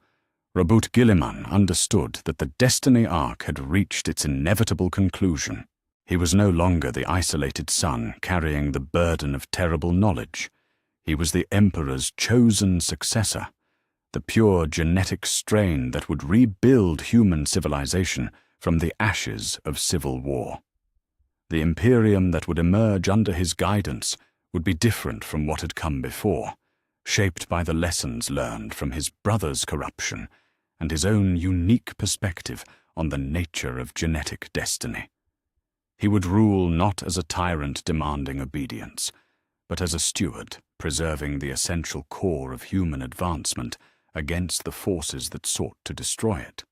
Reboot Guilliman understood that the destiny arc had reached its inevitable conclusion. He was no longer the isolated son carrying the burden of terrible knowledge. He was the Emperor's chosen successor, the pure genetic strain that would rebuild human civilization from the ashes of civil war. The Imperium that would emerge under his guidance would be different from what had come before, shaped by the lessons learned from his brother's corruption and his own unique perspective on the nature of genetic destiny. He would rule not as a tyrant demanding obedience, but as a steward preserving the essential core of human advancement against the forces that sought to destroy it.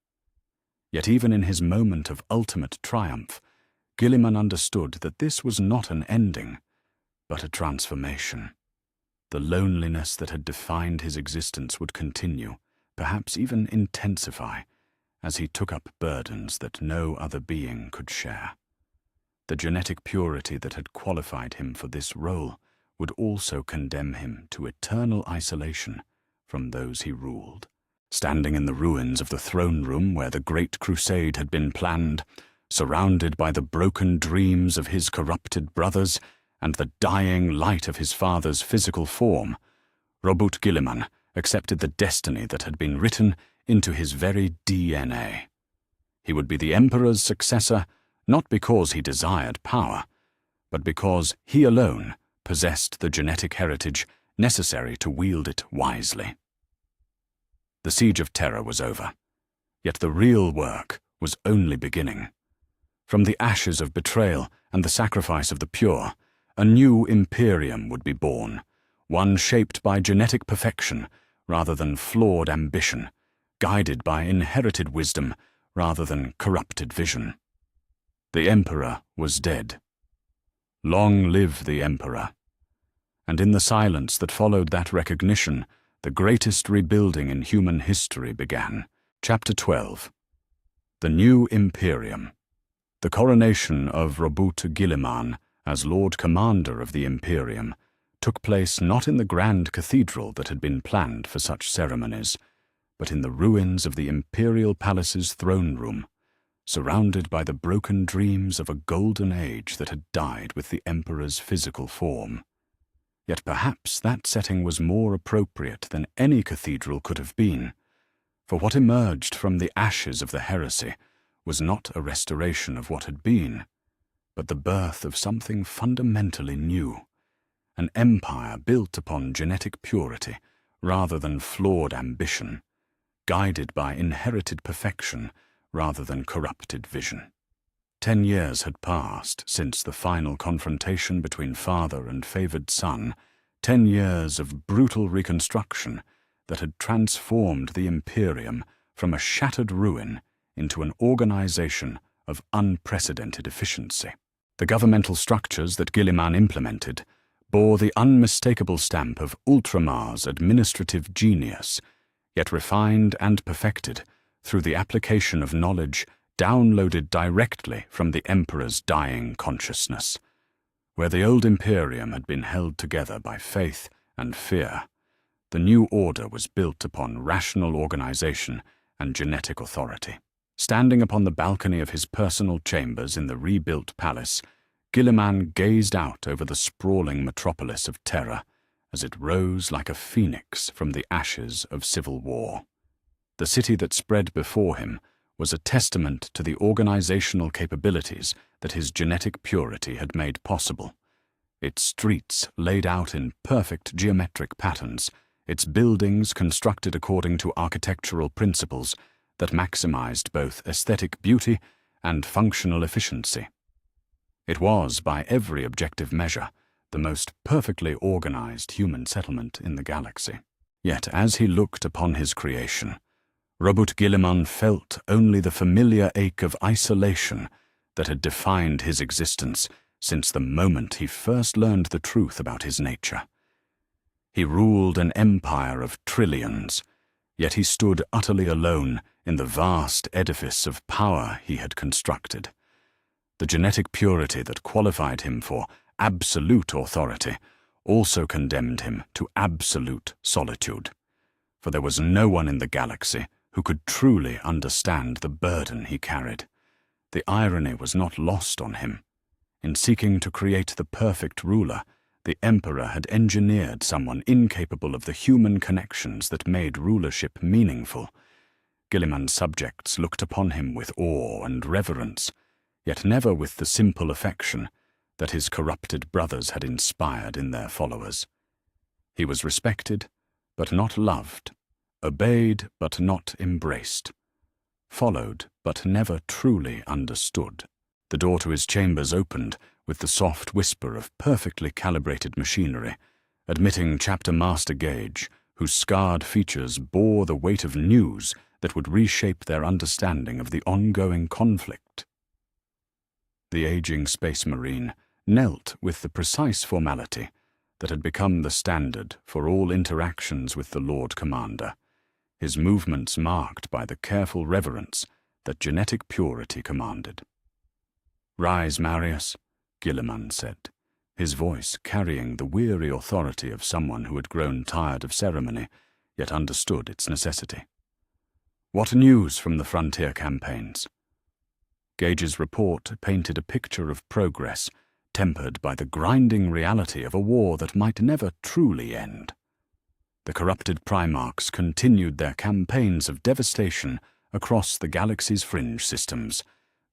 Yet even in his moment of ultimate triumph, Guilliman understood that this was not an ending, but a transformation. The loneliness that had defined his existence would continue, perhaps even intensify, as he took up burdens that no other being could share. The genetic purity that had qualified him for this role would also condemn him to eternal isolation from those he ruled. Standing in the ruins of the throne room where the Great Crusade had been planned, surrounded by the broken dreams of his corrupted brothers and the dying light of his father's physical form, Robert Guilliman accepted the destiny that had been written into his very DNA. He would be the Emperor's successor, not because he desired power, but because he alone possessed the genetic heritage necessary to wield it wisely. The siege of terror was over, yet the real work was only beginning. From the ashes of betrayal and the sacrifice of the pure, a new Imperium would be born, one shaped by genetic perfection rather than flawed ambition, guided by inherited wisdom rather than corrupted vision. The Emperor was dead. Long live the Emperor. And in the silence that followed that recognition, the greatest rebuilding in human history began. Chapter 12. The New Imperium. The coronation of Robert Guilliman as Lord Commander of the Imperium took place not in the grand cathedral that had been planned for such ceremonies, but in the ruins of the Imperial Palace's throne room, surrounded by the broken dreams of a golden age that had died with the Emperor's physical form. Yet perhaps that setting was more appropriate than any cathedral could have been, for what emerged from the ashes of the heresy was not a restoration of what had been, but the birth of something fundamentally new, an empire built upon genetic purity rather than flawed ambition, guided by inherited perfection rather than corrupted vision. 10 years had passed since the final confrontation between father and favored son, 10 years of brutal reconstruction that had transformed the Imperium from a shattered ruin into an organization of unprecedented efficiency. The governmental structures that Guilliman implemented bore the unmistakable stamp of Ultramar's administrative genius, yet refined and perfected through the application of knowledge downloaded directly from the Emperor's dying consciousness. Where the old Imperium had been held together by faith and fear, the new order was built upon rational organization and genetic authority. Standing upon the balcony of his personal chambers in the rebuilt palace, Guilliman gazed out over the sprawling metropolis of terror as it rose like a phoenix from the ashes of civil war. The city that spread before him was a testament to the organizational capabilities that his genetic purity had made possible. Its streets laid out in perfect geometric patterns, its buildings constructed according to architectural principles that maximized both aesthetic beauty and functional efficiency. It was, by every objective measure, the most perfectly organized human settlement in the galaxy. Yet as he looked upon his creation, Robert Guilliman felt only the familiar ache of isolation that had defined his existence since the moment he first learned the truth about his nature. He ruled an empire of trillions, yet he stood utterly alone in the vast edifice of power he had constructed. The genetic purity that qualified him for absolute authority also condemned him to absolute solitude, for there was no one in the galaxy who could truly understand the burden he carried. The irony was not lost on him. In seeking to create the perfect ruler, the Emperor had engineered someone incapable of the human connections that made rulership meaningful. Guilliman's subjects looked upon him with awe and reverence, yet never with the simple affection that his corrupted brothers had inspired in their followers. He was respected, but not loved, obeyed but not embraced, followed but never truly understood. The door to his chambers opened with the soft whisper of perfectly calibrated machinery, admitting Chapter Master Gage, whose scarred features bore the weight of news that would reshape their understanding of the ongoing conflict. The aging space marine knelt with the precise formality that had become the standard for all interactions with the Lord Commander, his movements marked by the careful reverence that genetic purity commanded. "Rise, Marius," Guilliman said, his voice carrying the weary authority of someone who had grown tired of ceremony, yet understood its necessity. "What news from the frontier campaigns?" Gage's report painted a picture of progress, tempered by the grinding reality of a war that might never truly end. The corrupted Primarchs continued their campaigns of devastation across the galaxy's fringe systems,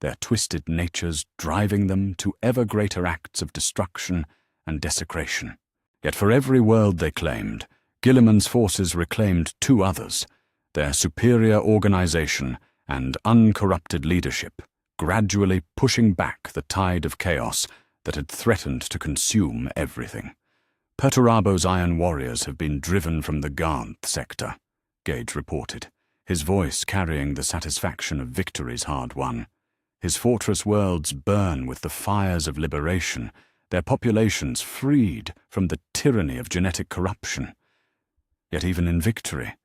their twisted natures driving them to ever greater acts of destruction and desecration. Yet for every world they claimed, Guilliman's forces reclaimed two others, their superior organization and uncorrupted leadership, gradually pushing back the tide of chaos that had threatened to consume everything. "Perturabo's Iron Warriors have been driven from the Garnth sector," Gage reported, his voice carrying the satisfaction of victories hard won. His fortress worlds burn with the fires of liberation, their populations freed from the tyranny of genetic corruption. Yet even in victory,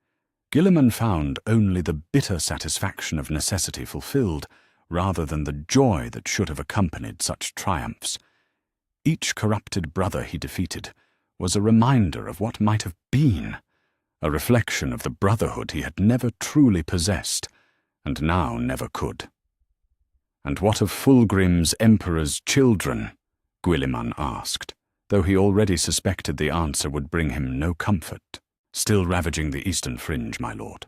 Guilliman found only the bitter satisfaction of necessity fulfilled, rather than the joy that should have accompanied such triumphs. Each corrupted brother he defeated was a reminder of what might have been, a reflection of the brotherhood he had never truly possessed, and now never could. "And what of Fulgrim's Emperor's children?" Guilliman asked, though he already suspected the answer would bring him no comfort. "Still ravaging the eastern fringe, my lord.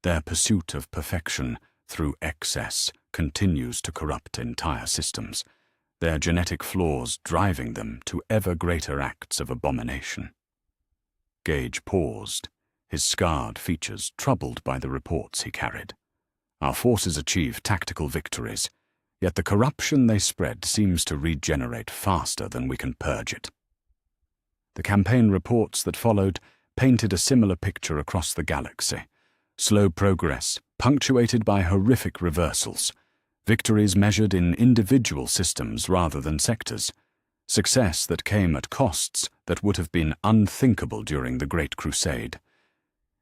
Their pursuit of perfection through excess continues to corrupt entire systems, their genetic flaws driving them to ever greater acts of abomination." Gage paused, his scarred features troubled by the reports he carried. "Our forces achieve tactical victories, yet the corruption they spread seems to regenerate faster than we can purge it." The campaign reports that followed painted a similar picture across the galaxy. Slow progress, punctuated by horrific reversals, victories measured in individual systems rather than sectors, success that came at costs that would have been unthinkable during the Great Crusade.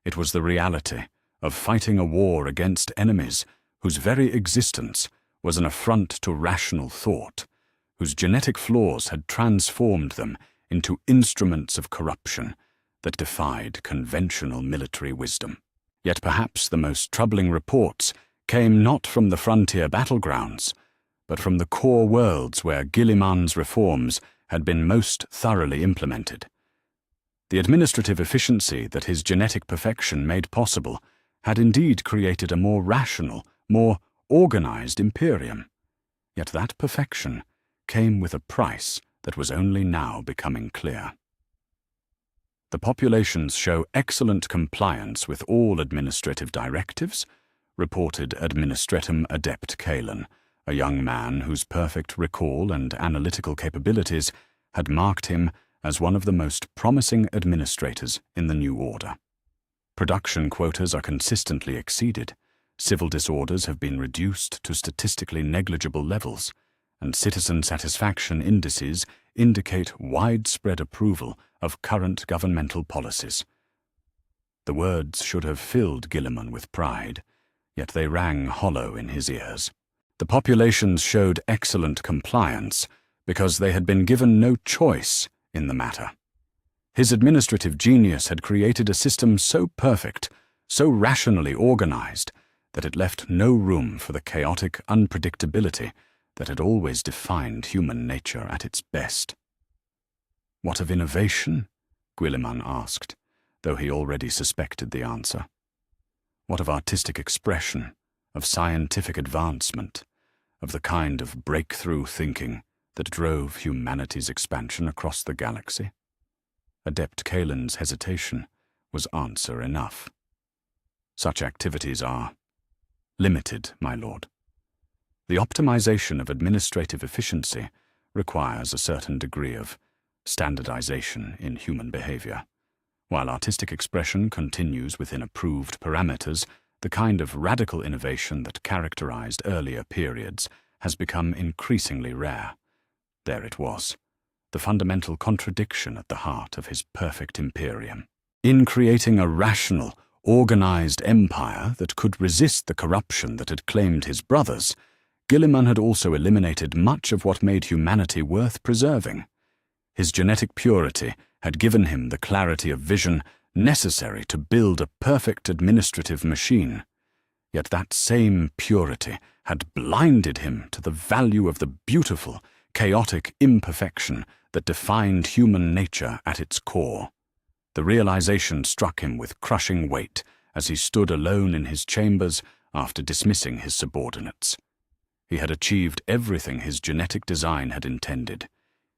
It was the reality of fighting a war against enemies whose very existence was an affront to rational thought, whose genetic flaws had transformed them into instruments of corruption that defied conventional military wisdom. Yet perhaps the most troubling reports came not from the frontier battlegrounds, but from the core worlds where Guilliman's reforms had been most thoroughly implemented. The administrative efficiency that his genetic perfection made possible had indeed created a more rational, more organized Imperium. Yet that perfection came with a price that was only now becoming clear. "The populations show excellent compliance with all administrative directives," reported Administratum Adept Kalen, a young man whose perfect recall and analytical capabilities had marked him as one of the most promising administrators in the new order. "Production quotas are consistently exceeded, civil disorders have been reduced to statistically negligible levels, and citizen satisfaction indices indicate widespread approval of current governmental policies." The words should have filled Guilliman with pride, yet they rang hollow in his ears. The populations showed excellent compliance because they had been given no choice in the matter. His administrative genius had created a system so perfect, so rationally organized, that it left no room for the chaotic unpredictability that had always defined human nature at its best. "What of innovation?" Guilliman asked, though he already suspected the answer. "What of artistic expression, of scientific advancement, of the kind of breakthrough thinking that drove humanity's expansion across the galaxy?" Adept Kalen's hesitation was answer enough. "Such activities are limited, my lord. The optimization of administrative efficiency requires a certain degree of standardization in human behavior. While artistic expression continues within approved parameters, the kind of radical innovation that characterized earlier periods has become increasingly rare." There it was, the fundamental contradiction at the heart of his perfect Imperium. In creating a rational, organized empire that could resist the corruption that had claimed his brothers, Guilliman had also eliminated much of what made humanity worth preserving. His genetic purity had given him the clarity of vision necessary to build a perfect administrative machine. Yet that same purity had blinded him to the value of the beautiful, chaotic imperfection that defined human nature at its core. The realization struck him with crushing weight as he stood alone in his chambers after dismissing his subordinates. He had achieved everything his genetic design had intended.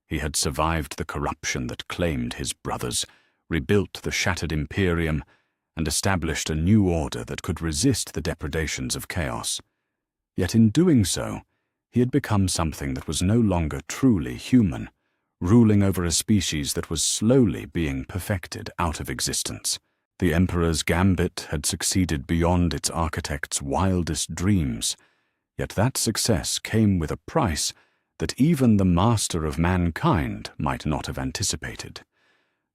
He had survived the corruption that claimed his brothers, rebuilt the shattered Imperium, and established a new order that could resist the depredations of chaos. Yet in doing so, he had become something that was no longer truly human, ruling over a species that was slowly being perfected out of existence. The Emperor's gambit had succeeded beyond its architect's wildest dreams, yet that success came with a price that even the master of mankind might not have anticipated.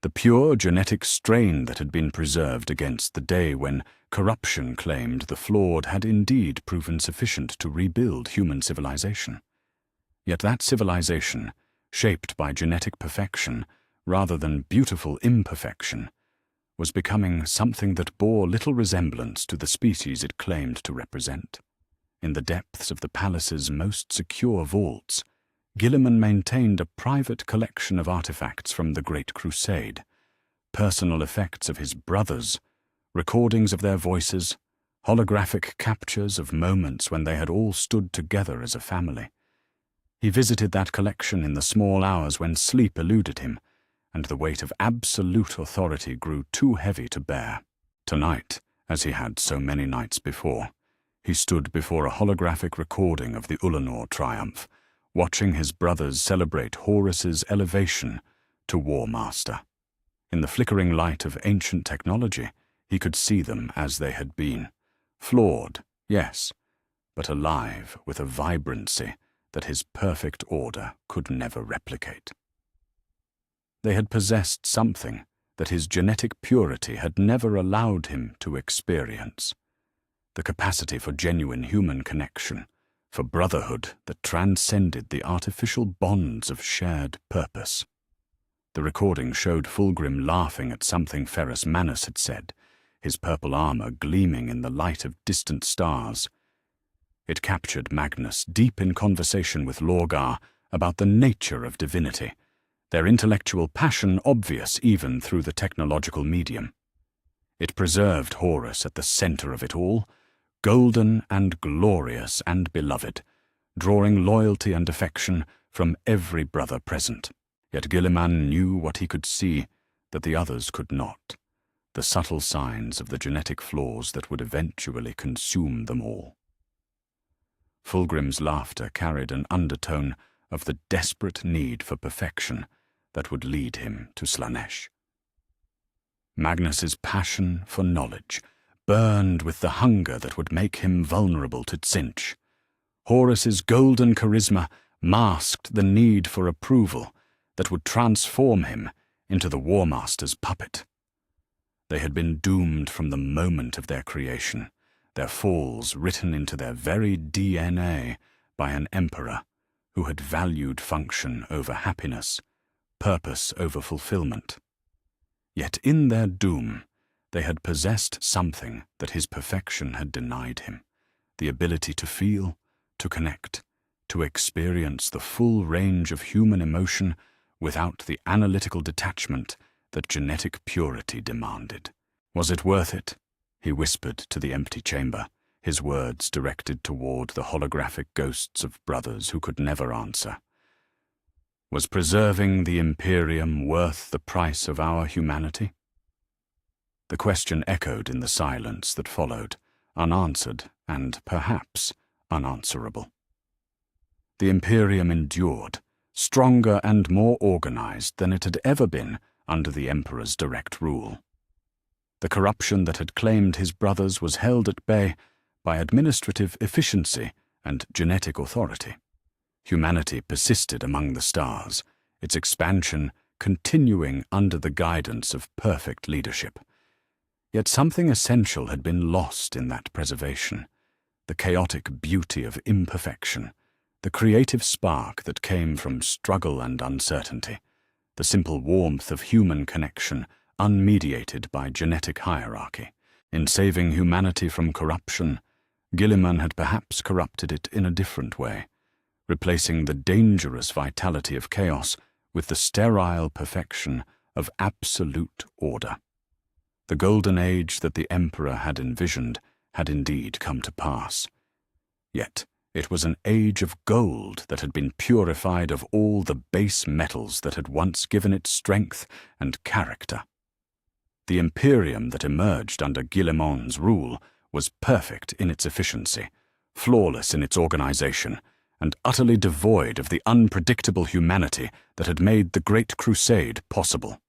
The pure genetic strain that had been preserved against the day when corruption claimed the flawed had indeed proven sufficient to rebuild human civilization. Yet that civilization, shaped by genetic perfection rather than beautiful imperfection, was becoming something that bore little resemblance to the species it claimed to represent. In the depths of the palace's most secure vaults, Guilliman maintained a private collection of artifacts from the Great Crusade, personal effects of his brothers, recordings of their voices, holographic captures of moments when they had all stood together as a family. He visited that collection in the small hours when sleep eluded him, and the weight of absolute authority grew too heavy to bear. Tonight, as he had so many nights before, he stood before a holographic recording of the Ulanor triumph, watching his brothers celebrate Horus's elevation to War Master. In the flickering light of ancient technology, he could see them as they had been. Flawed, yes, but alive with a vibrancy that his perfect order could never replicate. They had possessed something that his genetic purity had never allowed him to experience: the capacity for genuine human connection, for brotherhood that transcended the artificial bonds of shared purpose. The recording showed Fulgrim laughing at something Ferrus Manus had said, his purple armor gleaming in the light of distant stars. It captured Magnus deep in conversation with Lorgar about the nature of divinity, their intellectual passion obvious even through the technological medium. It preserved Horus at the center of it all, golden and glorious and beloved, drawing loyalty and affection from every brother present. Yet Guilliman knew what he could see that the others could not, the subtle signs of the genetic flaws that would eventually consume them all. Fulgrim's laughter carried an undertone of the desperate need for perfection that would lead him to Slaanesh. Magnus's passion for knowledge burned with the hunger that would make him vulnerable to Tzeentch. Horus's golden charisma masked the need for approval that would transform him into the War Master's puppet. They had been doomed from the moment of their creation, their falls written into their very DNA by an emperor who had valued function over happiness, purpose over fulfillment. Yet in their doom, they had possessed something that his perfection had denied him: the ability to feel, to connect, to experience the full range of human emotion without the analytical detachment that genetic purity demanded. Was it worth it? He whispered to the empty chamber, his words directed toward the holographic ghosts of brothers who could never answer. Was preserving the Imperium worth the price of our humanity? The question echoed in the silence that followed, unanswered and perhaps unanswerable. The Imperium endured, stronger and more organized than it had ever been under the Emperor's direct rule. The corruption that had claimed his brothers was held at bay by administrative efficiency and genetic authority. Humanity persisted among the stars, its expansion continuing under the guidance of perfect leadership. Yet something essential had been lost in that preservation, the chaotic beauty of imperfection, the creative spark that came from struggle and uncertainty, the simple warmth of human connection unmediated by genetic hierarchy. In saving humanity from corruption, Guilliman had perhaps corrupted it in a different way, replacing the dangerous vitality of chaos with the sterile perfection of absolute order. The golden age that the Emperor had envisioned had indeed come to pass. Yet it was an age of gold that had been purified of all the base metals that had once given it strength and character. The Imperium that emerged under Guilliman's rule was perfect in its efficiency, flawless in its organization, and utterly devoid of the unpredictable humanity that had made the Great Crusade possible.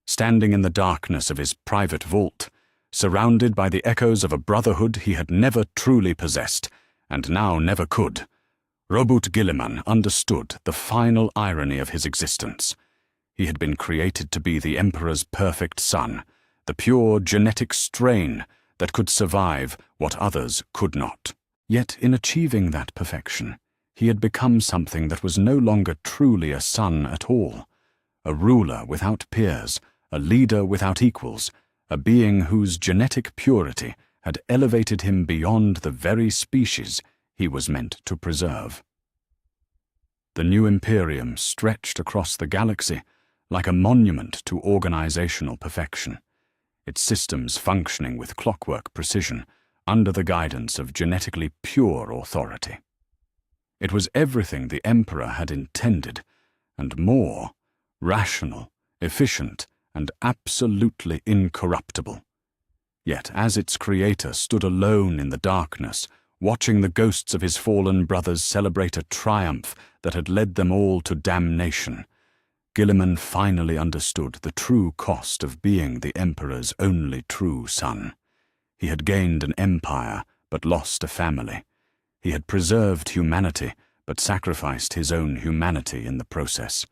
Standing in the darkness of his private vault, surrounded by the echoes of a brotherhood he had never truly possessed, and now never could, Robert Guilliman understood the final irony of his existence. He had been created to be the Emperor's perfect son, the pure genetic strain that could survive what others could not. Yet in achieving that perfection, he had become something that was no longer truly a son at all, a ruler without peers, a leader without equals, a being whose genetic purity had elevated him beyond the very species he was meant to preserve. The new Imperium stretched across the galaxy like a monument to organizational perfection, its systems functioning with clockwork precision under the guidance of genetically pure authority. It was everything the Emperor had intended, and more, rational, efficient, and absolutely incorruptible. Yet as its creator stood alone in the darkness, watching the ghosts of his fallen brothers celebrate a triumph that had led them all to damnation, Guilliman finally understood the true cost of being the Emperor's only true son. He had gained an empire, but lost a family. He had preserved humanity, but sacrificed his own humanity in the process.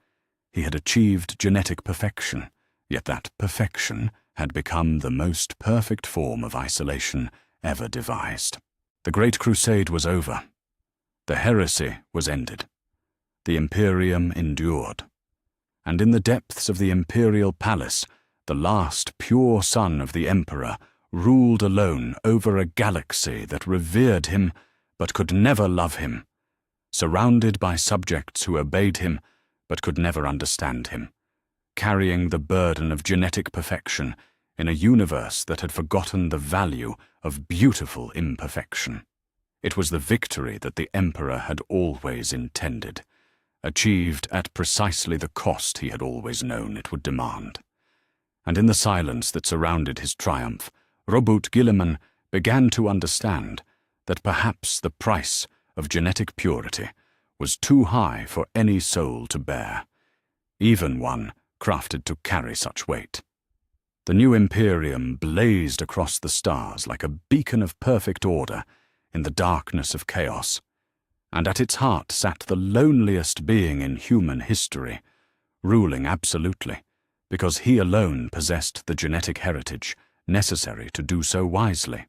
He had achieved genetic perfection, yet that perfection had become the most perfect form of isolation ever devised. The Great Crusade was over. The heresy was ended. The Imperium endured. And in the depths of the imperial palace, the last pure son of the Emperor ruled alone over a galaxy that revered him but could never love him, surrounded by subjects who obeyed him but could never understand him, carrying the burden of genetic perfection in a universe that had forgotten the value of beautiful imperfection. It was the victory that the Emperor had always intended, achieved at precisely the cost he had always known it would demand. And in the silence that surrounded his triumph, Robert Guilliman began to understand that perhaps the price of genetic purity was too high for any soul to bear, even one crafted to carry such weight. The new Imperium blazed across the stars like a beacon of perfect order in the darkness of chaos, and at its heart sat the loneliest being in human history, ruling absolutely, because he alone possessed the genetic heritage necessary to do so wisely.